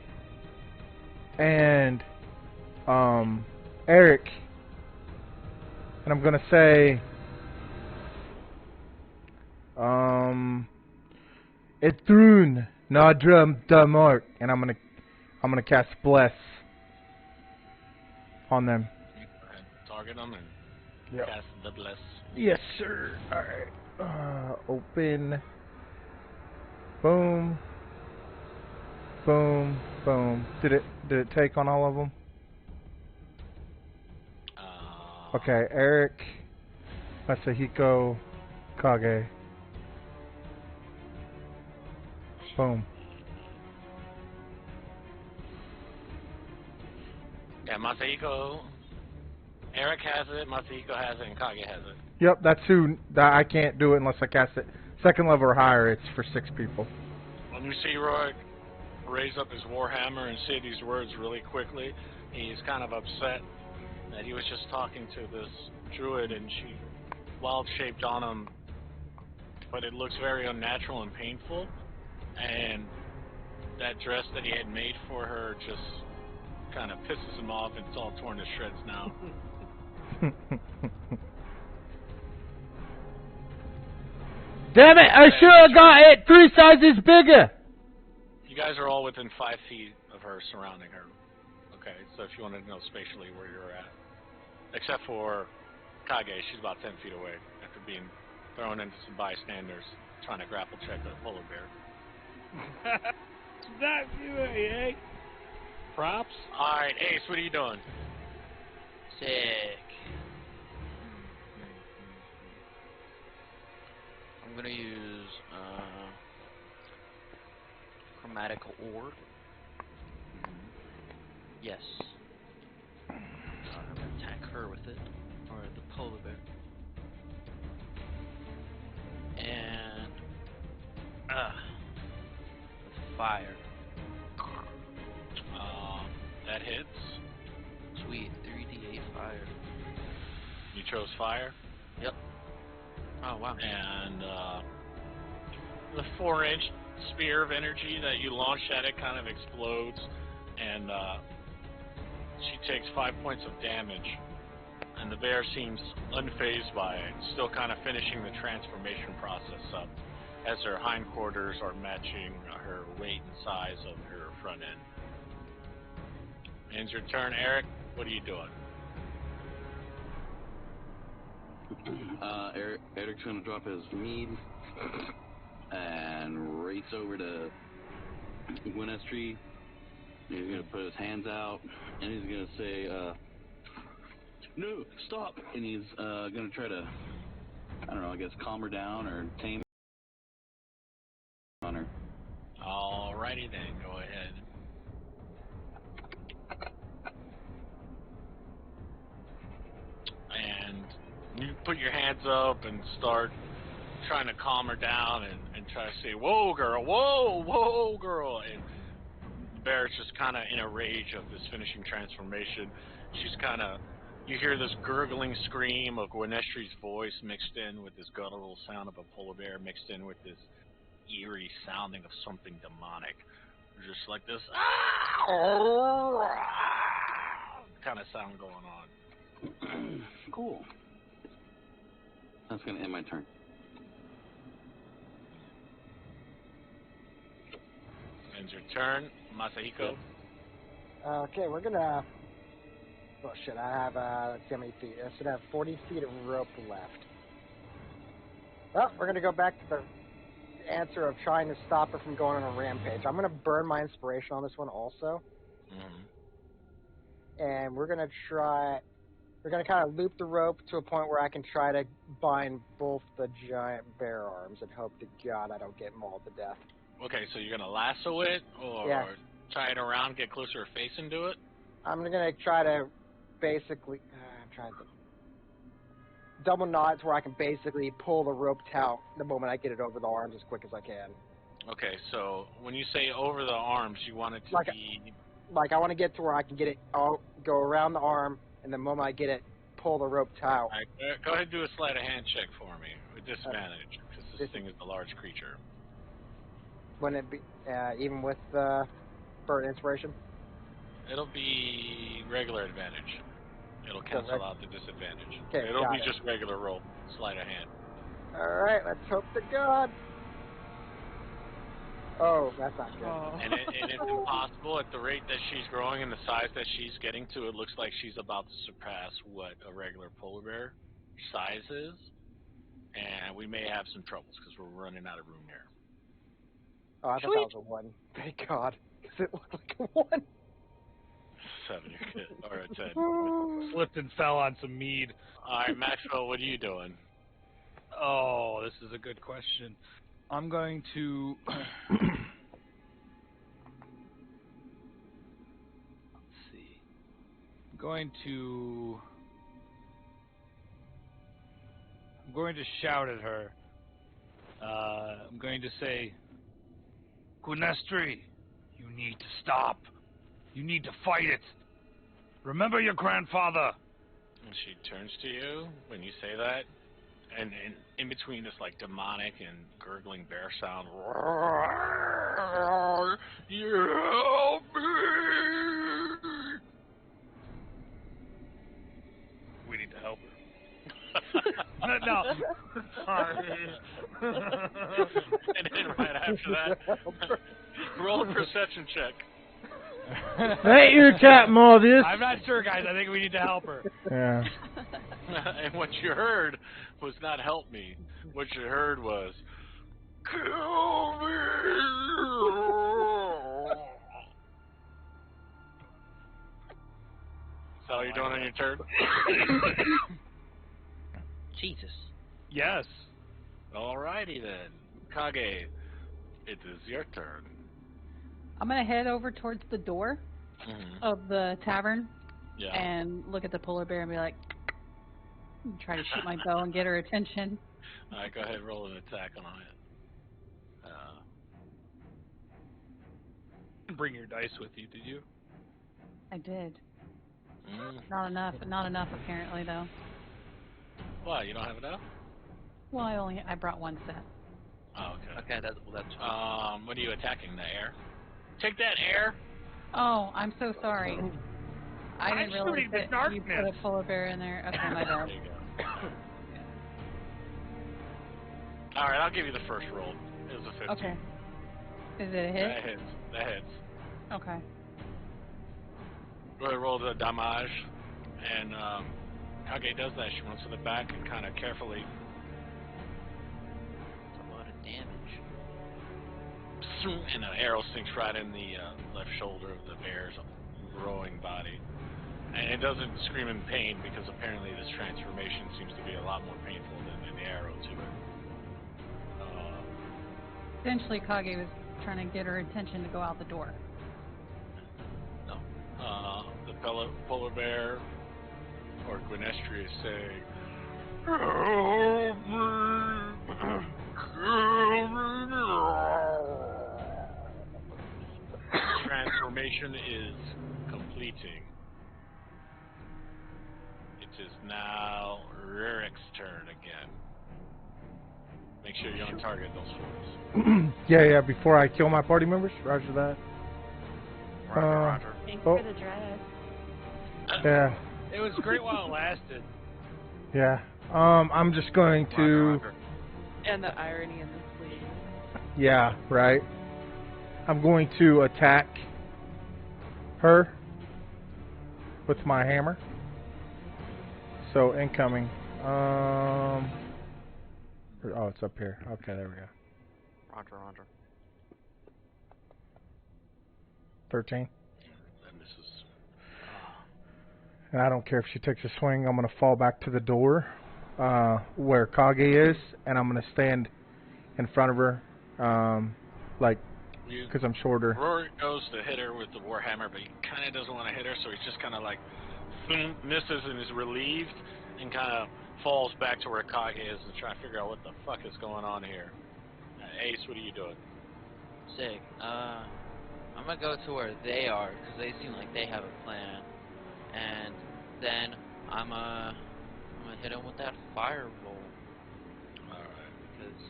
and Eric, and I'm gonna say Etrun Nadram Damart, and I'm gonna cast Bless on them. You go ahead, target them and Yep. cast the bless. Yes, sir. Alright. Open. Boom. Boom. Boom. Did it take on all of them? Okay, Eric, Masahiko, Kage. Boom. Yeah, Masahiko. Eric has it, Masahiko has it, and Kage has it. Yep, that's who. I can't do it unless I cast it. Second level or higher, it's for 6 people. When you see Roy raise up his warhammer and say these words really quickly, he's kind of upset that he was just talking to this druid and she wild shaped on him, but it looks very unnatural and painful, and that dress that he had made for her just kind of pisses him off, and it's all torn to shreds now. Damn it! I should have got it 3 sizes bigger. You guys are all within 5 feet of her, surrounding her. Okay, so if you wanted to know spatially where you're at. Except for Kage, she's about 10 feet away after being thrown into some bystanders trying to grapple check a polar bear. That's you, eh? Props? Alright, Ace, what are you doing? Sick. I'm gonna use chromatic orb. Yes. I'm gonna attack her with it, or the polar bear. And with fire. That hits. Sweet, 3d8 fire. You chose fire? Yep. Oh, wow. And the 4-inch spear of energy that you launch at it kind of explodes, and she takes 5 points of damage. And the bear seems unfazed by it, still kind of finishing the transformation process up, as her hindquarters are matching her weight and size of her front end. Ends your turn, Eric. What are you doing? Eric's gonna drop his mead and race over to Gwyneth's. He's gonna put his hands out and he's gonna say, "No, stop!" And he's gonna try to, I don't know, I guess calm her down or tame on her. Alrighty then, go ahead. And you put your hands up and start trying to calm her down and try to say, "Whoa, girl, whoa, girl." And the bear is just kind of in a rage of this finishing transformation. She's kind of, you hear this gurgling scream of Gwyneth's voice mixed in with this guttural sound of a polar bear mixed in with this eerie sounding of something demonic. Just like this kind of sound going on. Cool. That's gonna end my turn. Ends your turn, Masahiko. Okay, we're gonna. Oh shit! I have let's see how many feet. I should have 40 feet of rope left. Well, we're gonna go back to the answer of trying to stop her from going on a rampage. I'm gonna burn my inspiration on this one also. And we're gonna try. We're gonna kind of loop the rope to a point where I can try to bind both the giant bear arms and hope to God I don't get mauled to death. Okay, so you're gonna lasso it or tie it around, get closer face into it? I'm gonna try to basically I'm trying to double knot to where I can basically pull the rope out the moment I get it over the arms as quick as I can. Okay, so when you say over the arms, you want it to be... Like I want to get to where I can get it, I'll go around the arm, and the moment I get it, pull the rope out. All right, go ahead and do a sleight of hand check for me with disadvantage, because this thing is a large creature. Wouldn't it be, even with burnt inspiration? It'll be regular advantage. It'll cancel out the disadvantage. Okay, It'll be just regular roll, sleight of hand. Alright, let's hope to God. Oh, that's not good. And it's impossible at the rate that she's growing and the size that she's getting to. It looks like she's about to surpass what a regular polar bear size is. And we may have some troubles because we're running out of room here. Oh, I thought that was a 1. Thank God. Because it looked like a 1. 7, you're good. Or a 10. Slipped and fell on some mead. Alright, Maxwell, what are you doing? Oh, this is a good question. I'm going to... Let's see. I'm going to shout at her. I'm going to say, Gwynestri, you need to stop. You need to fight it. Remember your grandfather. And she turns to you when you say that, and in between this like demonic and gurgling bear sound, you help me. We need to help her. No. And then right after that, roll a perception check. Ain't you, Captain Morbius? I'm not sure, guys. I think we need to help her. Yeah. And what you heard was not help me. What you heard was, kill me. So you're doing on your turn? Jesus. Yes. Alrighty then. Kage, it is your turn. I'm gonna head over towards the door of the tavern and look at the polar bear and be like, try to shoot my bow and get her attention. Alright, go ahead and roll an attack on it. Bring your dice with you, did you? I did. Not enough apparently though. What, you don't have enough? Well, I brought one set. Oh, okay. Okay, that's fine. What are you attacking? The air? Take that air! Oh, I'm so sorry. I didn't realize shooting the that you put darkness. a polar bear in there. Okay, my bad. There you go. Alright, I'll give you the first roll. It was a 15. Okay. Is it a hit? That hits. That hits. Okay. Really roll the damage, and Kage does that. She runs to the back and kind of carefully, That's a lot of damage. and an arrow sinks right in the left shoulder of the bear's growing body. And it doesn't scream in pain because apparently this transformation seems to be a lot more painful than the arrow to it. Essentially, Kage was trying to get her attention to go out the door. No. The polar bear, or Gwynestria, is saying, "Help me! Transformation is completing. It is now Rurik's turn again. Make sure you target those fools. Yeah, before I kill my party members, roger that. Roger. Thanks Oh. for the dress. Yeah, It was great while it lasted. yeah. I'm just going to... Roger. And the irony in the sleeve. Yeah, right. I'm going to attack her with my hammer. So, incoming. Oh, it's up here. Okay, there we go. Roger. 13. And this is And I don't care if she takes a swing. I'm going to fall back to the door where Kage is, and I'm going to stand in front of her, because I'm shorter. Rory goes to hit her with the warhammer, but he kind of doesn't want to hit her, so he's just kind of like misses and is relieved, and kind of falls back to where Kage is and trying to figure out what the fuck is going on here. Ace, what are you doing? Sick. I'm gonna go to where they are because they seem like they have a plan, and then I'm gonna hit them with that fire roll. All right. Because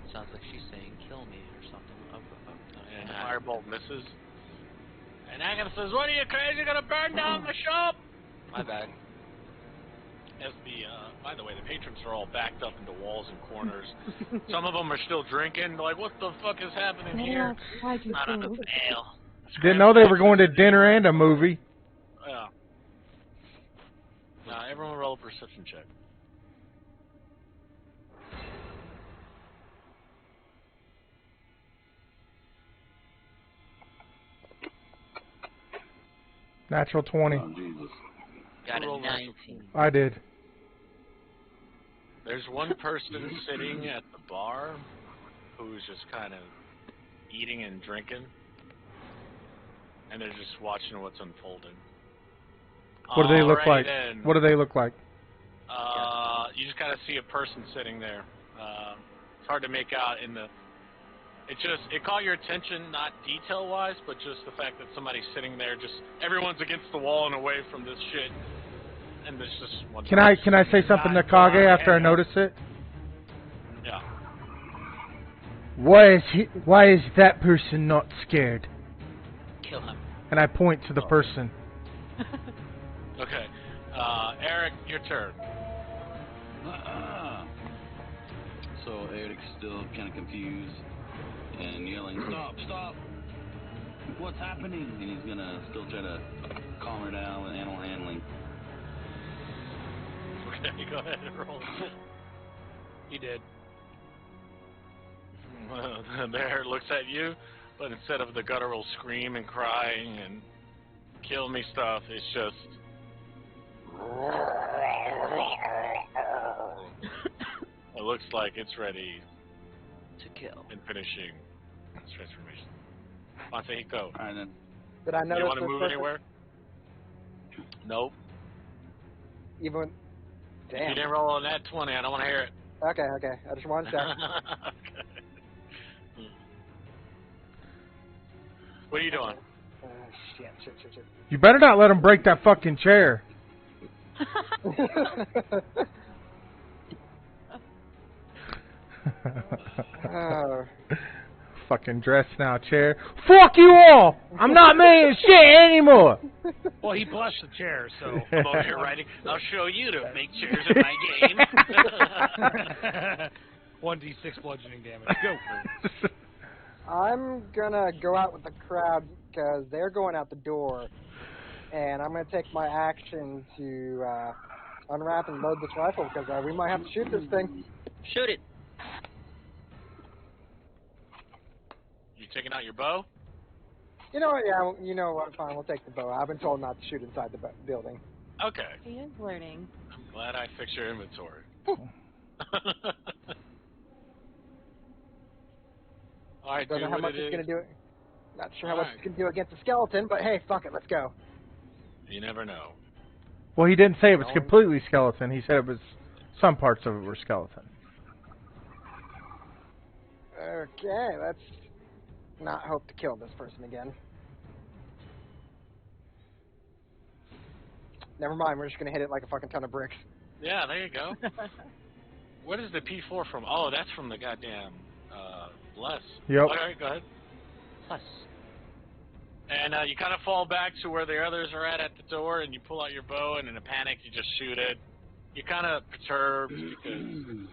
it sounds like she's saying kill me or something. And the firebolt misses. And Agatha says, "What are you crazy? Gonna burn down the shop?" My bad. As by the way, the patrons are all backed up into walls and corners. Some of them are still drinking. They're like, what the fuck is happening here? Not enough ale. Didn't know they were going to dinner and a movie. Yeah. Everyone roll a perception check. Natural 20. Oh, Jesus. Got Roll a natural 19. I did. There's one person sitting at the bar who's just kind of eating and drinking, and they're just watching what's unfolding. What do they look Alrighty like? then. What do they look like? You just kind of see a person sitting there. It's hard to make out in the. It caught your attention, not detail-wise, but just the fact that somebody's sitting there. Just everyone's against the wall and away from this shit, and there's just one. Can I say something to Kage after I notice it? Yeah. Why is that person not scared? Kill him. And I point to the person. Okay. Eric, your turn. So Eric's still kind of confused and yelling, "Stop! What's happening?" And he's gonna still try to calm her down with animal handling. Okay, go ahead and roll. He did. The bear looks at you, but instead of the guttural scream and crying and kill me stuff, it's just. It looks like it's ready To kill. and finishing its transformation. Masahiko, Alright then. Did I you notice want to this move person? anywhere? Nope. Even. If you Damn. didn't roll on that 20, I don't want to hear it. Okay. I just wanted to check. Okay. What are you doing? Shit. You better not let him break that fucking chair. Oh. Fucking dress now, chair. Fuck you all! I'm not making shit anymore! Well, he blessed the chair, so. I'm over here writing, I'll show you to make chairs in my game. 1d6 bludgeoning damage. Go. I'm gonna go out with the crowd because they're going out the door, and I'm gonna take my action to unwrap and load this rifle because we might have to shoot this thing. Shoot it. You taking out your bow? You know what? Yeah, you know what? Fine, we'll take the bow. I've been told not to shoot inside the building. Okay. He is learning. I'm glad I fixed your inventory. Alright, Don't do know how what much it it's is. gonna do. Not sure how much Alright. it's gonna do against a skeleton, but hey, fuck it, let's go. You never know. Well, he didn't say it was completely skeleton. He said it was some parts of it were skeleton. Okay, let's not hope to kill this person again. Never mind, we're just gonna hit it like a fucking ton of bricks. Yeah, there you go. What is the P4 from? Oh, that's from the goddamn Bless. Yep. Alright, go ahead. Plus. And you kind of fall back to where the others are at the door, and you pull out your bow, and in a panic, you just shoot it. You're kind of perturbed because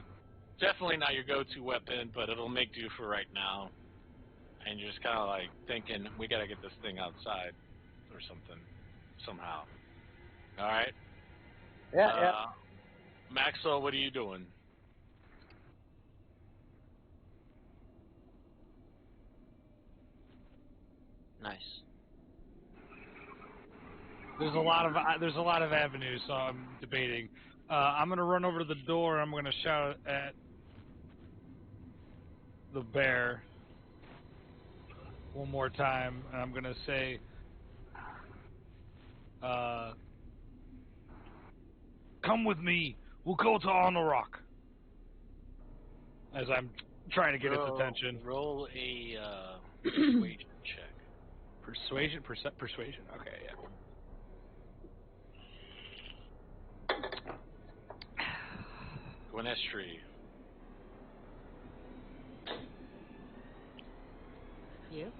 definitely not your go-to weapon, but it'll make do for right now. And you're just kind of like thinking, we got to get this thing outside or something, somehow. All right? Yeah. Maxwell, what are you doing? Nice. There's a lot of avenues, so I'm debating. I'm gonna run over to the door. I'm gonna shout at the bear one more time, and I'm gonna say, "Come with me. We'll go to On the Rock." As I'm trying to get its attention. Roll a persuasion check. Persuasion. Okay, yeah. Gwynestry. You?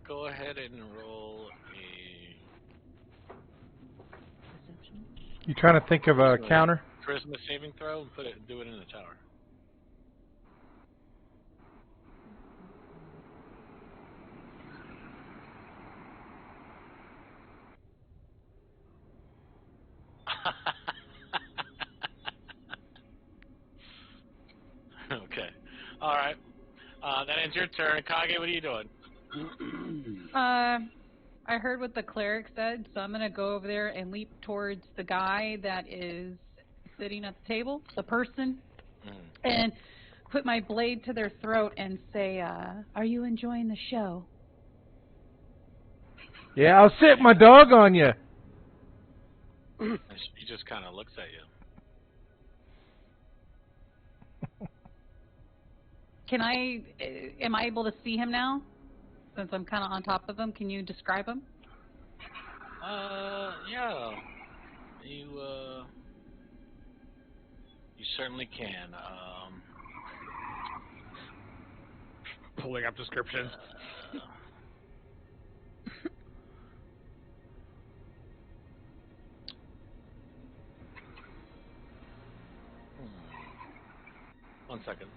Go ahead and roll a... Perception? You trying to think of a counter? charisma saving throw and do it in the tower. Okay. All right. That ends your turn. Kage, what are you doing? I heard what the cleric said, so I'm gonna go over there and leap towards the guy that is sitting at the table, the person, and put my blade to their throat and say, "Are you enjoying the show?" Yeah, I'll sick my dog on you. He just kind of looks at you. Am I able to see him now? Since I'm kind of on top of him, can you describe him? Yeah. You certainly can. Pulling up descriptions. One second.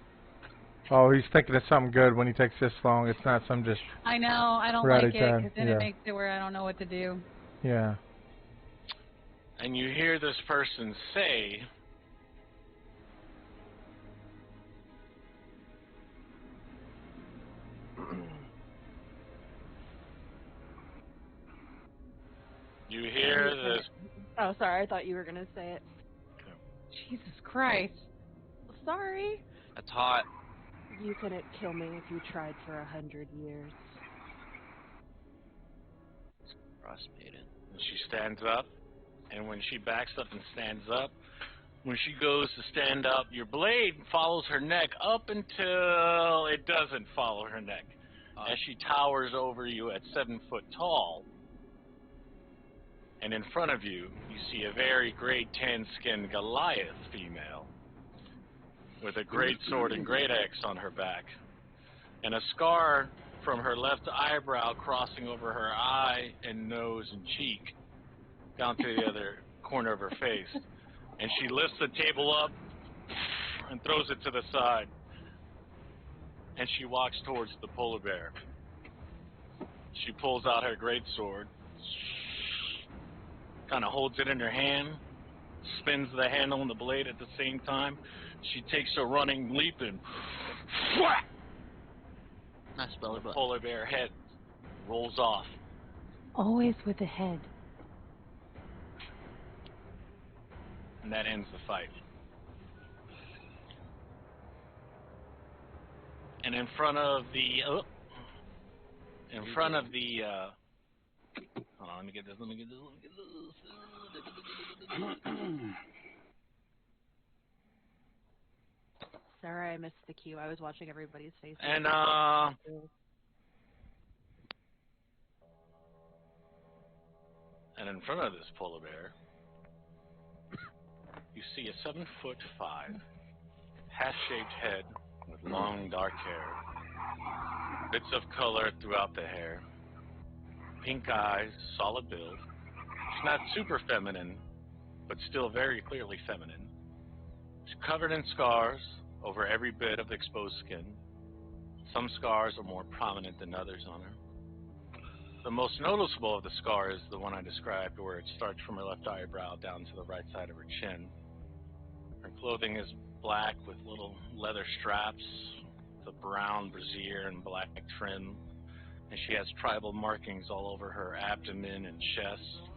Oh, he's thinking of something good when he takes this long. It's not some just... I know, I don't Right like it, time, because then yeah. it makes it where I don't know what to do. Yeah. And you hear this person say, you hear this. Oh, sorry. I thought you were gonna say it. Jesus Christ. Sorry. That's hot. You couldn't kill me if you tried for 100 years. Frostbitten. And she stands up, and when she backs up and stands up, when she goes to stand up, your blade follows her neck up until it doesn't follow her neck. As she towers over you at 7 foot tall. And in front of you, you see a very great tan-skinned Goliath female with a great sword and great axe on her back, and a scar from her left eyebrow crossing over her eye and nose and cheek down to the other corner of her face. And she lifts the table up and throws it to the side. And she walks towards the polar bear. She pulls out her great sword, kind of holds it in her hand, spins the handle and the blade at the same time. She takes a running leap and Nice belly the button. polar bear head rolls off. Always with the head. And that ends the fight. And in front of the hold on, let me get this. Sorry, I missed the cue. I was watching everybody's faces. And in front of this polar bear, you see a 7'5", hat-shaped head with long dark hair, bits of color throughout the hair, pink eyes, solid build. She's not super feminine, but still very clearly feminine. She's covered in scars over every bit of exposed skin. Some scars are more prominent than others on her. The most noticeable of the scars is the one I described, where it starts from her left eyebrow down to the right side of her chin. Her clothing is black with little leather straps, the brown brassiere and black trim, and she has tribal markings all over her abdomen and chest,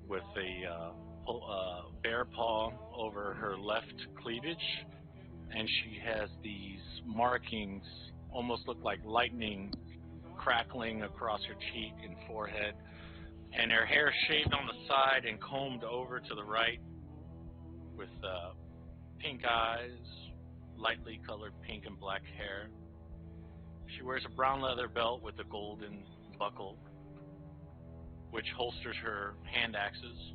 with a bear paw over her left cleavage, and she has these markings, almost look like lightning crackling across her cheek and forehead, and her hair shaved on the side and combed over to the right, with pink eyes, lightly colored pink and black hair. She wears a brown leather belt with a golden buckle, which holsters her hand axes.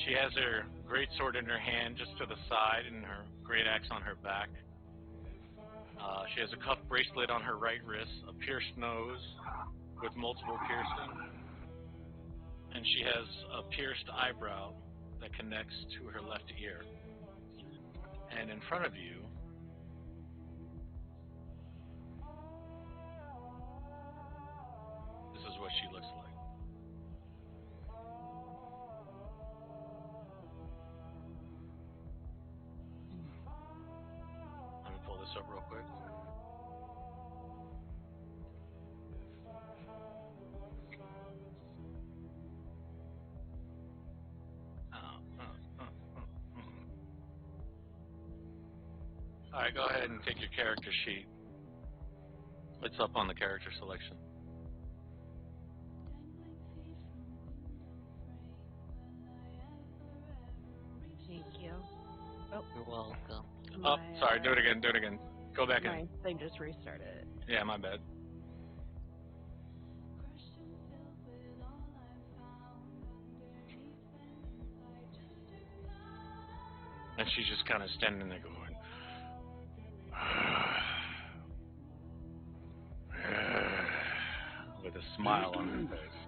She has her great sword in her hand just to the side and her great axe on her back. She has a cuff bracelet on her right wrist, a pierced nose with multiple piercings, and she has a pierced eyebrow that connects to her left ear. And in front of you, this is what she looks like. Let me pull this up real quick. Alright, go ahead and take your character sheet. It's up on the character selection. Thank you. You're welcome. Oh, sorry, do it again. Go back My in. thing just restarted. Yeah, my bad. And she's just kind of standing there going, with a smile on her face.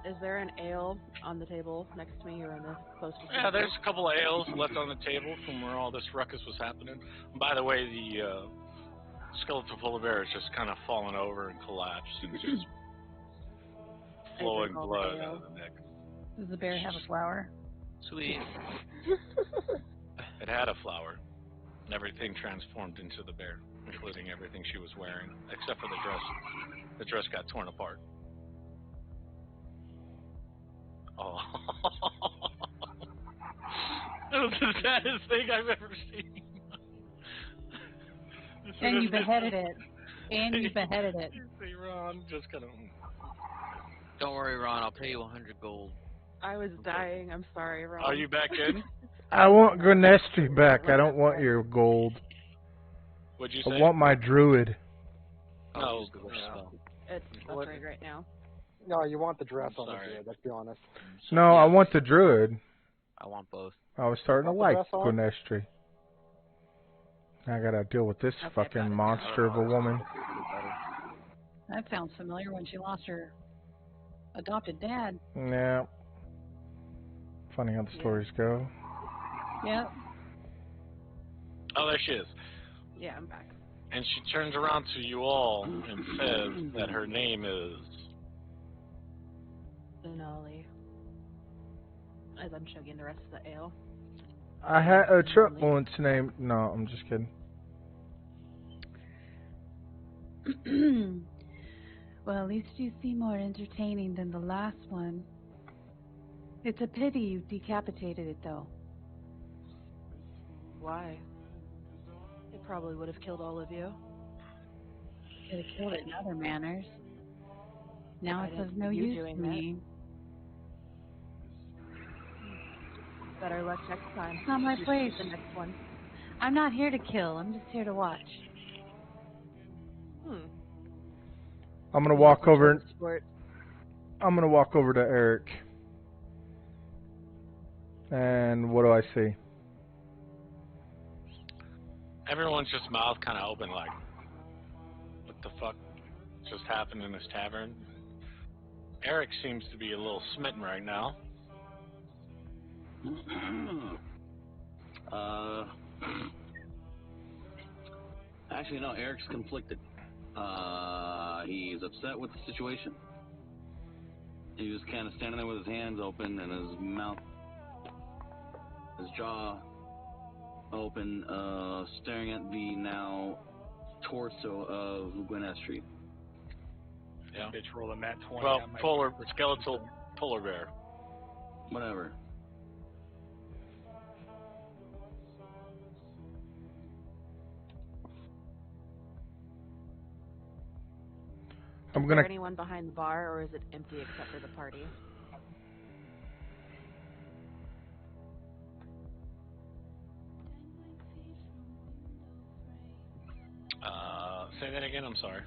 Is there an ale on the table next to me or in the close to Yeah, there's a couple of ales left on the table from where all this ruckus was happening. By the way, the skeletal polar bear is just kind of fallen over and collapsed and just flowing blood out of the neck. Does the bear have a flower? Sweet. It had a flower, and everything transformed into the bear, including everything she was wearing, except for the dress. The dress got torn apart. Oh. That was the saddest thing I've ever seen. And you beheaded it. See, Ron just kind of... Don't worry, Ron. I'll pay you 100 gold. I was dying. I'm sorry, Ron. Are you back in? I want Grenestri back. I don't want your gold. What'd you say? I want my druid. No, Spell. It's suffering right now. No, you want the dress on the Sorry. druid, let's be honest. No, I Yes. want the druid. I want both. I was starting to want the like dress on? Gunestri. Now I gotta deal with this Okay, fucking got it. monster of a woman. That sounds familiar when she lost her adopted dad. Yeah. Funny how the Yeah. stories go. Yep. Oh, there she is. Yeah, I'm back. And she turns around to you all and says that her name is... Denali. As I'm chugging the rest of the ale. I had a truck Denali. once named... No, I'm just kidding. Well, at least you seem more entertaining than the last one. It's a pity you decapitated it, though. Why? It probably would have killed all of you. Could have killed it in other manners. Now I it's didn't of no see you use doing to that. me. Better luck next time. It's not my You place. shoot the next one. I'm not here to kill. I'm just here to watch. I'm gonna walk over. Sport. I'm gonna walk over to Eric. And what do I see? Everyone's just mouth kind of open, like, what the fuck just happened in this tavern? Eric seems to be a little smitten right now. Actually, no, Eric's conflicted. He's upset with the situation. He's just kind of standing there with his hands open and his mouth, his jaw open, staring at the now torso of Gunestri. Yeah. Bitch roll a nat 20 Well, on my skeletal polar bear. Whatever. I'm Is gonna. there anyone behind the bar, or is it empty except for the party? Say that again, I'm sorry.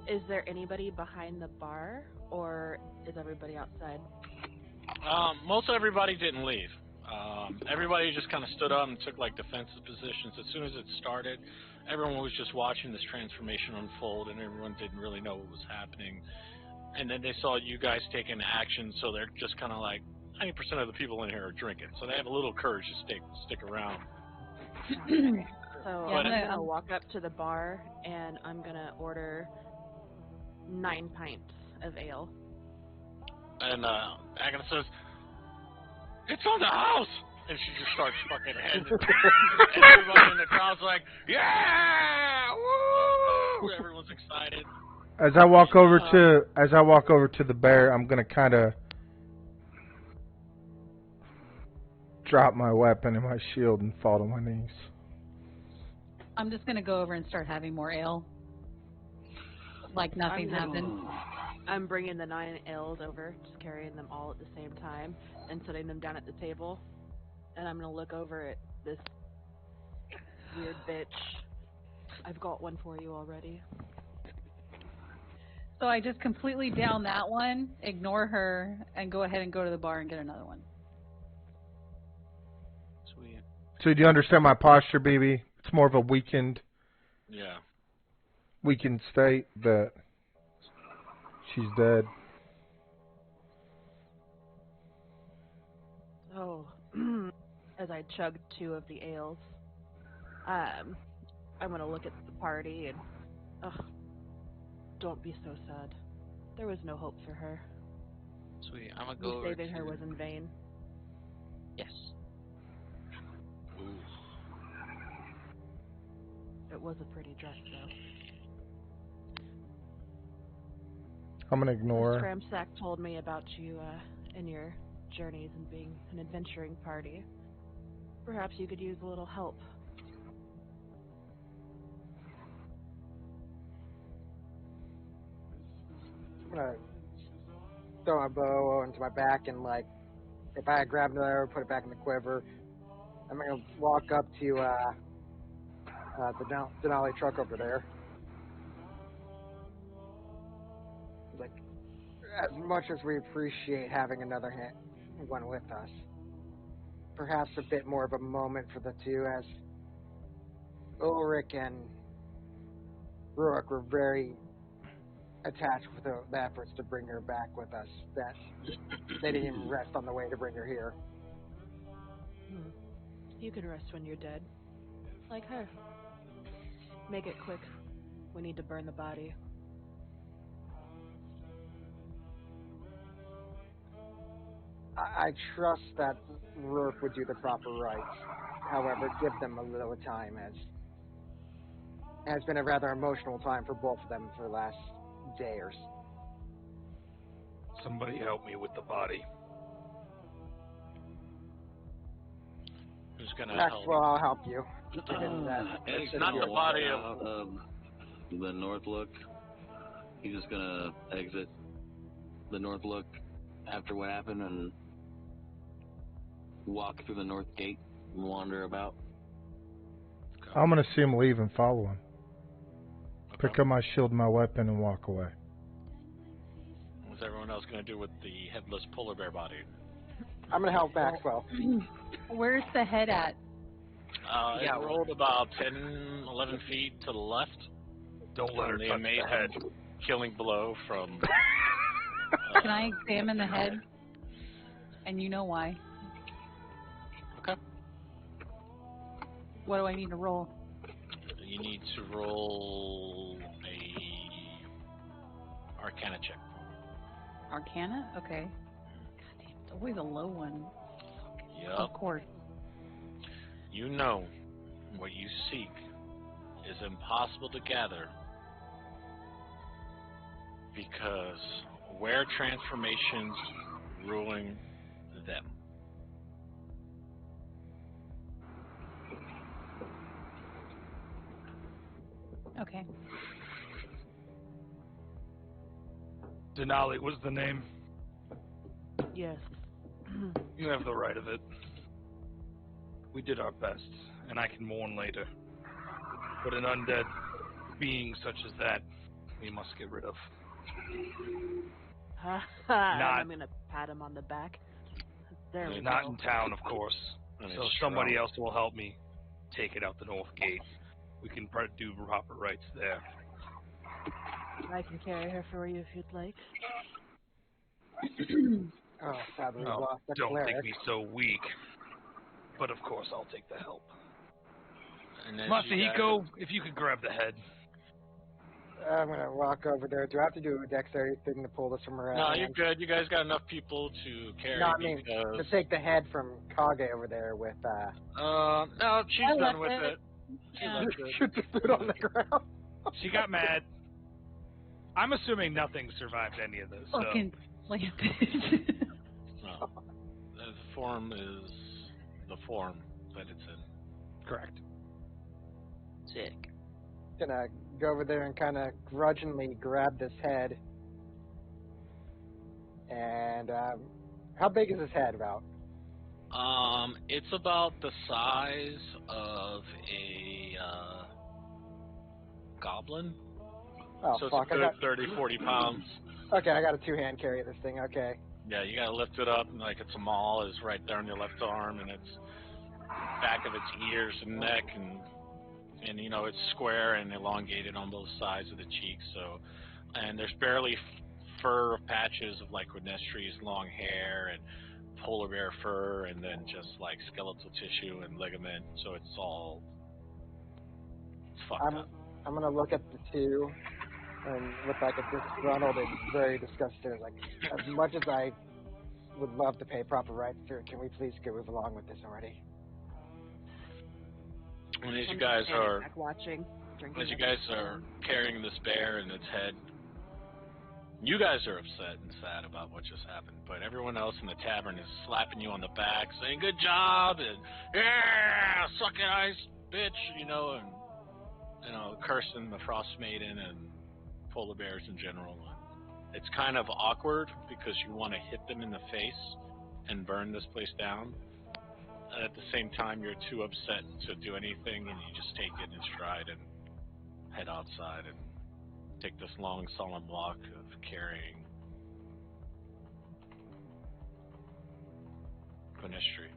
Is there anybody behind the bar, or is everybody outside? Most everybody didn't leave. Everybody just kind of stood up and took like defensive positions. As soon as it started, everyone was just watching this transformation unfold, and everyone didn't really know what was happening. And then they saw you guys taking action, so they're just kind of like, 90% of the people in here are drinking, so they have a little courage to stick around. So Yeah, I'm I'm gonna walk up to the bar and I'm gonna order 9 pints of ale. And Agnes says, "It's on the house!" And she just starts fucking heading. And everybody in the crowd's like, "Yeah! Woo!" Everyone's excited. As I walk over to the bear, I'm gonna kind of drop my weapon and my shield and fall to my knees. I'm just gonna go over and start having more ale. Like nothing happened. I'm bringing the 9 ales over, just carrying them all at the same time and setting them down at the table. And I'm gonna look over at this weird bitch. I've got one for you already. So I just completely down that one, ignore her, and go ahead and go to the bar and get another one. Sweet. So do you understand my posture, BB? It's more of a weakened state that she's dead. So, as I chug 2 of the ales, I'm gonna look at the party and, don't be so sad. There was no hope for her. Sweet. I'm gonna go You over saving to... her was in vain. Yes. Ooh. It was a pretty dress, though. I'm gonna ignore her. Tramsack told me about you and your journeys and being an adventuring party. Perhaps you could use a little help. I'm gonna throw my bow into my back and, like, if I grab another arrow, put it back in the quiver. I'm gonna walk up to the Denali truck over there. Like, as much as we appreciate having another one with us, perhaps a bit more of a moment for the two, as Ulrich and Rourke were very attached with the efforts to bring her back with us, that they didn't even rest on the way to bring her here. You can rest when you're dead. Like her. Make it quick. We need to burn the body. I trust that Rourke would do the proper rites. However, give them a little time, as it has been a rather emotional time for both of them for the last day or so. Somebody help me with the body. Who's gonna help? Maxwell, I'll help you. Get into that. It's not the body of... the North Look. He's just gonna exit the North Look after what happened and walk through the North Gate and wander about. I'm gonna see him leave and follow him. Okay. Pick up my shield and my weapon and walk away. What's everyone else gonna do with the headless polar bear body? I'm gonna help Maxwell. Where's the head at? It rolled about 10, 11 feet to the left. Don't let her the touch amazing the head. killing blow from... Can I examine the head? And you know why. Okay. What do I need to roll? You need to roll a Arcana check. Arcana? Okay. God damn, it's always a low one. Yep. Of course. You know what you seek is impossible to gather because where transformations ruling them. Okay. Denali was the name. Yes. You have the right of it. We did our best, and I can mourn later. But an undead being such as that, we must get rid of. I'm gonna pat him on the back. There we Not go. in town, of course. So somebody else will help me take it out the North Gate. We can do proper rites there. I can carry her for you if you'd like. Oh, sadly, Oh, lost the don't cleric. think me so weak. But of course, I'll take the help. And then Masahiko, if you could grab the head. I'm gonna walk over there. Do I have to do a dexterity thing to pull this from her No, hand? you're good. You guys got enough people to carry No, I mean, because... to take the head from Kage over there with, no, she's I done left with it. it. She Yeah. left it. shoot the food on the ground. She got mad. I'm assuming nothing survived any of this. So. Fucking planted. No. The form is the form that it's in. Correct. Sick. Gonna go over there and kind of grudgingly grab this head. And, how big is this head about? It's about the size of a goblin. Oh, So fuck. it's a good 30, 40 pounds. Okay, I got a two-hand carry of this thing, okay. Yeah, you gotta lift it up, and like its maul is right there on your left arm, and it's back of its ears and neck, and you know it's square and elongated on both sides of the cheeks. So, and there's barely fur patches of like Renestri's long hair and polar bear fur, and then just like skeletal tissue and ligament. So it's all fucked up. I'm gonna look at the two and with like a disgruntled and very disgusted, like, as much as I would love to pay proper rights to her, can we please go move along with this already? And as I'm you guys just standing are, back watching, drinking as you my guys beer. are carrying this bear and its head, you guys are upset and sad about what just happened, but everyone else in the tavern is slapping you on the back, saying "good job" and "yeah, suck it, ice, bitch," you know, and you know, cursing the Frost Maiden and polar bears in general. It's kind of awkward because you want to hit them in the face and burn this place down. And at the same time, you're too upset to do anything, and you just take it in stride and head outside and take this long, solemn walk of carrying Quinistry,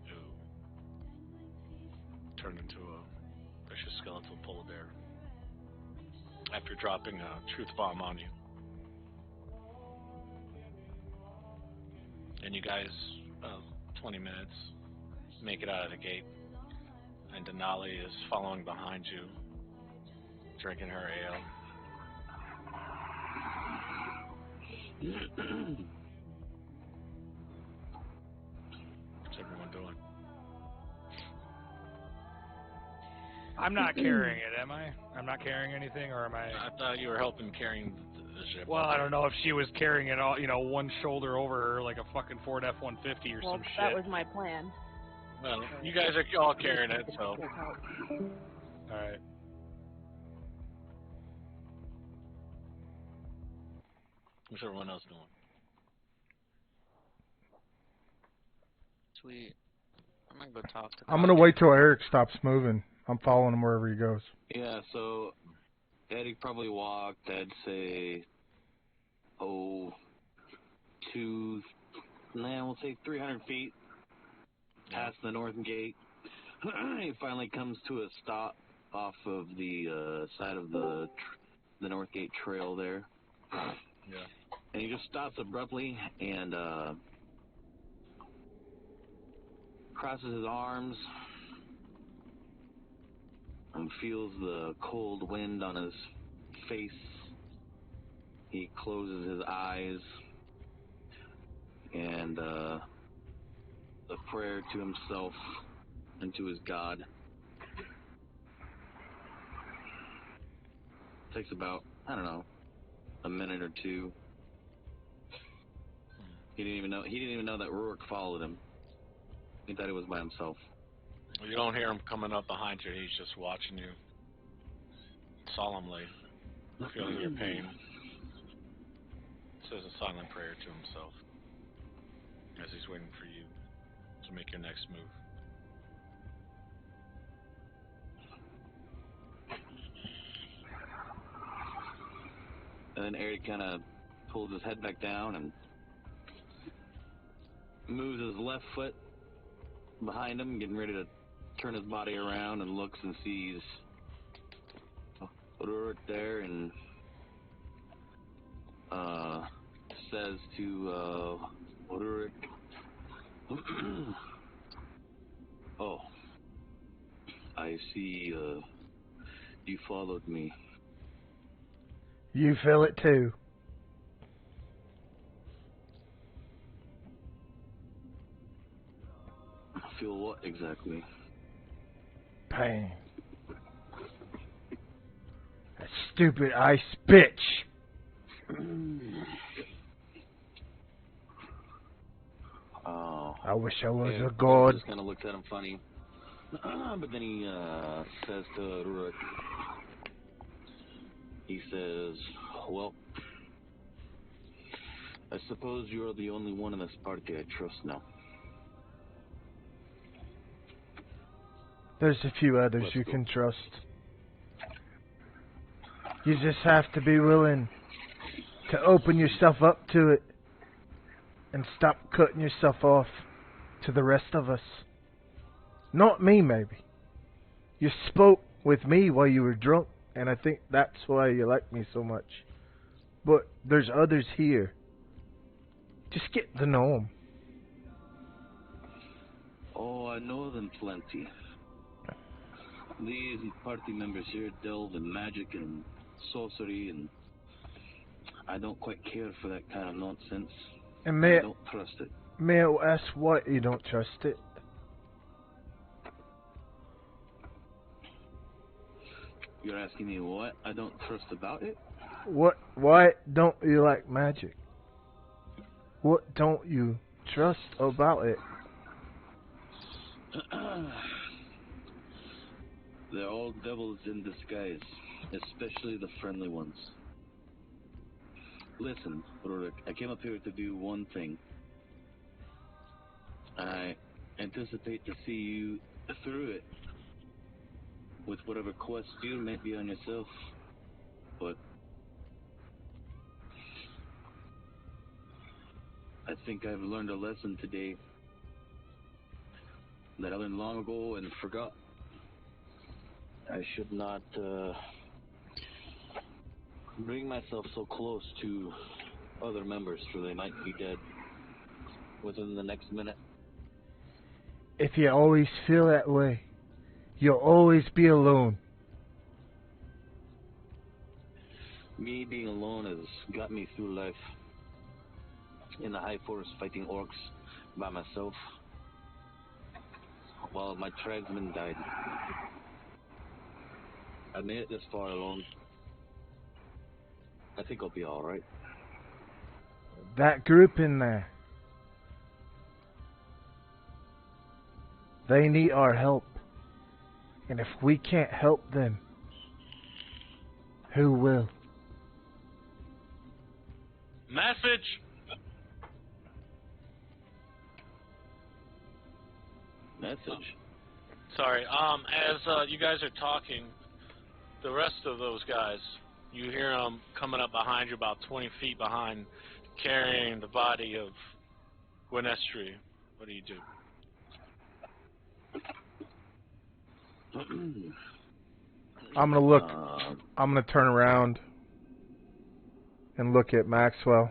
who turned into a vicious skeletal polar bear after dropping a truth bomb on you. And you guys, 20 minutes, make it out of the gate. And Denali is following behind you, drinking her ale. What's everyone doing? I'm not carrying it, am I? I'm not carrying anything, or am I? I thought you were helping carrying the ship. Well, I don't know if she was carrying it all, one shoulder over her like a fucking Ford F-150 or Well, some shit. that was my plan. Well, you guys are all carrying it, so. All right. What's everyone else doing? Sweet. I'm gonna go talk to. I'm gonna wait till Eric stops moving. I'm following him wherever he goes. Yeah, so Eddie probably walked, I'd say, we'll say 300 feet past the north gate. He finally comes to a stop off of the side of the north gate trail there. Yeah. And he just stops abruptly and crosses his arms and feels the cold wind on his face. He closes his eyes and a prayer to himself and to his God. Takes about, I don't know, a minute or two. He didn't even know that Rourke followed him. He thought he was by himself. Well, you don't hear him coming up behind you. He's just watching you solemnly, feeling your pain. Says a silent prayer to himself as he's waiting for you to make your next move. And then Eric kind of pulls his head back down and moves his left foot behind him, getting ready to turn his body around, and looks and sees Rurik there, and says to Rurik, "Oh, I see you followed me. You feel it too. Feel what exactly?" Pain. That stupid ice bitch. I wish I was a god. Just kind of looks at him funny. But then he says to Rurik, he says, "Well, I suppose you're the only one in this party I trust now." There's a few others Let's you go. can trust. You just have to be willing to open yourself up to it and stop cutting yourself off to the rest of us. Not me, maybe. You spoke with me while you were drunk, and I think that's why you like me so much. But there's others here. Just get to know them. Oh, I know them plenty. These party members here delve in magic and sorcery, and I don't quite care for that kind of nonsense. And I don't trust it. may I ask why you don't trust it? You're asking me what I don't trust about it? Why don't you like magic? What don't you trust about it? They're all devils in disguise, especially the friendly ones. Listen, Rurik, I came up here to do one thing. I anticipate to see you through it with whatever quest you might be on yourself. But I think I've learned a lesson today that I learned long ago and forgot. I should not bring myself so close to other members, for they might be dead within the next minute. If you always feel that way, you'll always be alone. Me being alone has got me through life. In the high forest fighting orcs by myself, while my tribesmen died. I made it this far alone. I think I'll be alright. That group in there, they need our help. And if we can't help them, who will? Message! Message? Sorry, as you guys are talking, the rest of those guys, you hear them coming up behind you, about 20 feet behind, carrying the body of Gwynestri. What do you do? I'm gonna look. I'm gonna turn around and look at Maxwell.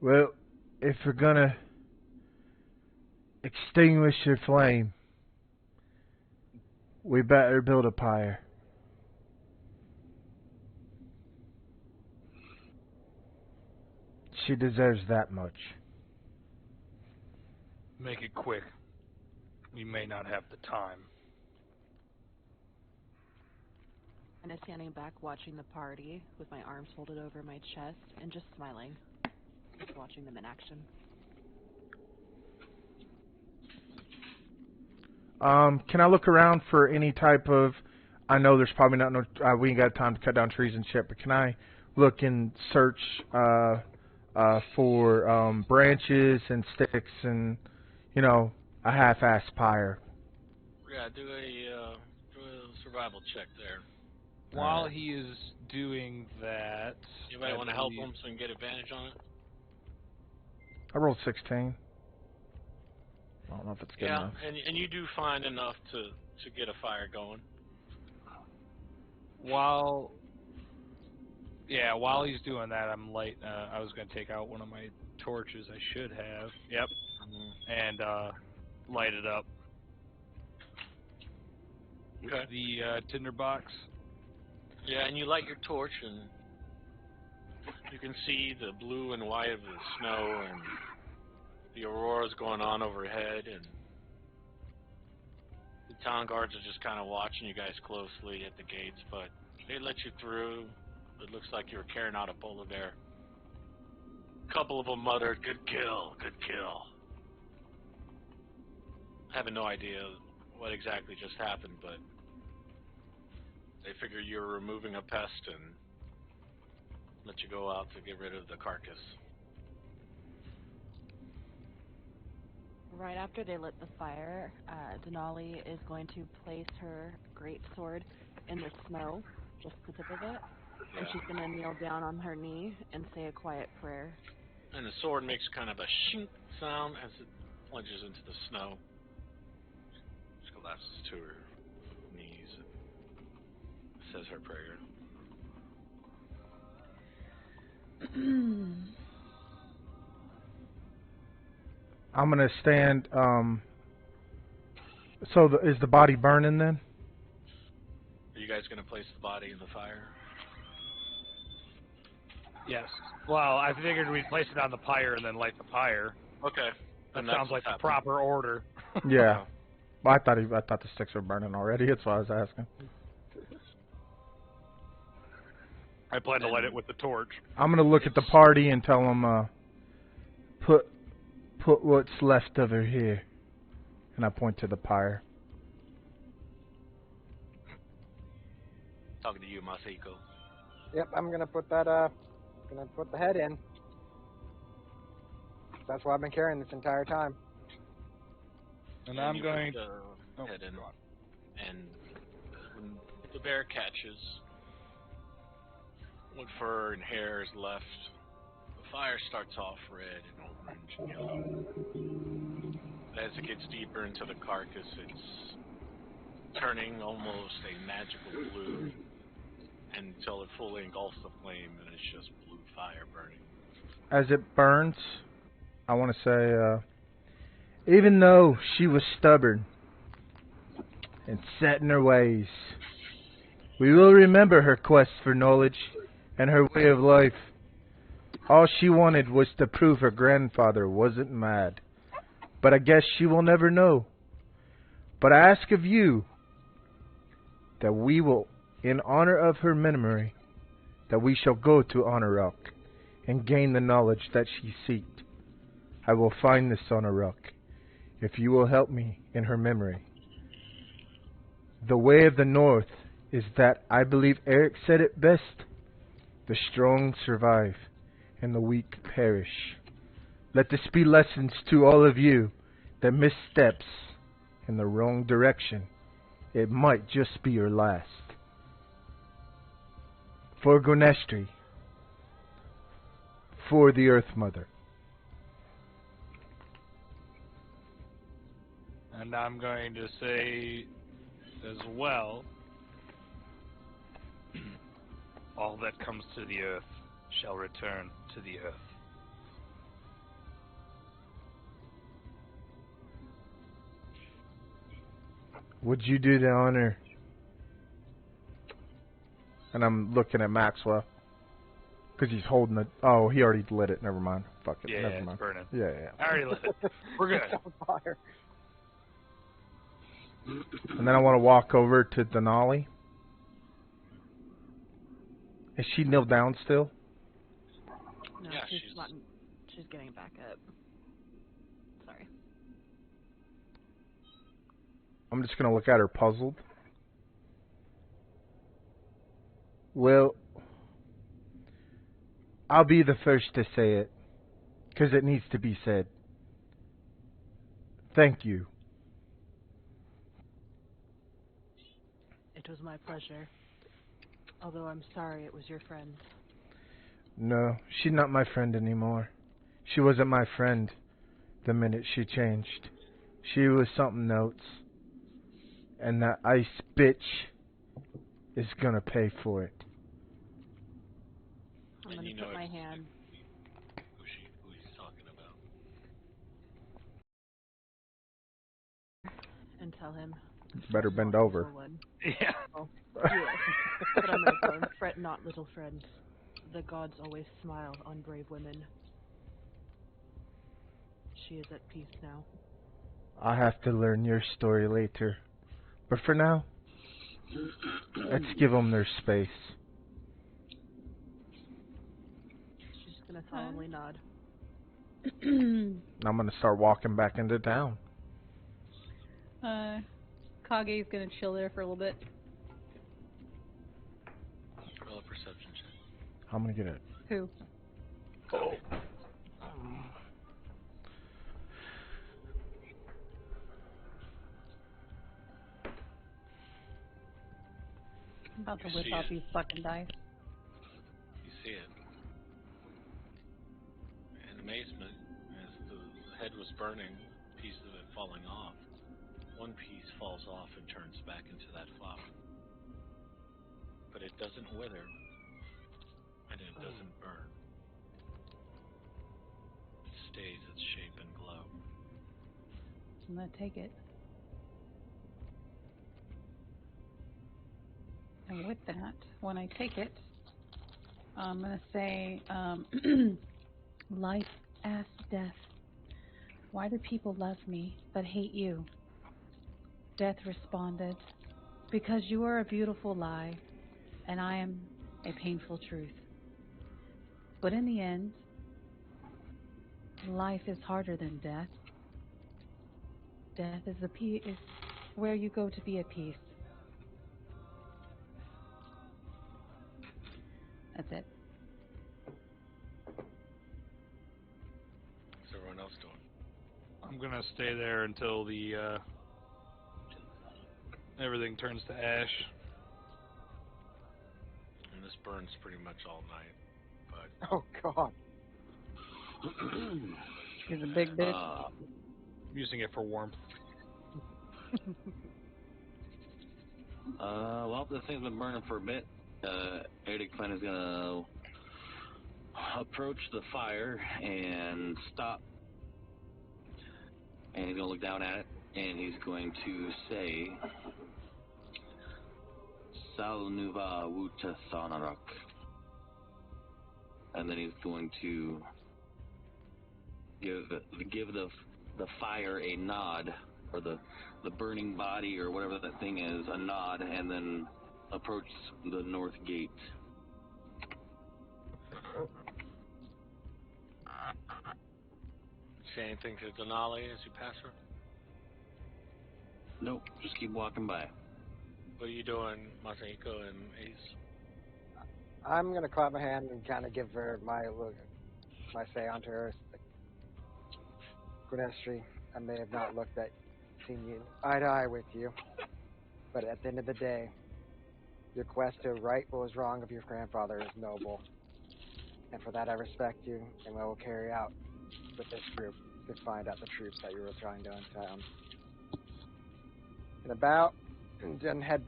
Well, if we're gonna extinguish your flame, we better build a pyre. She deserves that much. Make it quick. We may not have the time. And I'm standing back watching the party with my arms folded over my chest and just smiling, just watching them in action. Can I look around for any type of? I know there's probably not no. We ain't got time to cut down trees and shit. But can I look and search for branches and sticks and a half-assed pyre? Yeah, do a survival check there. While he is doing that, You might want to help him so you can get advantage on it. I rolled 16. I don't know if it's good enough. And you do find enough to get a fire going. While he's doing that, I'm light. I was going to take out one of my torches. I should have. Yep. And light it up. Okay. The tinderbox. Yeah, and you light your torch, and you can see the blue and white of the snow, and the aurora's going on overhead, and the town guards are just kind of watching you guys closely at the gates, but they let you through. It looks like you were carrying out a polar bear. A couple of them muttered, "Good kill, good kill." Having no idea what exactly just happened, but they figure you're removing a pest and let you go out to get rid of the carcass. Right after they lit the fire, Denali is going to place her great sword in the snow, just the tip of it, and she's going to kneel down on her knee and say a quiet prayer. And the sword makes kind of a shink sound as it plunges into the snow. She collapses to her knees and says her prayer. I'm gonna stand. Is the body burning then? Are you guys going to place the body in the fire? Yes. Well, I figured we'd place it on the pyre and then light the pyre. Okay. That sounds like the proper order. Yeah. Well, I thought the sticks were burning already. That's why I was asking. I plan to light it with the torch. I'm gonna look at the party and tell them, put what's left of her here, and I point to the pyre. Talking to you, Masako. Yep, I'm gonna put that. Gonna put the head in. That's what I've been carrying this entire time. And I'm going. Put the head in, and when the bear catches what fur and hair is left, the fire starts off red and orange and yellow. as it gets deeper into the carcass, it's turning almost a magical blue until it fully engulfs the flame, and it's just blue fire burning. As it burns, I want to say, even though she was stubborn and set in her ways, we will remember her quest for knowledge and her way of life. All she wanted was to prove her grandfather wasn't mad. But I guess she will never know. But I ask of you that we will, in honor of her memory, that we shall go to Honor Rock and gain the knowledge that she seeked. I will find this Honor Rock, if you will help me in her memory. The way of the North is that I believe Eric said it best. The strong survive and the weak perish. Let this be lessons to all of you that missteps in the wrong direction. It might just be your last. For Gonestri. For the Earth Mother. And I'm going to say as well, all that comes to the earth shall return to the earth. Would you do the honor? And I'm looking at Maxwell. Because he's holding it. Oh, he already lit it. Never mind. Fuck it. Yeah, Never it's mind. burning. Yeah. I already lit it. We're good. Fire. And then I want to walk over to Denali. Is she kneeled down still? No, Yeah, she's she's- not. She's getting back up. Sorry. I'm just going to look at her puzzled. Well, I'll be the first to say it, because it needs to be said. Thank you. It was my pleasure. Although I'm sorry it was your friend. No, she's not my friend anymore. She wasn't my friend the minute she changed. She was something else. And that ice bitch is gonna pay for it. I'm And gonna you know put my it's- hand. Who he's talking about. And tell him. Better "Fret bend not, over. little one." Yeah. Oh, yeah. But I'm gonna tell him, fret not, little friend. The gods always smile on brave women. She is at peace now. I'll have to learn your story later. But for now, let's give them their space. She's gonna solemnly nod. And I'm gonna start walking back into town. Kage's gonna chill there for a little bit. Roll a perception check. I'm gonna get it. Who? I'm about to You whip see out it. these fucking dice. You see it. In amazement, as the head was burning, pieces of it falling off, one piece falls off and turns back into that flower. But it doesn't wither, and it doesn't burn. It stays its shape and glow. I'm gonna take it. And with that, when I take it, I'm gonna say, life asked death, why do people love me but hate you? Death responded, because you are a beautiful lie, and I am a painful truth. But in the end, life is harder than death. Death is is where you go to be at peace. That's it. What's everyone else doing? I'm gonna stay there until the everything turns to ash. And this burns pretty much all night. But Oh God. She's a big bitch. using it for warmth. Well, this thing's been burning for a bit. Eric Flynn is gonna approach the fire and stop, and he's gonna look down at it, and he's going to say, "Sal nuva wuta sanarak," and then he's going to give the fire a nod, or the burning body or whatever that thing is a nod, and then approach the north gate. Say anything to Denali as you pass her? Nope, just keep walking by. What are you doing, Masahiko and Ace? I'm gonna clap my hand and kind of give her my say onto her. Gwenestry, I may have not seen you eye to eye with you, but at the end of the day, your quest to right what was wrong of your grandfather is noble, and for that I respect you, and I will carry out with this group to find out the troops that you were trying to untown. And then head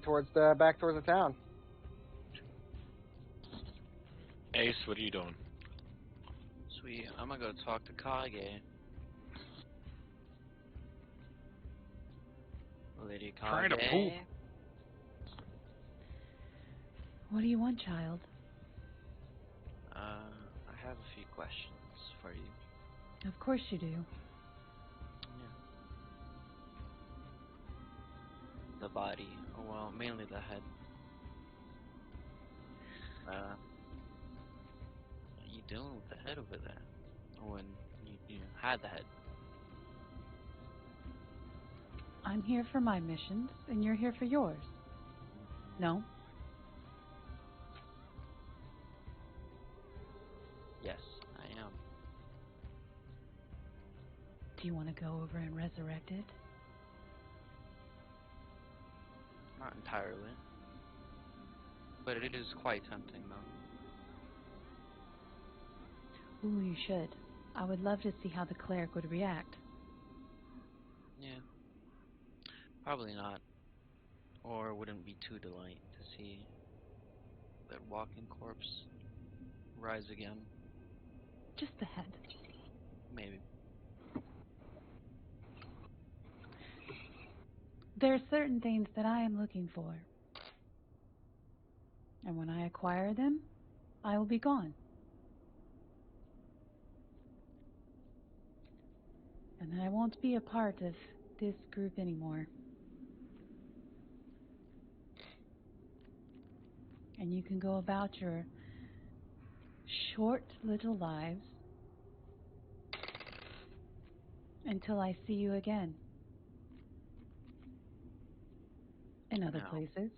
towards the town. Ace, what are you doing? Sweet. I'm gonna go talk to Kage. Lady Kage. Trying to poop. What do you want, child? I have a few questions for you. Of course you do. Yeah. The body. Oh, well, mainly the head. What are you doing with the head over there? When you had the head. I'm here for my missions, and you're here for yours. No? Yes, I am. Do you want to go over and resurrect it? Not entirely. But it is quite tempting, though. Ooh, you should. I would love to see how the cleric would react. Yeah. Probably not. Or it wouldn't be too delight to see that walking corpse rise again. Just the head. Maybe. There are certain things that I am looking for. And when I acquire them, I will be gone. And then I won't be a part of this group anymore. And you can go about your short little lives until I see you again. In other places.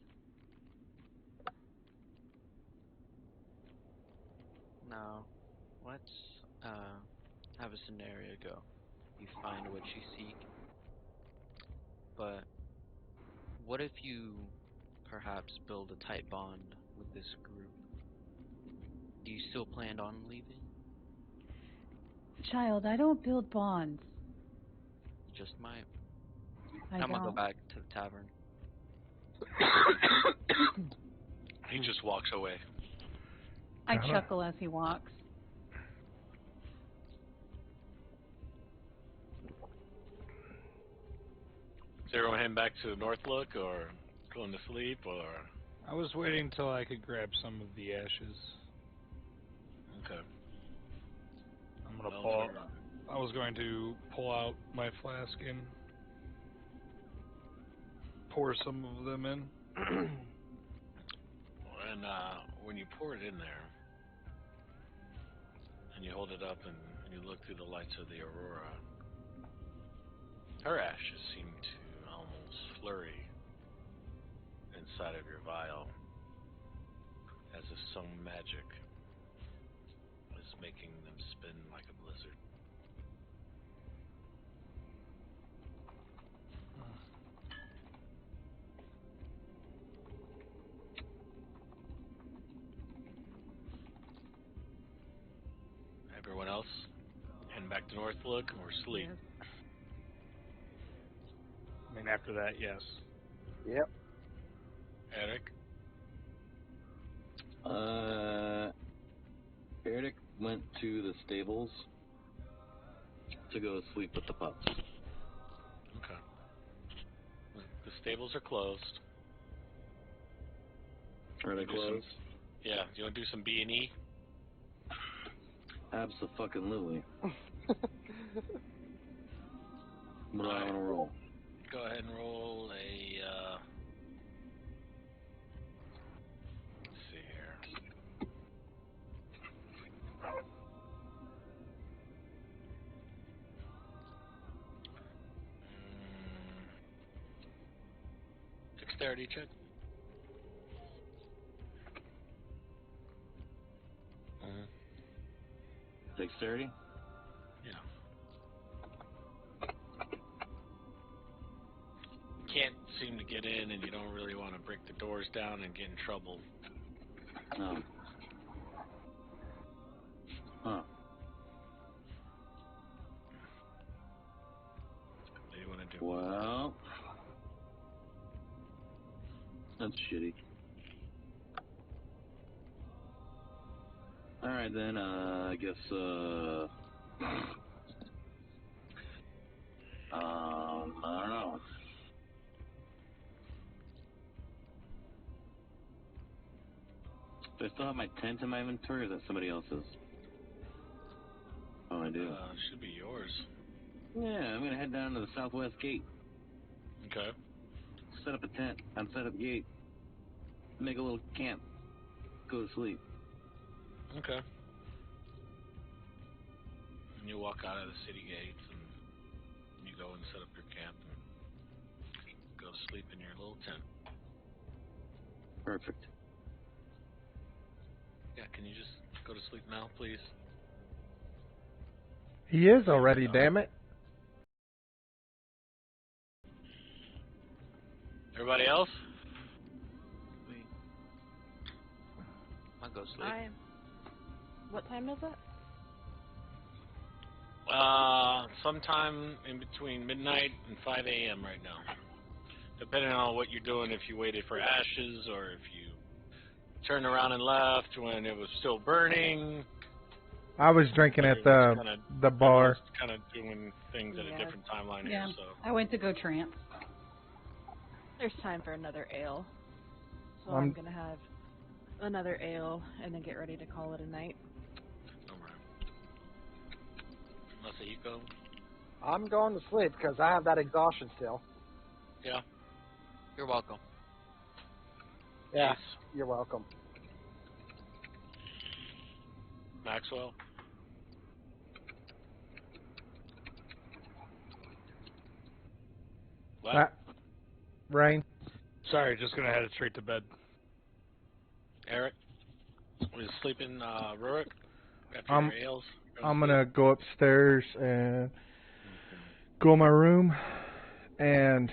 Now, let's have a scenario go. You find what you seek, but what if you perhaps build a tight bond with this group? Do you still plan on leaving? Child, I don't build bonds. You just might. I'm gonna go back to the tavern. He just walks away. I chuckle as he walks. Is everyone heading back to Northlook, or going to sleep, or? I was waiting till I could grab some of the ashes. Okay. I'm gonna pull out. I was going to pull out my flask and pour some of them in. And when you pour it in there, and you hold it up and you look through the lights of the aurora, her ashes seem to almost flurry inside of your vial, as if some magic is making them spin like a blizzard. Everyone else heading back to Northlook or sleep? Yes. And after that, yes. Yep. Eric? Eric went to the stables to go sleep with the pups. Okay. The stables are closed. Are they Do some- closed? Yeah. Do you want to do some B&E? Abso-fucking-lutely. What do I want to roll? Go ahead and roll a, let's see here. Dexterity check. Dexterity? Yeah. Can't seem to get in, and you don't really want to break the doors down and get in trouble. No. Huh. What do you want to do? Well, that's shitty. Alright then, I guess, I don't know. Do I still have my tent in my inventory, or is that somebody else's? Oh, I do. Should be yours. Yeah, I'm gonna head down to the southwest gate. Okay. Set up a tent outside of the gate. Make a little camp. Go to sleep. Okay. And you walk out of the city gates, and you go and set up your camp and go to sleep in your little tent. Perfect. Yeah, can you just go to sleep now, please? He is already, damn it. Everybody else? I'll go sleep. What time is it? Sometime in between midnight and 5 a.m. right now. Depending on what you're doing, if you waited for ashes or if you turned around and left when it was still burning. I was drinking at the bar. Kind of doing things at a different timeline Yeah. here, so. I went to go trance. There's time for another ale. So I'm going to have another ale and then get ready to call it a night. Alright. Masahiko? I'm going to sleep because I have that exhaustion still. Yeah. You're welcome. Yeah, Yes. you're welcome. Maxwell? What? Rain? Sorry, just gonna head straight to bed. Eric? Was sleeping, Rurik? After I'm- your ales? I'm gonna go upstairs and go in my room, and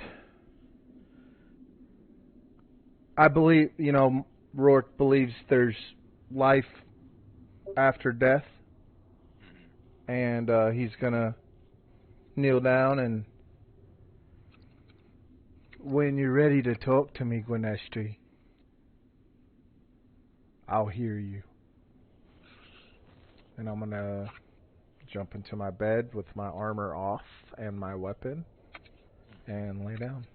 I believe, Rourke believes there's life after death, and he's gonna kneel down, and when you're ready to talk to me, Gwenestri, I'll hear you. And I'm gonna jump into my bed with my armor off and my weapon and lay down.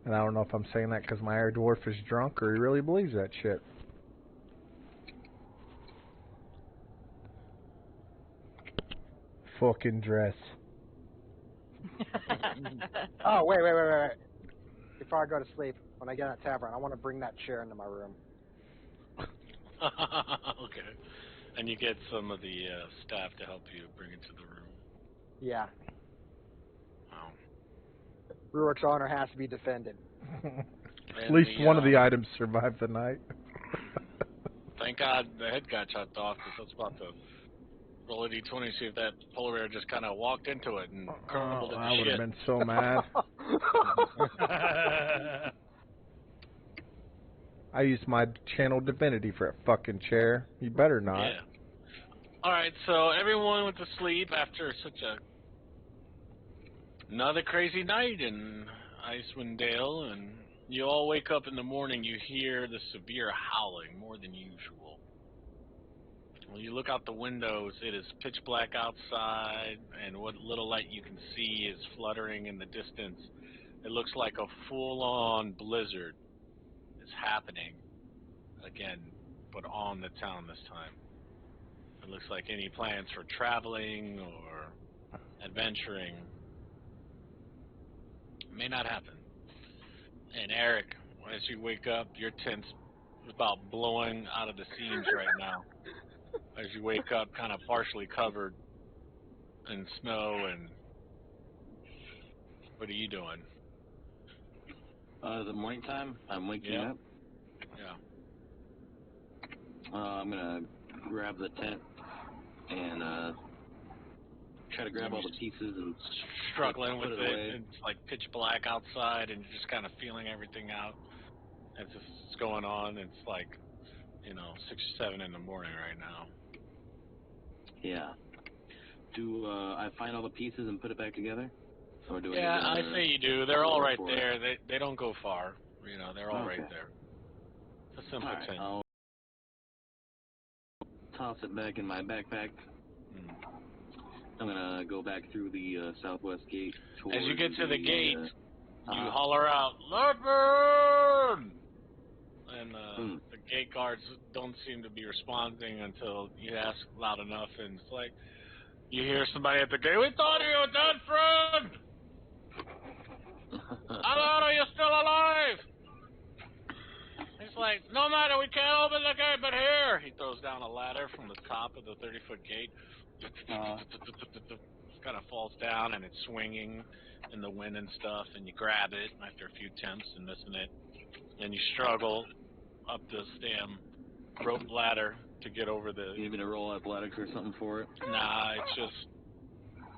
And I don't know if I'm saying that because my air dwarf is drunk or he really believes that shit. Fucking dress. Oh, wait. Before I go to sleep, when I get in a tavern, I want to bring that chair into my room. Okay. And you get some of the staff to help you bring it to the room. Yeah. Wow. Ruark's honor has to be defended. At least one of the items survived the night. Thank God the head got chopped off, because I was about to roll a d20 see if that polar bear just kind of walked into it and crumbled I into would shit. have been so mad. I used my channel divinity for a fucking chair. You better not. Yeah. Alright, so everyone went to sleep after such another crazy night in Icewind Dale, and you all wake up in the morning, you hear the severe howling, more than usual. When you look out the windows, it is pitch black outside, and what little light you can see is fluttering in the distance. It looks like a full-on blizzard is happening again, but on the town this time. It looks like any plans for traveling or adventuring may not happen. And Eric, as you wake up, your tent's about blowing out of the seams right now. As you wake up, kind of partially covered in snow, and what are you doing? The morning time, I'm waking up. Yeah. I'm gonna grab the tent and try to grab all the pieces and struggling with put it. away. It's like pitch black outside, and you're just kind of feeling everything out as it's going on. It's like, 6 or 7 in the morning right now. Yeah. Do I find all the pieces and put it back together? Or do Yeah, I I say you do. They're all right there. They don't go far. They're all right there. It's a simple All right, tent. I'll toss it back in my backpack. I'm gonna go back through the southwest gate. As you get to the gate, you uh-huh. holler out, "Ludburn!" And the gate guards don't seem to be responding until you ask loud enough, and it's like you hear somebody at the gate, "We thought you were dead, friend! How are you still alive?" He's like, "No matter, we can't open the gate, but here." He throws down a ladder from the top of the 30-foot gate. It kind of falls down, and it's swinging in the wind and stuff, and you grab it after a few attempts and missing it. And you struggle up this damn rope ladder to get over the... You need me to roll athletics or something for it? Nah, it's just...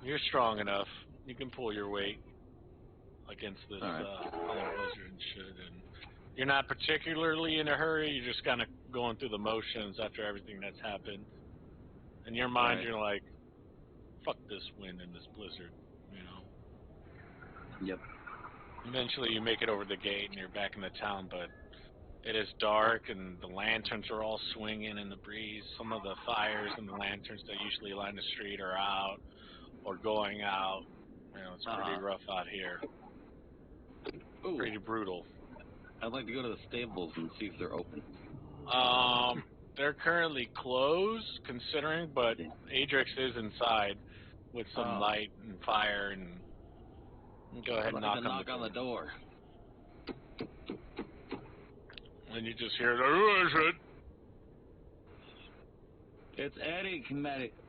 You're strong enough. You can pull your weight against this blizzard and shit, and you're not particularly in a hurry. You're just kind of going through the motions after everything that's happened. In your mind, you're like, fuck this wind and this blizzard, Yep. Eventually you make it over the gate and you're back in the town, but it is dark and the lanterns are all swinging in the breeze. Some of the fires and the lanterns that usually line the street are out or going out. It's pretty rough out here. Ooh. Pretty brutal. I'd like to go to the stables and see if they're open. They're currently closed, considering, but Adrix is inside with some light and fire, and go ahead and knock on the door. And you just hear, "Who is it?" It's Eddie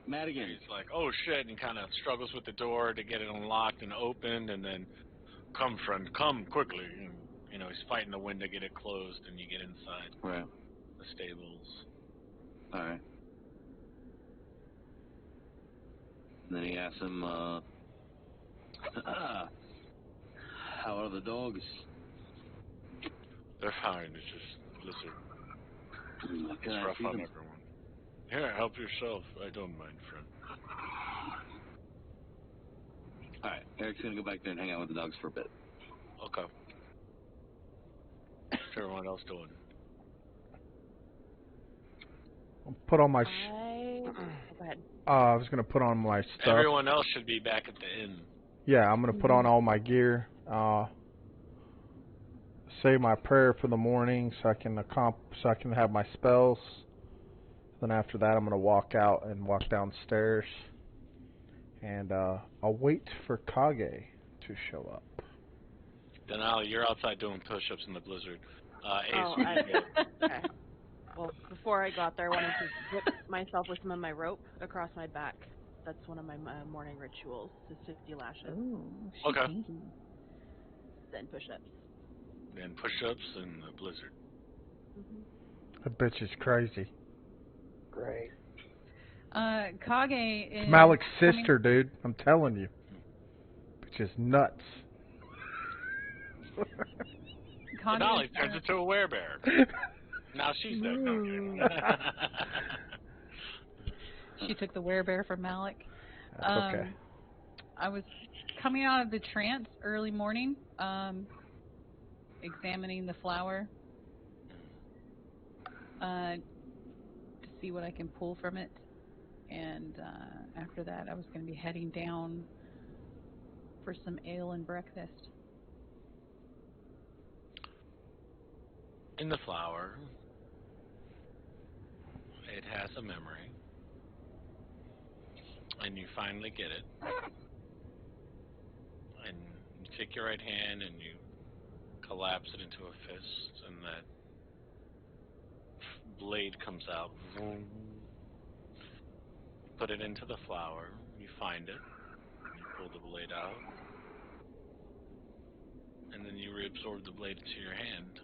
Madigan. He's like, "Oh shit," and he kind of struggles with the door to get it unlocked and opened, and then, "Come, friend, come quickly." And, he's fighting the wind to get it closed, and you get inside the stables. All right. And then he asks him, how are the dogs? They're fine. It's just blizzard. It's rough on everyone. Here, help yourself. I don't mind, friend. All right. Eric's going to go back there and hang out with the dogs for a bit. Okay. What's everyone else doing? I'll put on my... Go ahead. I was going to put on my stuff. Everyone else should be back at the inn. Yeah, I'm going to put on all my gear. Say my prayer for the morning so I can have my spells. Then after that, I'm going to walk out and walk downstairs. And I'll wait for Kage to show up. Denali, you're outside doing push-ups in the blizzard. Okay. Well, before I got there, I wanted to whip myself with some of my rope across my back. That's one of my morning rituals, is 50 lashes. Oh, okay. Then push-ups. And push-ups in the blizzard. That bitch is crazy. Great. Kage is... It's Malik's sister, dude. I'm telling you. Bitch is nuts. Denali turns into a werebear. Now she's there. She took the werebear from Malik. That's okay. I was coming out of the trance early morning, examining the flower to see what I can pull from it. And after that, I was going to be heading down for some ale and breakfast. In the flower, it has a memory, and you finally get it. And you take your right hand and you collapse it into a fist, and that blade comes out. Vroom. Put it into the flower. You find it. You pull the blade out, and then you reabsorb the blade into your hand.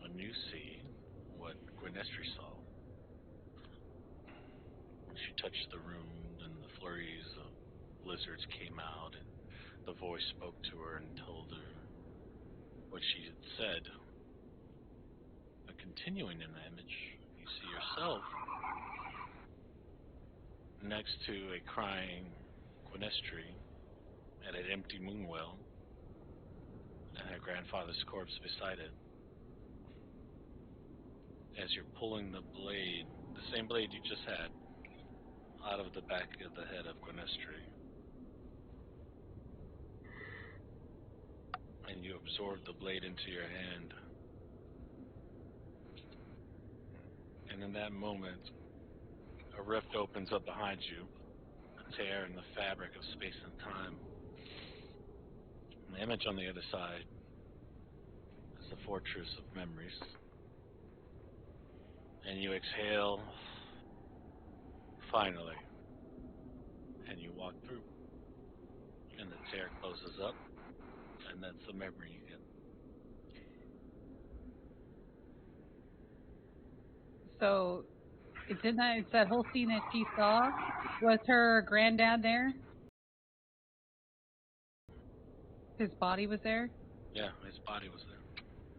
And you see what Gwynestri saw. When she touched the room, and the flurries of lizards came out, and the voice spoke to her and told her what she had said. But continuing in the image, you see yourself next to a crying Gwynestri at an empty moonwell, and her grandfather's corpse beside it. As you're pulling the blade, the same blade you just had, out of the back of the head of Gwynestri. And you absorb the blade into your hand. And in that moment, a rift opens up behind you, a tear in the fabric of space and time. And the image on the other side is the fortress of memories. And you exhale, finally, and you walk through. And the tear closes up, and that's the memory you get. So, it's that whole scene that she saw. Was her granddad there? His body was there? Yeah, his body was there.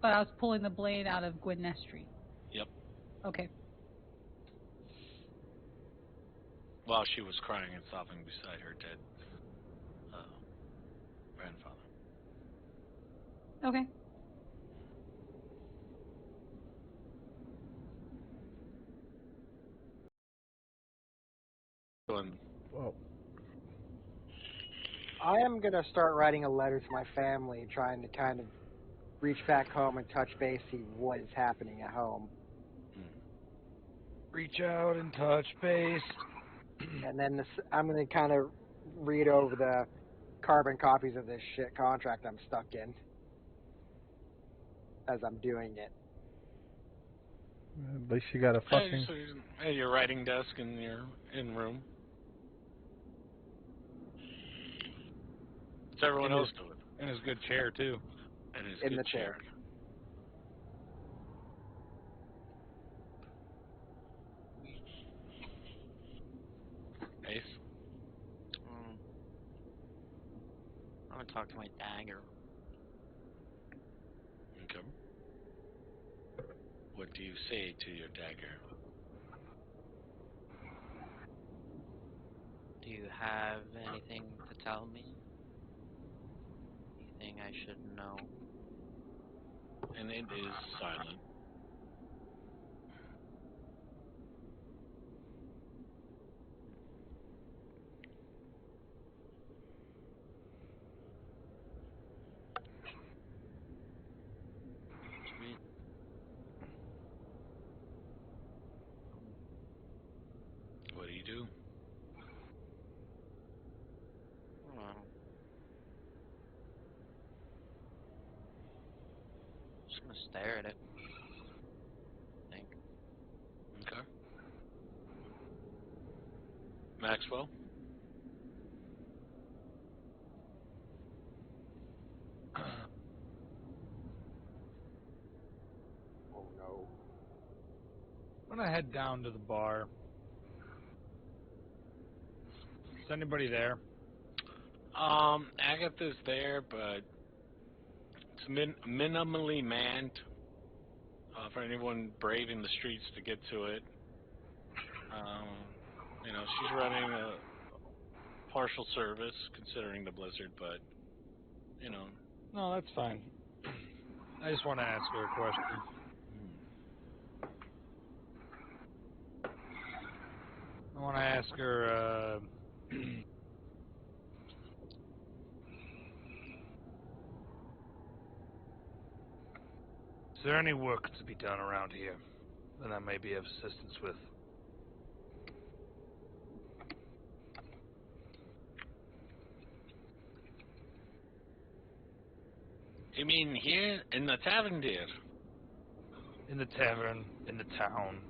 But I was pulling the blade out of Gwynestri. Yep. Okay. While she was crying and sobbing beside her dead grandfather. Okay. Whoa. I am going to start writing a letter to my family, trying to kind of reach back home and touch base, see what is happening at home. Reach out and touch base. And then I'm going to kind of read over the carbon copies of this shit contract I'm stuck in as I'm doing it. At least you got a fucking... At your writing desk in your room. What's everyone else doing? And his good chair, too. And his In good the chair. Ace? I'm gonna talk to my dagger. Okay. What do you say to your dagger? Do you have anything to tell me? Anything I should know? And it is silent. Sweet. What do you do? Well, just gonna stare at it. I think. Okay. Maxwell? Oh no. I'm gonna head down to the bar. Is anybody there? Agatha's there, but it's minimally manned for anyone braving the streets to get to it. You know, she's running a partial service considering the blizzard, but you know. No, that's fine. I just want to ask her a question. I want to ask her, is there any work to be done around here that I may be of assistance with? You mean here in the tavern, dear? In the tavern, in the town.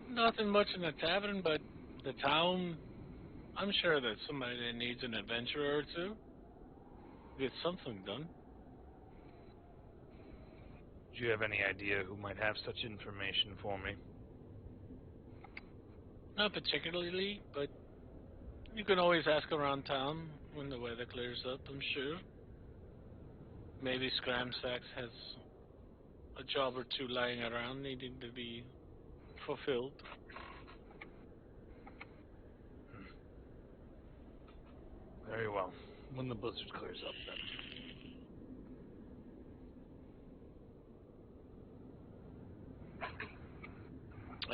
Nothing much in the tavern, but the town. I'm sure that somebody that needs an adventurer or two. Get something done. Do you have any idea who might have such information for me? Not particularly, but you can always ask around town when the weather clears up, I'm sure. Maybe Scramsax has a job or two lying around needing to be fulfilled. Very well. When the blizzard clears up, then.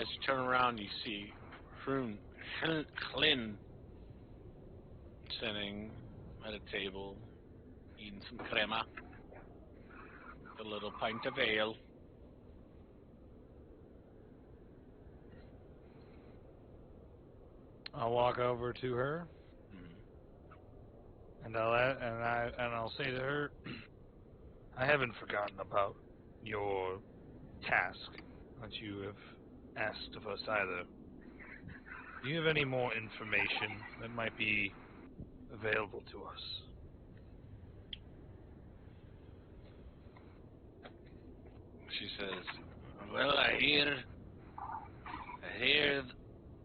As you turn around, you see Clin sitting at a table, eating some crema, a little pint of ale. I'll walk over to her, and I'll say to her, I haven't forgotten about your task that you have asked of us either. Do you have any more information that might be available to us? She says, well, I hear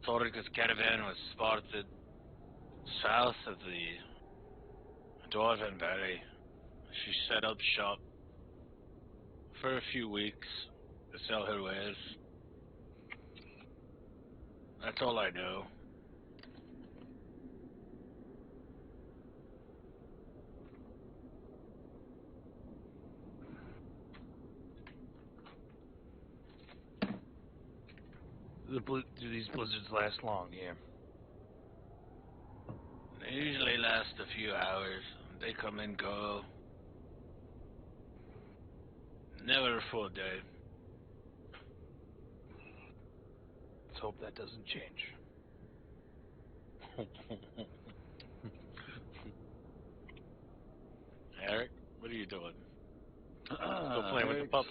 Torga's caravan was spotted south of the Dwarven Valley. She set up shop for a few weeks to sell her wares. That's all I know. Do these blizzards last long here? They usually last a few hours. They come and go. Never a full day. Let's hope that doesn't change. Eric, what are you doing? Still playing with the pup?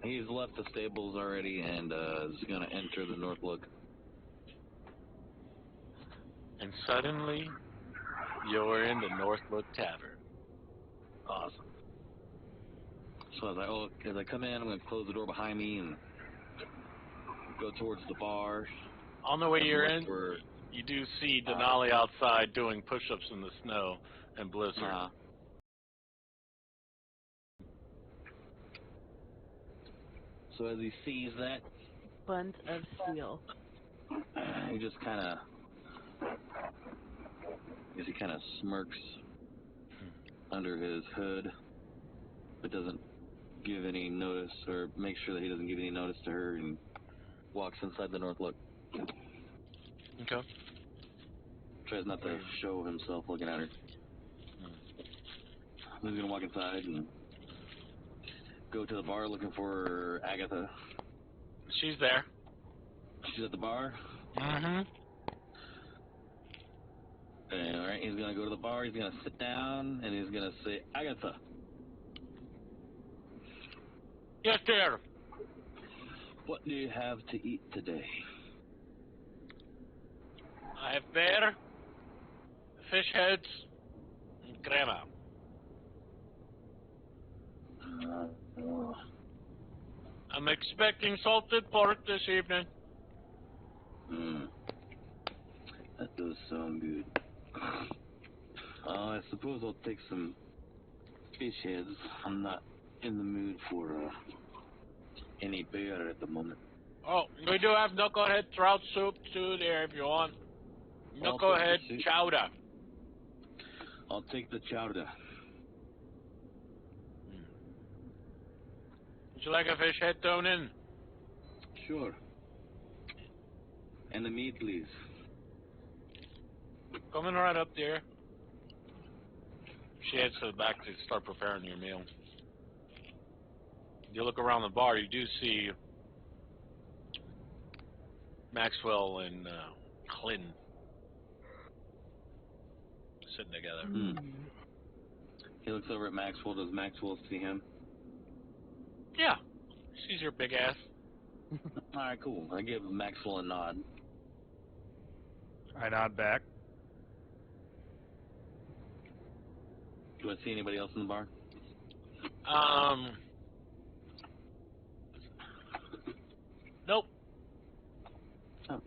He's left the stables already and is going to enter the North Look. And suddenly, you're in the North Look Tavern. Awesome. So as I come in, I'm going to close the door behind me and go towards the bar. On the way you're in, you do see Denali outside doing push-ups in the snow and blizzard. So as he sees that, Bunt of steel. he just kind of, smirks under his hood, but doesn't give any notice or make sure that he doesn't give any notice to her, and walks inside the North Look. Okay. Tries not to show himself looking at her. He's gonna walk inside and go to the bar looking for Agatha. She's there. She's at the bar? Mm-hmm. Alright, he's gonna go to the bar, he's gonna sit down, and he's gonna say, Agatha. Yes, dear. What do you have to eat today? I have bear, fish heads, and crema. I'm expecting salted pork this evening. That does sound good. I suppose I'll take some fish heads. I'm not in the mood for any bear at the moment. Oh, we do have knucklehead trout soup too there if you want. Knucklehead chowder. I'll take the chowder. Would you like a fish head thrown in? Sure. And the meat, please. Coming right up there. She heads to the back to start preparing your meal. You look around the bar, you do see Maxwell and Clinton sitting together. He looks over at Maxwell. Does Maxwell see him? Yeah. Sees your big ass. Alright, cool. I give Maxwell a nod. I nod back. Do I see anybody else in the bar? Nope. Oh.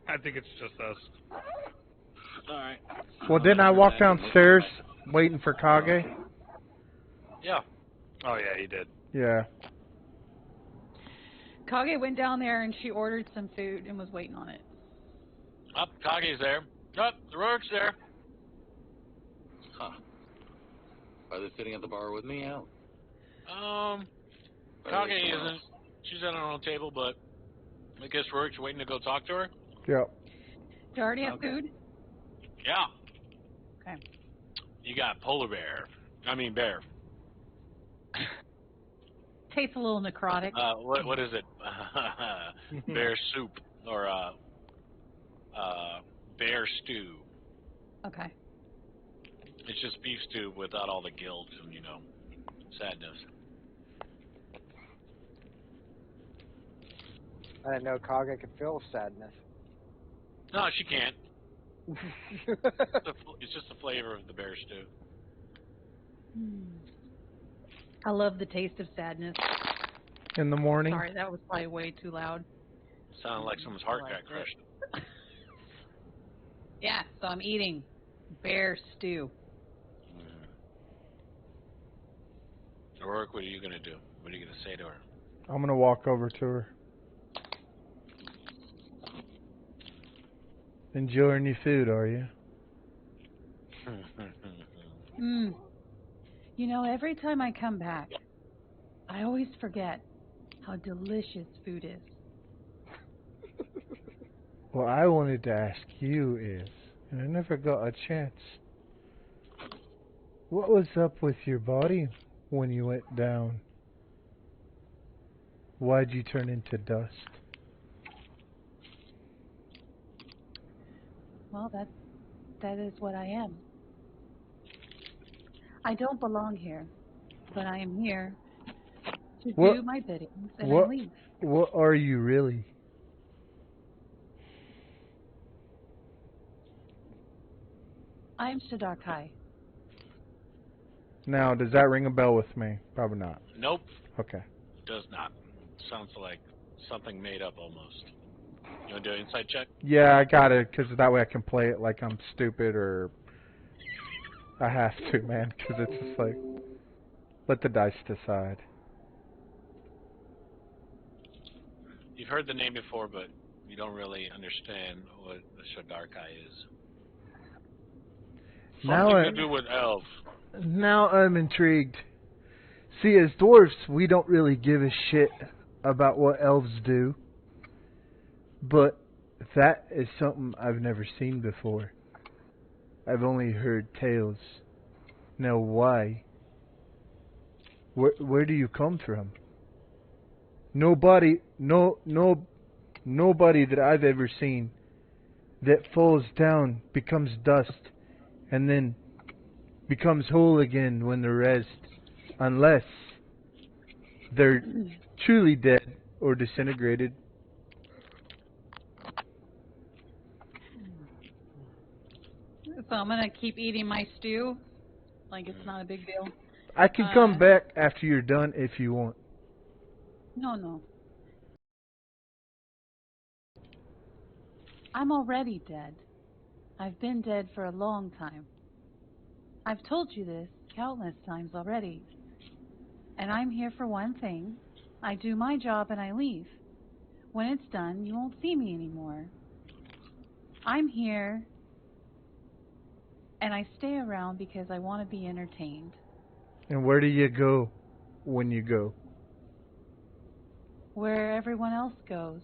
I think it's just us. Alright. Well, didn't I walk downstairs waiting for Kage? Yeah. Oh yeah, he did. Yeah. Kage went down there and she ordered some food and was waiting on it. Up, Kage's there. Up, the Rourke's there. Huh. Are they sitting at the bar with me out? Kage isn't. She's at her own table, but I guess Rourke's waiting to go talk to her. Yep. Do you already have food? Yeah. Okay. You got polar bear. Bear. Tastes a little necrotic. What is it? Bear soup or bear stew. Okay. It's just beef stew without all the guilt and sadness. I didn't know Kage could feel sadness. No, she can't. It's just the flavor of the bear stew. I love the taste of sadness. In the morning. Sorry, that was probably way too loud. Sounded like someone's heart got crushed. Yeah, so I'm eating bear stew. Rourke, what are you gonna do? What are you gonna say to her? I'm gonna walk over to her. Enjoying your food, are you? You know, every time I come back, I always forget how delicious food is. What I wanted to ask you is, and I never got a chance, what was up with your body when you went down? Why'd you turn into dust? Well, that is what I am. I don't belong here, but I am here to do my biddings and I leave. What are you really? I am Shadarkai. Now, does that ring a bell with me? Probably not. Nope. Okay. Does not. Sounds like something made up almost. You want to do an insight check? Yeah, I got it, because that way I can play it like I'm stupid, or I have to, man, because it's just like, let the dice decide. You've heard the name before, but you don't really understand what the Shadarkai is. Something to do with elves. Now I'm intrigued. See, as dwarves, we don't really give a shit about what elves do. But that is something I've never seen before. I've only heard tales. Now why? Where do you come from? Nobody that I've ever seen that falls down, becomes dust, and then becomes whole again when they're rest, unless they're truly dead or disintegrated. So I'm gonna keep eating my stew, like it's not a big deal. I can come back after you're done if you want. No. I'm already dead. I've been dead for a long time. I've told you this countless times already. And I'm here for one thing. I do my job and I leave. When it's done, you won't see me anymore. I'm here, and I stay around because I want to be entertained. And where do you go when you go? Where everyone else goes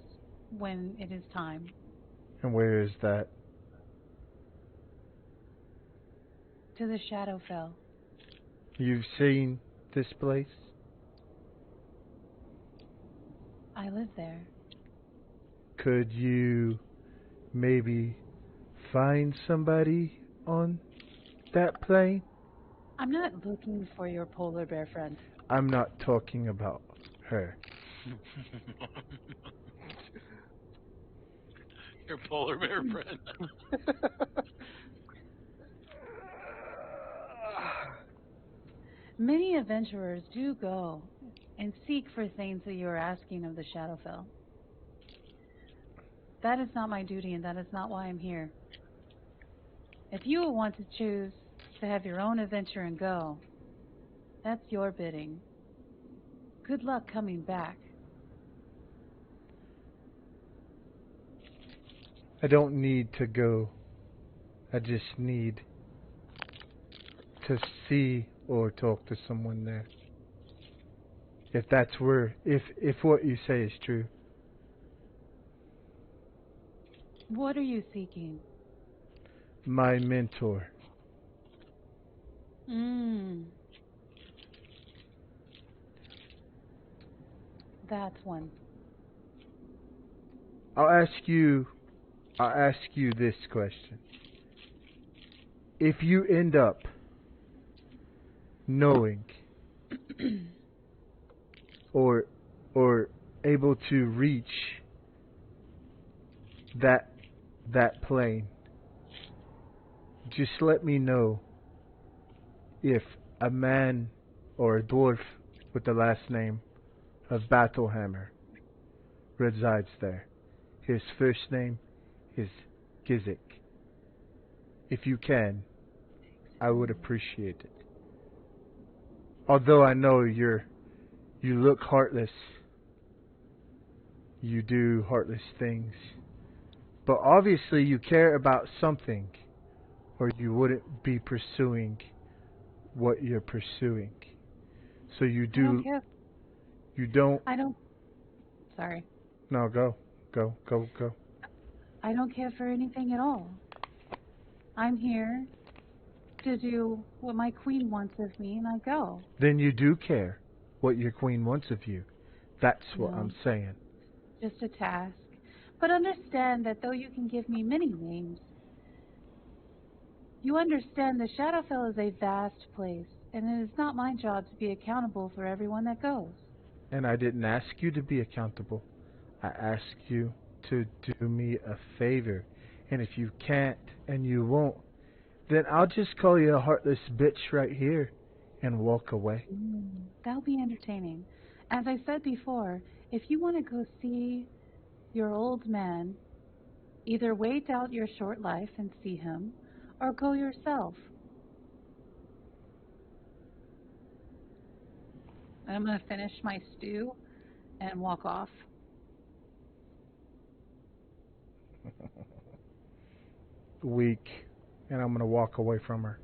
when it is time. And where is that? To the Shadowfell. You've seen this place? I live there. Could you maybe find somebody on that plane? I'm not looking for your polar bear friend. I'm not talking about her. Your polar bear friend. Many adventurers do go and seek for things that you are asking of the Shadowfell. That is not my duty, and that is not why I'm here. If you want to choose to have your own adventure and go, that's your bidding. Good luck coming back. I don't need to go. I just need to see or talk to someone there. If that's where, if what you say is true. What are you seeking? My mentor. That's one. I'll ask you this question. If you end up knowing or able to reach that plane, just let me know if a man or a dwarf with the last name of Battlehammer resides there. His first name is Gizik. If you can, I would appreciate it. Although I know you look heartless. You do heartless things. But obviously you care about something, or you wouldn't be pursuing what you're pursuing. So you do. I don't care. You don't. I don't. Sorry. No, go. I don't care for anything at all. I'm here to do what my queen wants of me, and I go. Then you do care what your queen wants of you. That's what No. I'm saying. Just a task. But understand that though you can give me many names, you understand the Shadowfell is a vast place, and it is not my job to be accountable for everyone that goes. And I didn't ask you to be accountable. I asked you to do me a favor. And if you can't and you won't, then I'll just call you a heartless bitch right here and walk away. That'll be entertaining. As I said before, if you want to go see your old man, either wait out your short life and see him, or go yourself. I'm going to finish my stew and walk off. Weak. And I'm going to walk away from her.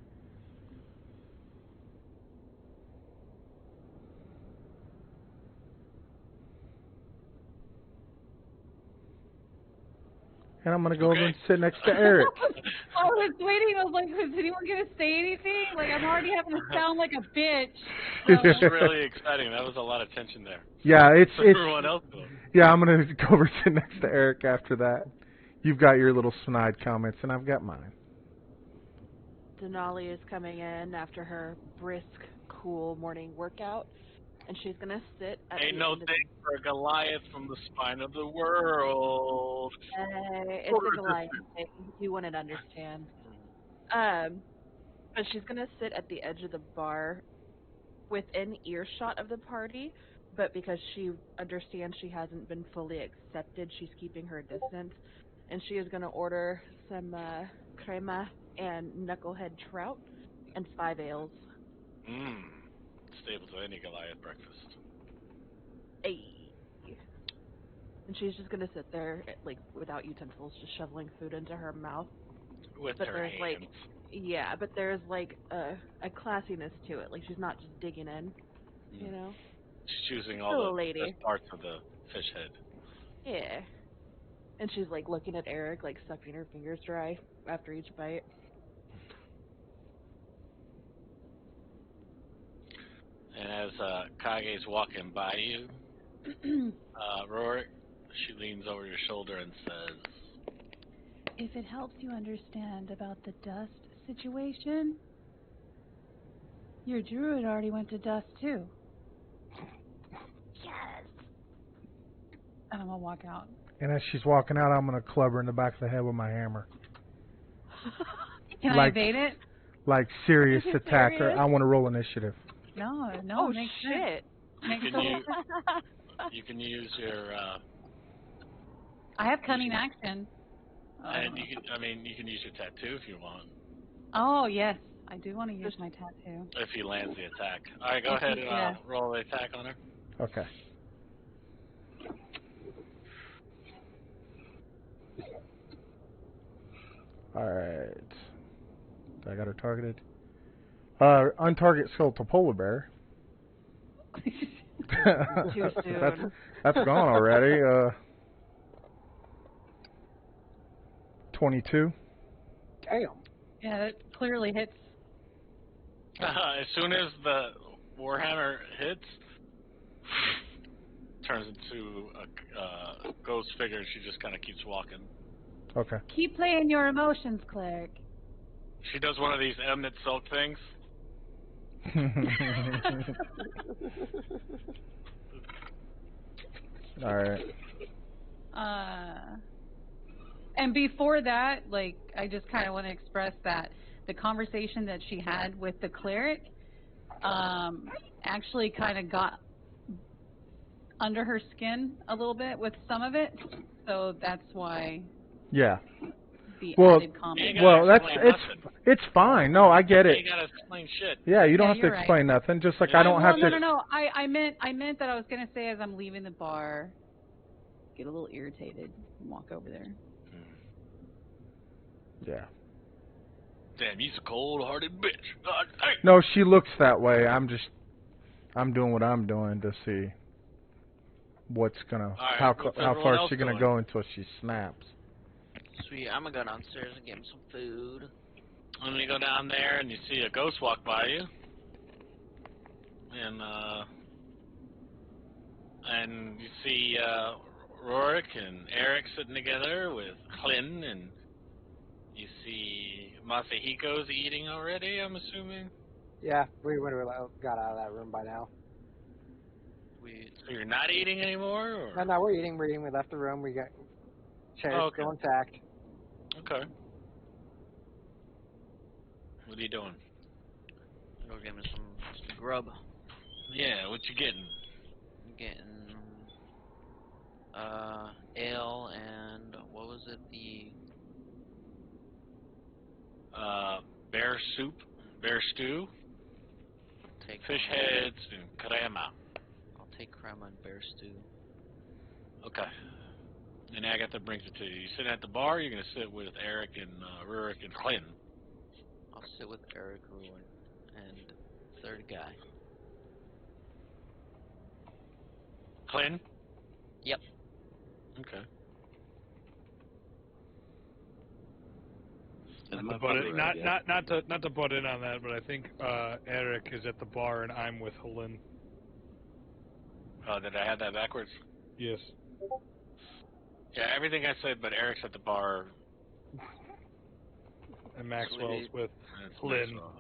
And I'm going to go over and sit next to Eric. I was waiting. I was like, is anyone going to say anything? Like, I'm already having to sound like a bitch. That was really exciting. That was a lot of tension there. Yeah, it's everyone else though. Yeah, I'm going to go over and sit next to Eric after that. You've got your little snide comments, and I've got mine. Denali is coming in after her brisk, cool morning workout, and she's gonna sit at Ain't the no end of thing for a Goliath from the spine of the world. it's a Goliath thing. You wouldn't understand. But she's gonna sit at the edge of the bar, within earshot of the party. But because she understands she hasn't been fully accepted, she's keeping her distance, and she is gonna order some crema and knucklehead trout and 5 ales. Staple to any Goliath breakfast. Hey. And she's just gonna sit there, like, without utensils, just shoveling food into her mouth. With But her there's, hands. like, yeah, but there's, like, a classiness to it. Like, she's not just digging in, you know? She's choosing Still all a the lady. best parts of the fish head. Yeah. And she's, like, looking at Eric, like, sucking her fingers dry after each bite. And as Kage's walking by you, Rorik, she leans over your shoulder and says, If it helps you understand about the dust situation, your druid already went to dust too. Yes. And I'm gonna walk out. And as she's walking out, I'm going to club her in the back of the head with my hammer. Can I Like- evade it? Like, serious Are you attacker. serious? I want to roll initiative. No, Oh, it makes sense. shit. Makes You can total use- sense. you can use your, I have cunning action. and you can use your tattoo if you want, Oh yes, I do want to use my tattoo. if he lands the attack. Alright, go ahead and Yeah. roll the attack on her. Okay. Alright. I got her targeted. Untarget skeletal polar bear. Too soon. That's gone already. 22. Damn. Yeah, that clearly hits. As soon as the Warhammer hits, turns into a ghost figure, and she just kind of keeps walking. Okay. Keep playing your emotions, cleric. She does one of these Mnet Silk things. Alright. And before that, like, I just kind of want to express that the conversation that she had with the cleric actually kind of got under her skin a little bit with some of it. So that's why Yeah. the Well, added comment. You Well, gotta that's explain it's fine. No, I get it. You gotta explain shit. Yeah, you don't Yeah, have to you're explain nothing. Just like I don't well, have no, to. no. I meant that I was gonna say as I'm leaving the bar, get a little irritated and walk over there. Yeah. Damn, he's a cold-hearted bitch. God, hey. No, she looks that way. I'm doing what I'm doing to see what's gonna right, how what's how everyone far is else she gonna doing? go until she snaps. Sweet, I'm gonna go downstairs and get him some food. And you go down there and you see a ghost walk by you, and you see Rorik and Eric sitting together with Clinton, and you see Masahiko's eating already, I'm assuming. Yeah, we would have got out of that room by now. So you're not eating anymore, or? No, we're eating. We left the room. We got chairs Okay. still intact. Okay. What are you doing? Go get me some grub. Yeah, what you getting? I'm getting ale and what was it? The Bear soup, bear stew, take fish heads, and crema. I'll take crema and bear stew. Okay. And Agatha brings it to you. You sitting at the bar, you're going to sit with Eric and Rurik and Clinton. I'll sit with Eric Ruin and third guy. Clinton? Yep. Okay. Not to butt in on that, but I think Eric is at the bar and I'm with Helene. Did I have that backwards? Yes. Yeah, everything I said, but Eric's at the bar. And Maxwell's Sweet. with And it's Helene. Maxwell.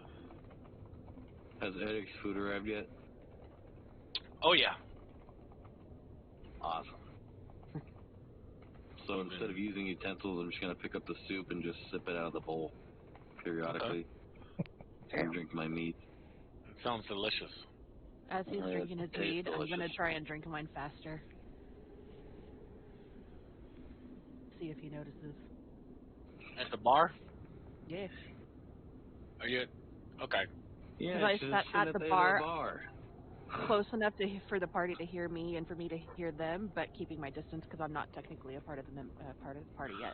Has Eric's food arrived yet? Oh, yeah. Awesome. So instead of using utensils, I'm just going to pick up the soup and just sip it out of the bowl periodically. And drink my meat. It sounds delicious. As he's Oh, yeah, drinking his it tastes mead, I'm gonna delicious. try and drink mine faster. See if he notices. At the bar? Yeah. Are you... Okay. Yeah, I she's sat sitting at the there bar. close enough for the party to hear me and for me to hear them, but keeping my distance because I'm not technically a part of the party yet.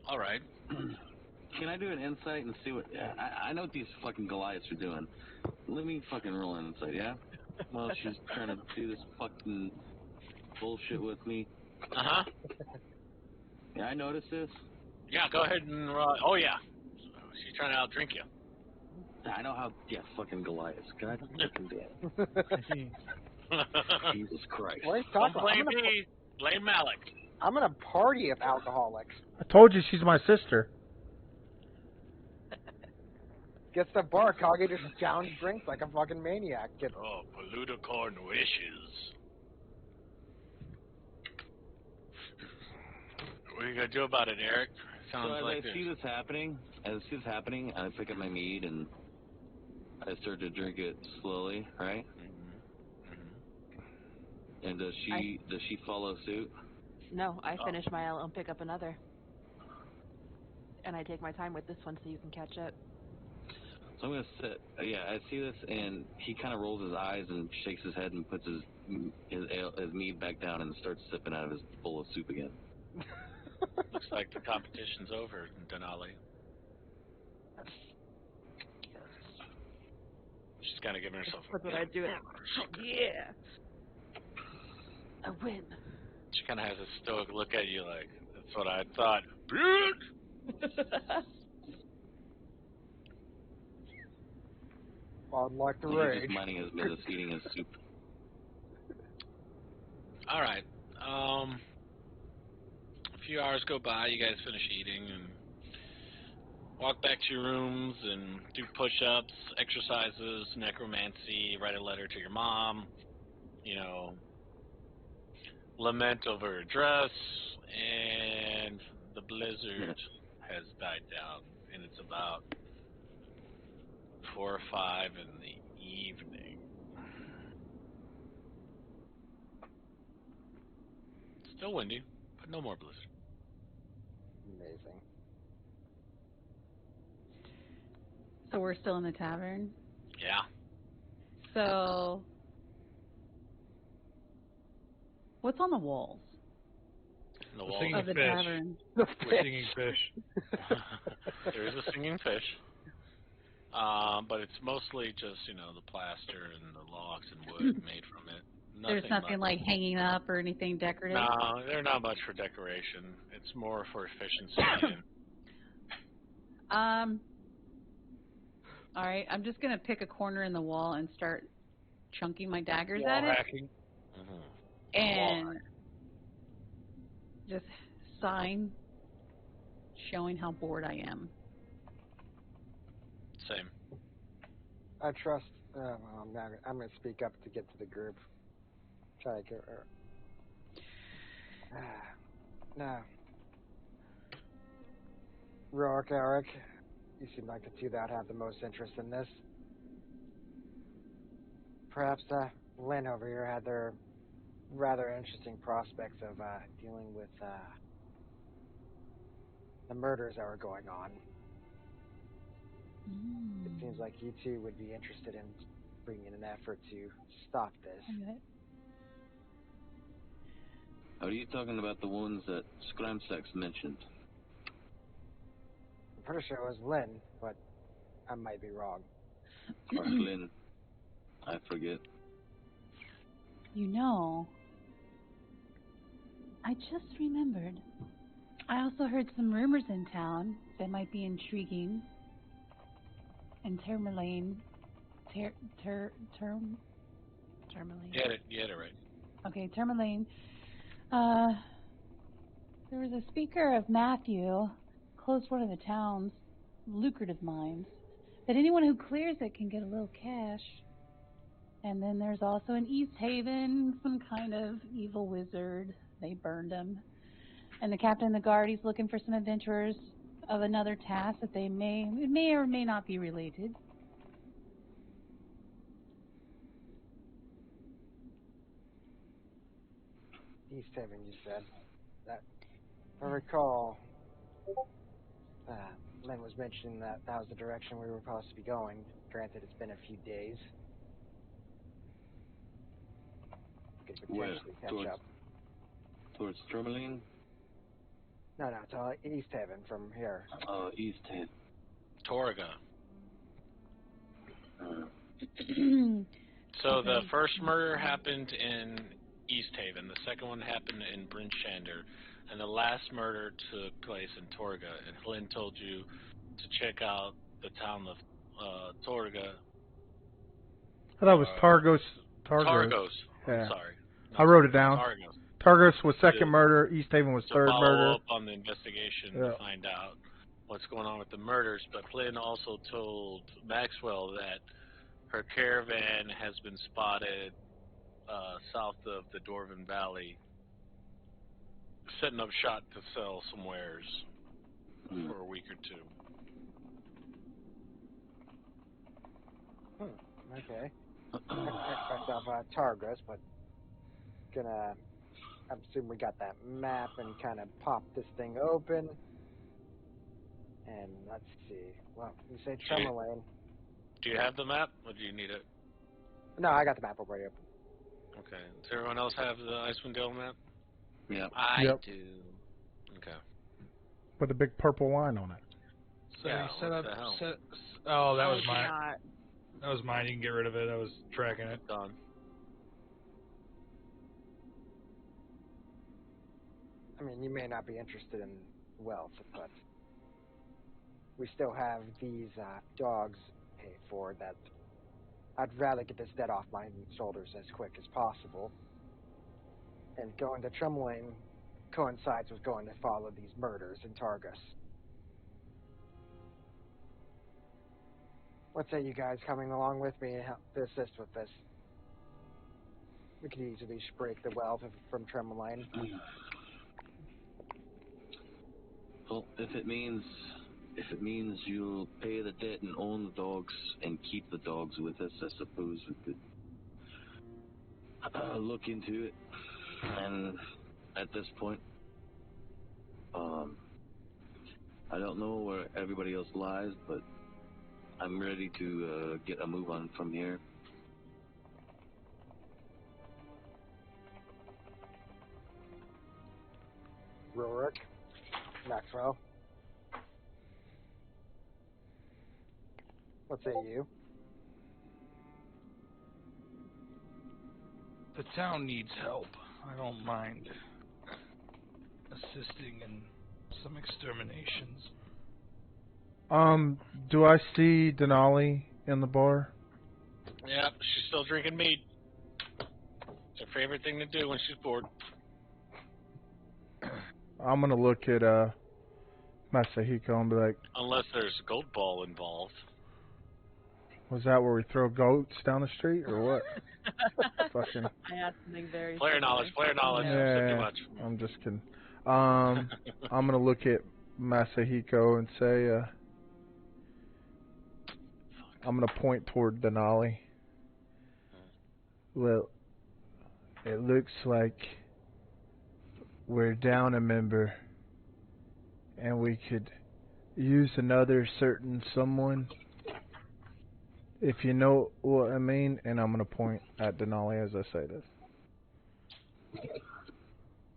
All right. Can I do an insight and see what... I know what these fucking Goliaths are doing. Let me fucking roll an insight, yeah? Well, she's trying to do this fucking bullshit with me. Uh-huh. Yeah, I noticed this. Yeah, go ahead and... oh, yeah. She's trying to outdrink you. I know how... Yeah, fucking Goliaths. God fucking damn. Jesus Christ. What are you Don't talking blame about? me. Blame Malik. I'm in a party of alcoholics. I told you she's my sister. Gets the bar, Kage just downs drinks like a fucking maniac. Oh, Poluticorn wishes. What are you going to do about it, Eric? Sounds So as like I see this happening, I pick up my mead and I start to drink it slowly, right? Mm-hmm. And does she follow suit? No, I finish my ale and pick up another. And I take my time with this one so you can catch up. So I'm gonna sit. Yeah, I see this, and he kind of rolls his eyes and shakes his head and puts his mead back down and starts sipping out of his bowl of soup again. Looks like the competition's over, Denali. She's kind of giving herself That's what I do. Yeah! I win. She kind of has a stoic look at you like, that's what I thought. Bitch! I'd like to He's rage. just minding his business, eating his soup. All right. A few hours go by. You guys finish eating and walk back to your rooms and do push-ups, exercises, necromancy, write a letter to your mom. You know, lament over her dress, and the blizzard has died down, and it's about 4 or 5 in the evening. Still windy, but no more blizzard. Amazing. So we're still in the tavern. Yeah. So, what's on the walls The The walls singing of the fish. tavern? The We're singing fish. There is a singing fish. But it's mostly just, the plaster and the logs and wood made from it. There's nothing much. like hanging up or anything decorative? No, they're not much for decoration. It's more for efficiency. All right, I'm just going to pick a corner in the wall and start chunking my daggers Wall at it. hacking. And just sign showing how bored I am. Same. I trust. Well, I'm going to speak up to get to the group. Try to get her. No. Rourke, Eric, you seem like the two that have the most interest in this. Perhaps Lynn over here had their rather interesting prospects of dealing with the murders that were going on. It seems like you two would be interested in bringing an effort to stop this. Are you talking about the ones that Scramsex mentioned? I'm pretty sure it was Lynn, but I might be wrong. Or Lynn? I forget. You know, I just remembered. I also heard some rumors in town that might be intriguing. And Tourmaline. Tourmaline. You had it right. Okay, Tourmaline. There was a speaker of Matthew, close one of the town's lucrative mines, that anyone who clears it can get a little cash. And then there's also in East Haven, some kind of evil wizard. They burned him. And the captain of the guard, he's looking for some adventurers of another task that it may or may not be related. East Haven, you said. That, if I recall, Lynn was mentioning that that was the direction we were supposed to be going. Granted, it's been a few days. We could Where? potentially catch up. Towards Tourmaline? No, to East Haven from here. East Haven. Torga. Uh, So the first murder happened in East Haven. The second one happened in Bryn Shander. And the last murder took place in Torga. And Lynn told you to check out the town of Torga. I thought it was Targos. Targos. Yeah. I'm sorry. I wrote it down. Targos. Targos was second murder. East Haven was To third follow murder. up on the investigation to find out what's going on with the murders. But Lynn also told Maxwell that her caravan has been spotted south of the Dorvan Valley, setting up shop to sell some wares for a week or two. Okay. Myself Targos, but I assume we got that map and kind of pop this thing open. And let's see. Well, you say Tremorlane. Do you have the map, or do you need it? No, I got the map already open. Okay. Does everyone else have the Icewind Dale map? Yeah. I Yep. do. Okay. With a big purple line on it. So Yeah, you set what up. the hell? Oh, that I was mine. cannot. That was mine. You can get rid of it. I was tracking it. Done. I mean, you may not be interested in wealth, but we still have these dogs to pay for that. I'd rather get this debt off my shoulders as quick as possible. And going to Tremorlane coincides with going to follow these murders in Targus. What say you guys coming along with me and help to assist with this? We could easily break the wealth from Tremorlane. Well, if it means you'll pay the debt and own the dogs and keep the dogs with us, I suppose we could look into it. And at this point, I don't know where everybody else lies, but I'm ready to get a move on from here. Rorik, Maxwell. What say you? The town needs help. I don't mind assisting in some exterminations. Do I see Denali in the bar? Yep, she's still drinking mead. It's her favorite thing to do when she's bored. I'm gonna look at Masahiko and be like, Unless there's a gold ball involved. was that where we throw goats down the street or what? Fucking. I had something very Player similar. knowledge, player knowledge. Yeah. Said too much. I'm just kidding. I'm gonna look at Masahiko and say, I'm gonna point toward Denali. Well, it looks like we're down a member, and we could use another certain someone, if you know what I mean. And I'm gonna point at Denali as I say this.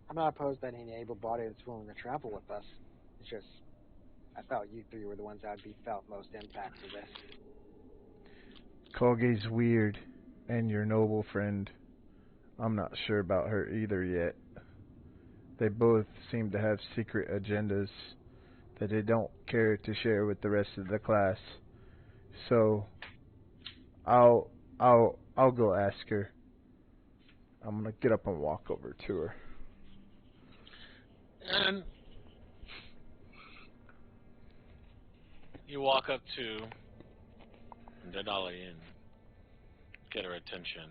I'm not opposed to any able-bodied that's willing to travel with us. It's just, I felt you three were the ones that would be felt most impact of this. Colgate's weird, and your noble friend, I'm not sure about her either yet. They both seem to have secret agendas that they don't care to share with the rest of the class. So, I'll go ask her. I'm gonna get up and walk over to her. And you walk up to Denali and get her attention.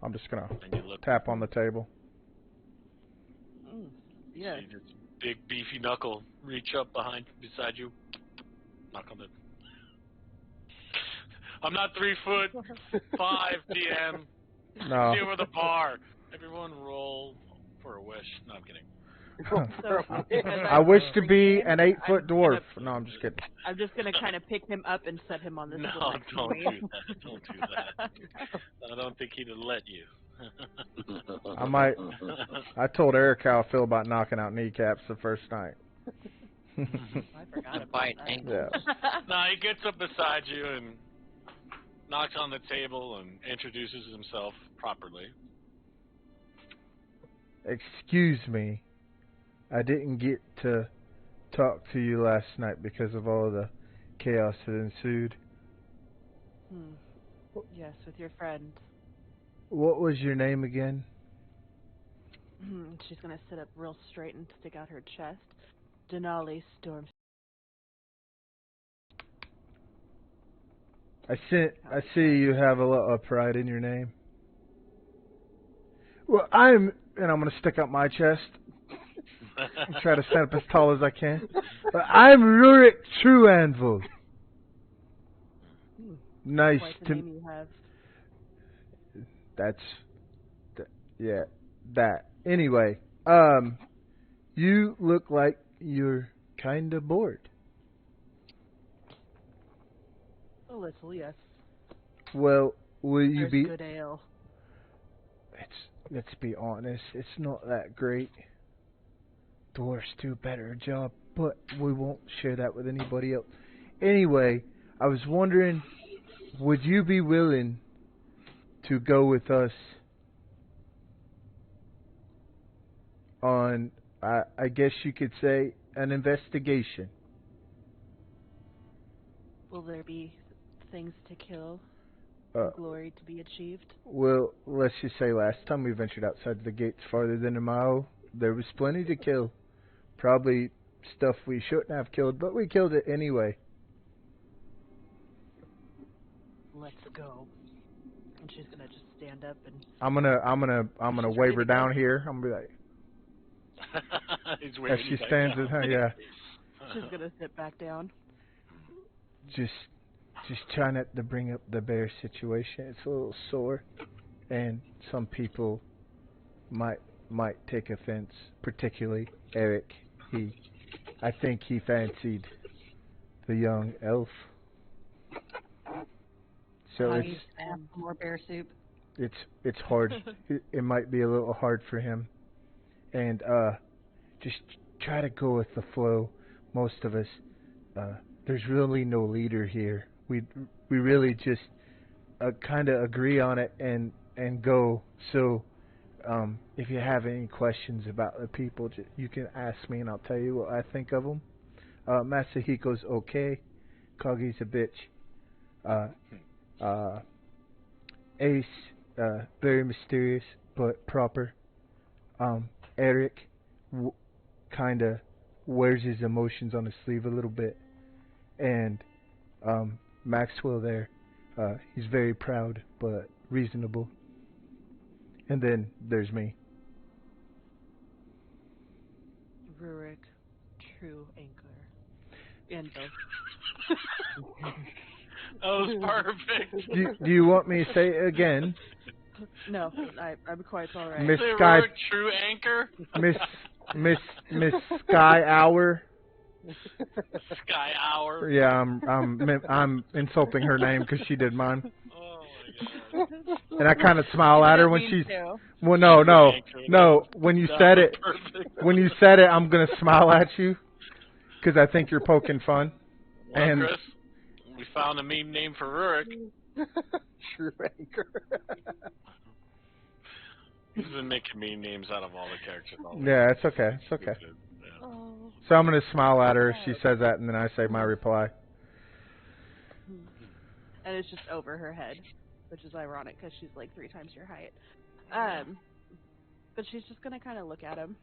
I'm just gonna And you look. tap on the table. Yeah. See this big beefy knuckle reach up beside you. Knock on the. I'm not 3'5", DM. No. See over the bar. Everyone roll for a wish. No, I'm kidding. I wish to be an 8-foot dwarf. No, I'm just kidding. I'm just gonna kind of pick him up and set him on this. No, little next to don't me. do that. Don't do that. I don't think he'd have let you. I might. I told Eric how I feel about knocking out kneecaps the first night. I forgot about Bite that. ankles. No, he gets up beside you and knocks on the table and introduces himself properly. Excuse me. I didn't get to talk to you last night because of all the chaos that ensued. Yes, with your friend. What was your name again? She's gonna sit up real straight and stick out her chest. Denali Storm. I see you have a lot of pride in your name. Well, and I'm gonna stick out my chest. Try to stand up as tall as I can. But I'm Rurik Trueanvil. Nice Quite the to. name you have. Yeah, that. Anyway, you look like you're kind of bored. A little, yes. Well, will you There's be? good ale. Let's be honest. It's not that great. Dwarves do a better job, but we won't share that with anybody else. Anyway, I was wondering, would you be willing to go with us on, I guess you could say, an investigation? Will there be things to kill? Glory to be achieved? Well, let's just say last time we ventured outside the gates farther than a mile, there was plenty to kill. Probably stuff we shouldn't have killed, but we killed it anyway. Let's go. And she's gonna just stand up and. I'm gonna wave her down here. I'm gonna be like, He's as waving she you back stands down. with her, yeah. She's gonna sit back down. Just try not to bring up the bear situation. It's a little sore, and some people might take offense, particularly Eric. I think he fancied the young elf. So I used to have more bear soup. it's hard. It might be a little hard for him, and just try to go with the flow. Most of us, there's really no leader here. We really just kind of agree on it and go. So if you have any questions about the people, you can ask me and I'll tell you what I think of them. Masahiko's okay. Kagi's a bitch. Ace, very mysterious but proper. Eric kind of wears his emotions on his sleeve a little bit. And Maxwell there, he's very proud but reasonable. And then there's me. Rurik, true anchor. And That was perfect. Do you want me to say it again? no, I'm quite all right. Miss Say Sky, Rurik, true anchor. Miss Sky Hour. Sky Hour. Yeah, I'm insulting her name because she did mine. Oh my god. And I kind of smile at her when she's. Well, no. When you said it, I'm gonna smile at you because I think you're poking fun. Well, And Chris, we found a meme name for Rurik. True anchor. He's been making meme names out of all the characters. yeah, it's okay. It's okay. Yeah. Oh. So I'm gonna smile at her if she says that, and then I say my reply. And it's just over her head, which is ironic because she's like 3 times your height. But she's just gonna kind of look at him,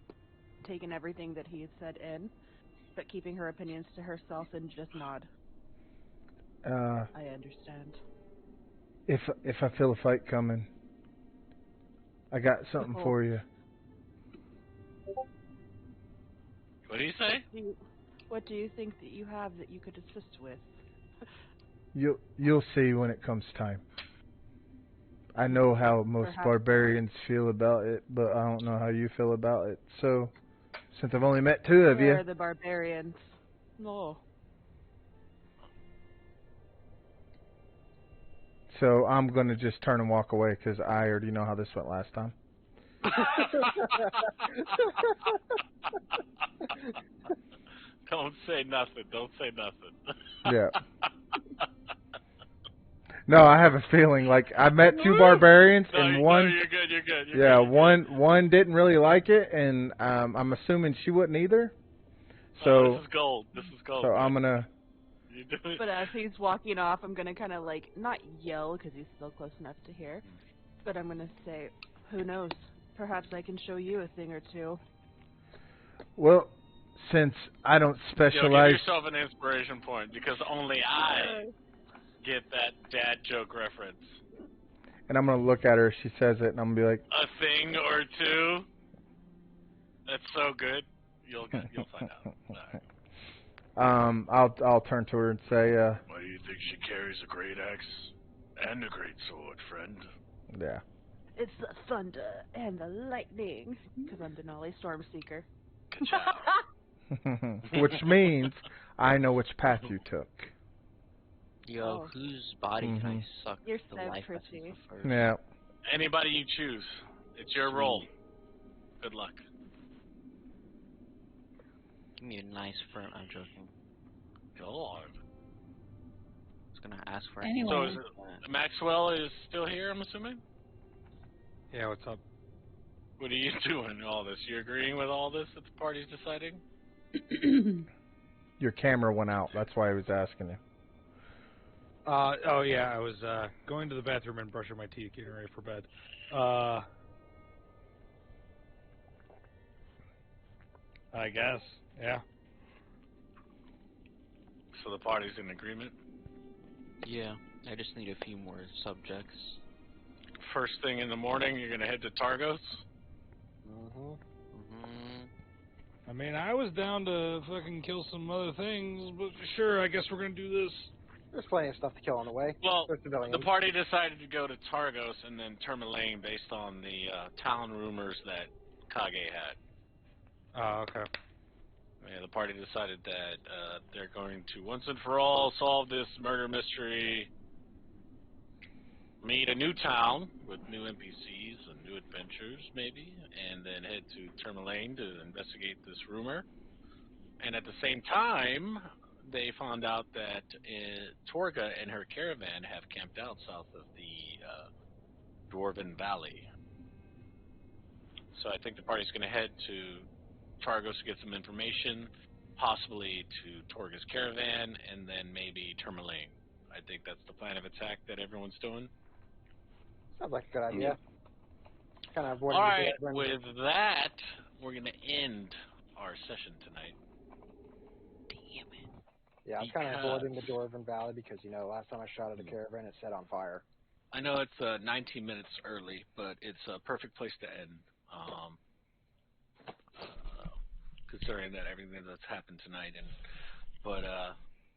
taking everything that he said in, but keeping her opinions to herself and just nod. I understand. If I feel a fight coming, I got something for you. What do you say? What do you think that you have that you could assist with? You'll see when it comes time. I know how most Perhaps. barbarians feel about it, but I don't know how you feel about it. So Since I've only met two of you. They're the barbarians. No. So I'm going to just turn and walk away because I already know how this went last time. Don't say nothing. Don't say nothing. Yeah. No, I have a feeling like I met two barbarians and one. No, you're good. You're good. Yeah, good. one didn't really like it, and I'm assuming she wouldn't either. So this is gold. This is gold. So man. I'm gonna. You do it. But as he's walking off, I'm gonna kind of like not yell because he's still close enough to hear, but I'm gonna say, "Who knows? Perhaps I can show you a thing or two." Well, since I don't Yo, specialize. give yourself an inspiration point because only I get that dad joke reference. And I'm gonna look at her. She says it, and I'm gonna be like, A thing or two. That's so good. You'll find out. I'll turn to her and say, Why do you think she carries a great axe and a great sword, friend? yeah. It's the thunder and the lightning, because I'm Denali Stormseeker. Which means I know which path you took. Yo, Oh. whose body can I suck You're the so life essence pretty. of first? Yeah. Anybody you choose. It's your role. Good luck. Give me a nice firm. I'm joking. God. I was gonna ask for Anyway. So is it, Maxwell is still here, I'm assuming? Yeah, what's up? What are you doing all this? You agreeing with all this that the party's deciding? Your camera went out. That's why I was asking you. Oh yeah, I was going to the bathroom and brushing my teeth, getting ready for bed. I guess, yeah. So the party's in agreement? Yeah, I just need a few more subjects. First thing in the morning, you're going to head to Targos? I mean, I was down to fucking kill some other things, but sure, I guess we're gonna do this. There's plenty of stuff to kill on the way. Well, There's civilians. the party decided to go to Targos and then Tourmaline based on the town rumors that Kage had. Oh, okay. Yeah, the party decided that they're going to once and for all solve this murder mystery, meet a new town with new NPCs and new adventures, maybe, and then head to Tourmaline to investigate this rumor. And at the same time, they found out that Torga and her caravan have camped out south of the Dwarven Valley. So I think the party's going to head to Targos to get some information, possibly to Torga's caravan, and then maybe Tourmaline. I think that's the plan of attack that everyone's doing. Sounds like a good idea. Kind of avoiding All right, the with that, we're going to end our session tonight. Damn it. Yeah, I'm kind of because- avoiding the Dwarven Valley because, you know, last time I shot at a caravan, it set on fire. I know it's 19 minutes early, but it's a perfect place to end. Considering that everything that's happened tonight, but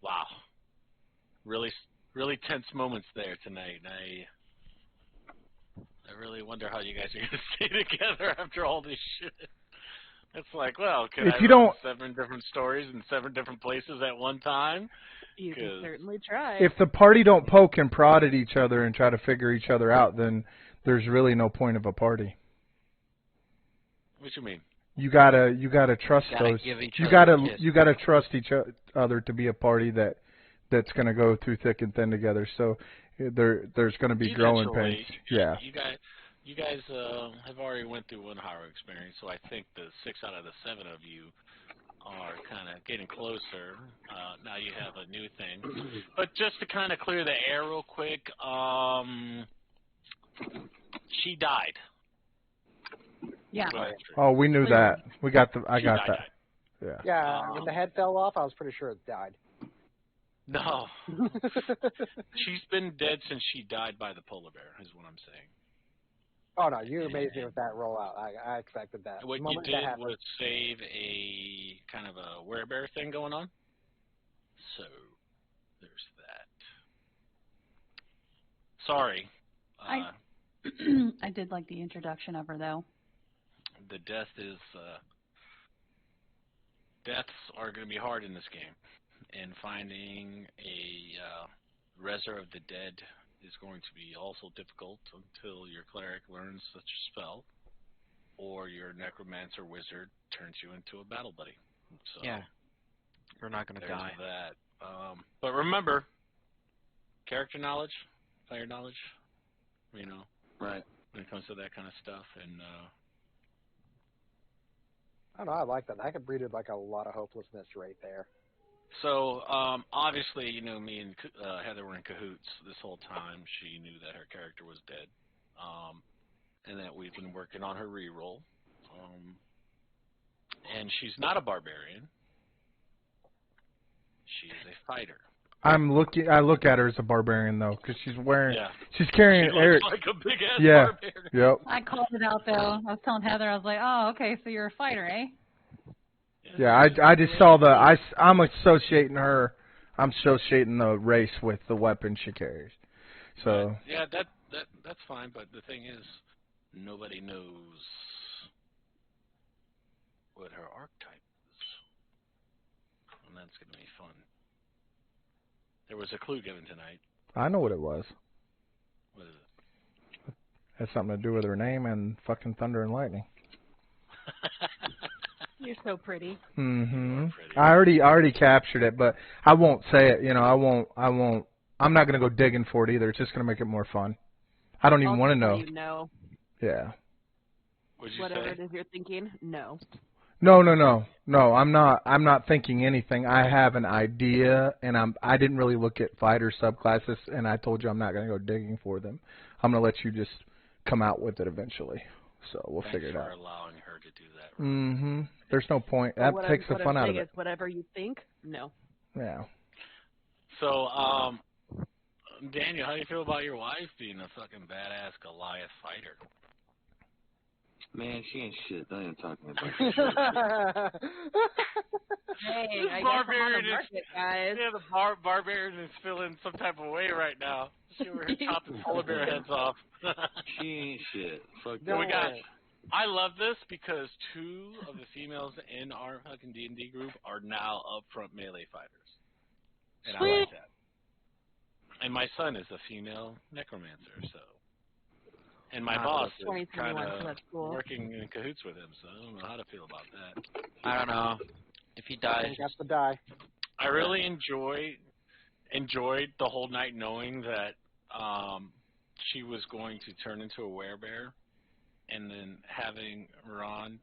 wow, really tense moments there tonight. And I really wonder how you guys are gonna stay together after all this shit. It's like, well, can If I you run don't- 7 different stories in 7 different places at one time? You can 'Cause- certainly try. If the party don't poke and prod at each other and try to figure each other out, then there's really no point of a party. What you mean? You gotta trust Gotta those. give each You other a gotta kiss. you gotta trust each other to be a party that's gonna go through thick and thin together. So there's gonna be growing Eventually, pains. Yeah. You guys have already went through one horror experience, so I think the 6 out of the 7 of you are kind of getting closer. Now you have a new thing. But just to kind of clear the air real quick, she died. Yeah. Oh, we knew that. I She got died. that. Yeah. Yeah, when the head fell off, I was pretty sure it died. No. She's been dead since she died by the polar bear, is what I'm saying. Oh, no, you amazed me with that rollout. I expected that. What The you moment that did happened- was save a kind of a werebear thing going on. So, there's that. Sorry. I did like the introduction of her, though. The death is deaths are going to be hard in this game, and finding a Reser of the Dead is going to be also difficult until your cleric learns such a spell, or your necromancer wizard turns you into a battle buddy. So Yeah. We're not going to die. That. But remember, character knowledge, player knowledge, you know, Right. when it comes to that kind of stuff. And I don't know. I like that. That could breed like a lot of hopelessness right there. so, obviously, you know, me and Heather were in cahoots this whole time. She knew that her character was dead, and that we've been working on her reroll. And she's not a barbarian. She's a fighter. I look at her as a barbarian though, because she's wearing, Yeah. she's carrying She Eric. looks like a big ass Yeah. barbarian. Yep. I called it out though. I was telling Heather, I was like, oh, okay, so you're a fighter, eh? Yeah. I just saw I'm associating her. I'm associating the race with the weapon she carries. So. Yeah, that's fine. But the thing is, nobody knows what her archetype is, and that's gonna be fun. There was a clue given tonight. I know what it was. What is it? Has something to do with her name and fucking thunder and lightning. You're so pretty. Mm-hmm. Pretty. I already captured it, but I won't say it. You know, I won't. I'm not gonna go digging for it either. It's just gonna make it more fun. I don't even want to know. You know. Yeah. What'd you Whatever say? it is you're thinking, no. No. I'm not thinking anything. I have an idea, and I didn't really look at fighter subclasses, and I told you I'm not gonna go digging for them. I'm gonna let you just come out with it eventually. So we'll Thanks figure it out. for allowing her to do that. Mm-hmm. There's no point. But That takes the fun out of it. Is whatever you think, no. Yeah. So, Daniel, how do you feel about your wife being a fucking badass Goliath fighter? Man, she ain't shit. I ain't talking about her. Hey, I guess I'm on Barbarian the is- market, guys. Yeah, the barbarian is feeling some type of way right now. She over here chopping polar bear heads off. She ain't shit. Fuck We that. got. I love this because 2 of the females in our fucking D&D group are now upfront melee fighters, and I like that. And my son is a female necromancer, so. And my boss is 2021, kind so of that's cool. working in cahoots with him, so I don't know how to feel about that. I don't know. If he dies, Got to die. I really enjoyed the whole night knowing that she was going to turn into a werebear, and then having Ron.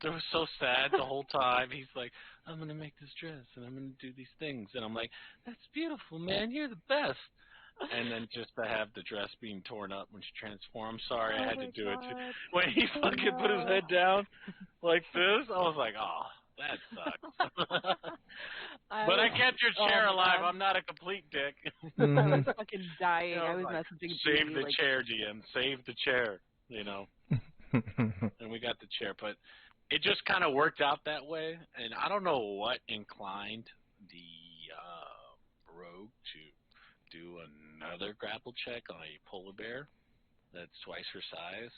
It was so sad the whole time. He's like, I'm going to make this dress, and I'm going to do these things. And I'm like, that's beautiful, man. You're the best. And then just to have the dress being torn up when she transformed. Sorry, I had to do it. When he fucking put his head down like this, I was like, oh, that sucks. But I kept your chair alive. I'm not a complete dick. I was fucking dying. You know, I was like, messaging save Dee, the like, chair, GM. Save the chair, you know. And we got the chair. But it just kind of worked out that way. And I don't know what inclined the rogue to do another grapple check on a polar bear that's twice her size.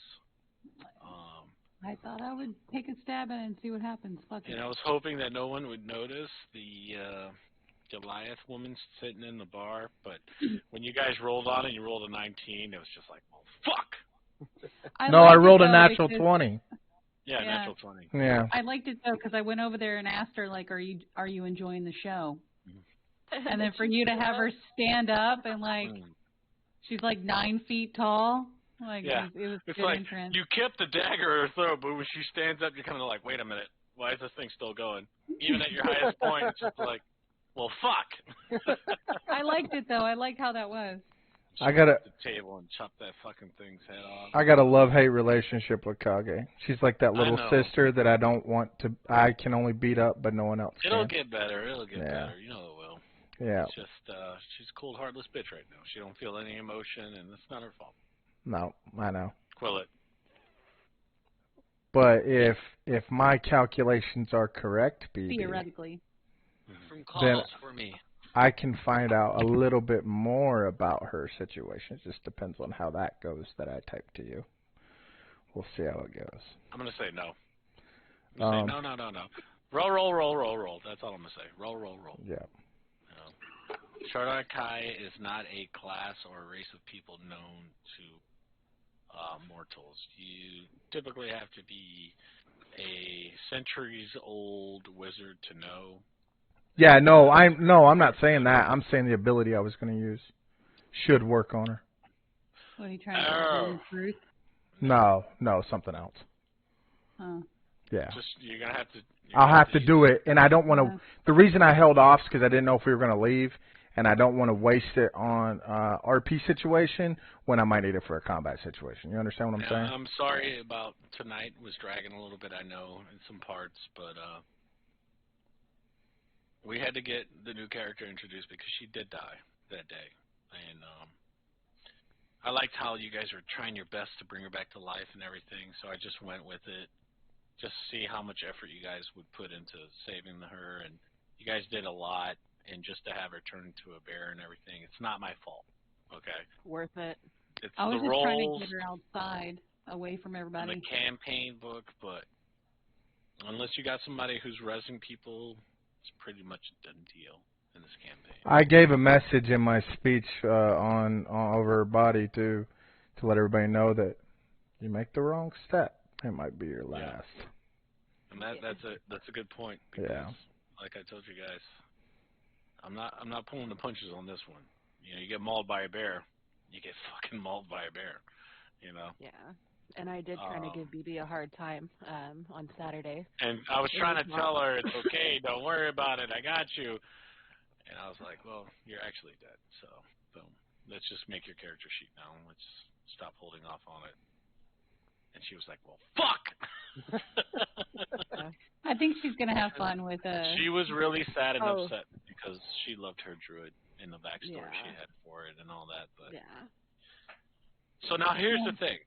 I thought I would take a stab at it and see what happens. Fuck it. And I was hoping that no one would notice the Goliath woman sitting in the bar, but when you guys rolled on it, you rolled a 19, it was just like, well, fuck! No, I liked it, rolled a though, natural because- 20. Yeah, Yeah. natural 20. Yeah. I liked it though because I went over there and asked her like, "Are you enjoying the show?" And then for you to have her stand up and like, she's like 9 feet tall. Like, Yeah. it was It's good like, entrance. you kept the dagger in her throat, but when she stands up, you're kind of like, wait a minute, why is this thing still going? Even at your highest point, it's just like, well, fuck. I liked it though. I liked how that was. I got the table and chop that fucking thing's head off. I got a love-hate relationship with Kage. She's like that little know. sister that I don't want to. I can only beat up, but no one else It'll can. get better. It'll get Yeah. better. You know it will. Yeah. It's just, she's a cold, heartless bitch right now. She don't feel any emotion, and it's not her fault. No, I know. Quill it. But if my calculations are correct, BB, Theoretically. from Then- calls for me. I can find out a little bit more about her situation. It just depends on how that goes that I type to you. We'll see how it goes. I'm going to say no. I'm gonna say no. Roll. That's all I'm gonna say. Roll. Yeah. Shardakai is not a class or a race of people known to mortals. You typically have to be a centuries-old wizard to know. Yeah, I'm not saying that. I'm saying the ability I was going to use should work on her. What are you trying to do? Truth? No, something else. Oh. Yeah. Just you're gonna have to. I'll have to do it, and I don't want to. The reason I held off is because I didn't know if we were going to leave, and I don't want to waste it on RP situation when I might need it for a combat situation. You understand what I'm saying? I'm sorry about tonight. Was dragging a little bit, I know, in some parts, but we had to get the new character introduced because she did die that day, and I liked how you guys were trying your best to bring her back to life and everything, so I just went with it. Just to see how much effort you guys would put into saving her, and you guys did a lot, and just to have her turn into a bear and everything, it's not my fault, okay? Worth it. It's I was the just trying to roles get her outside, away from and everybody. the campaign book, but unless you got somebody who's rezzing people, it's pretty much a done deal in this campaign. I gave a message in my speech on over her body to let everybody know that you make the wrong step, it might be your last. Yeah. And that's a good point because, like I told you guys, I'm not pulling the punches on this one. You know, you get mauled by a bear, you get fucking mauled by a bear. You know. Yeah. And I did try to give BB a hard time on Saturday. And I was trying to tell her it's okay, don't worry about it, I got you. And I was like, well, you're actually dead, so boom. Let's just make your character sheet now. Let's stop holding off on it. And she was like, well, fuck! I think she's going to have fun with She was really sad and upset because she loved her druid and the backstory she had for it and all that. But so now here's the thing.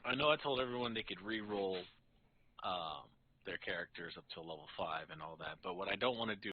I know I told everyone they could re-roll their characters up to level 5 and all that, but what I don't want to do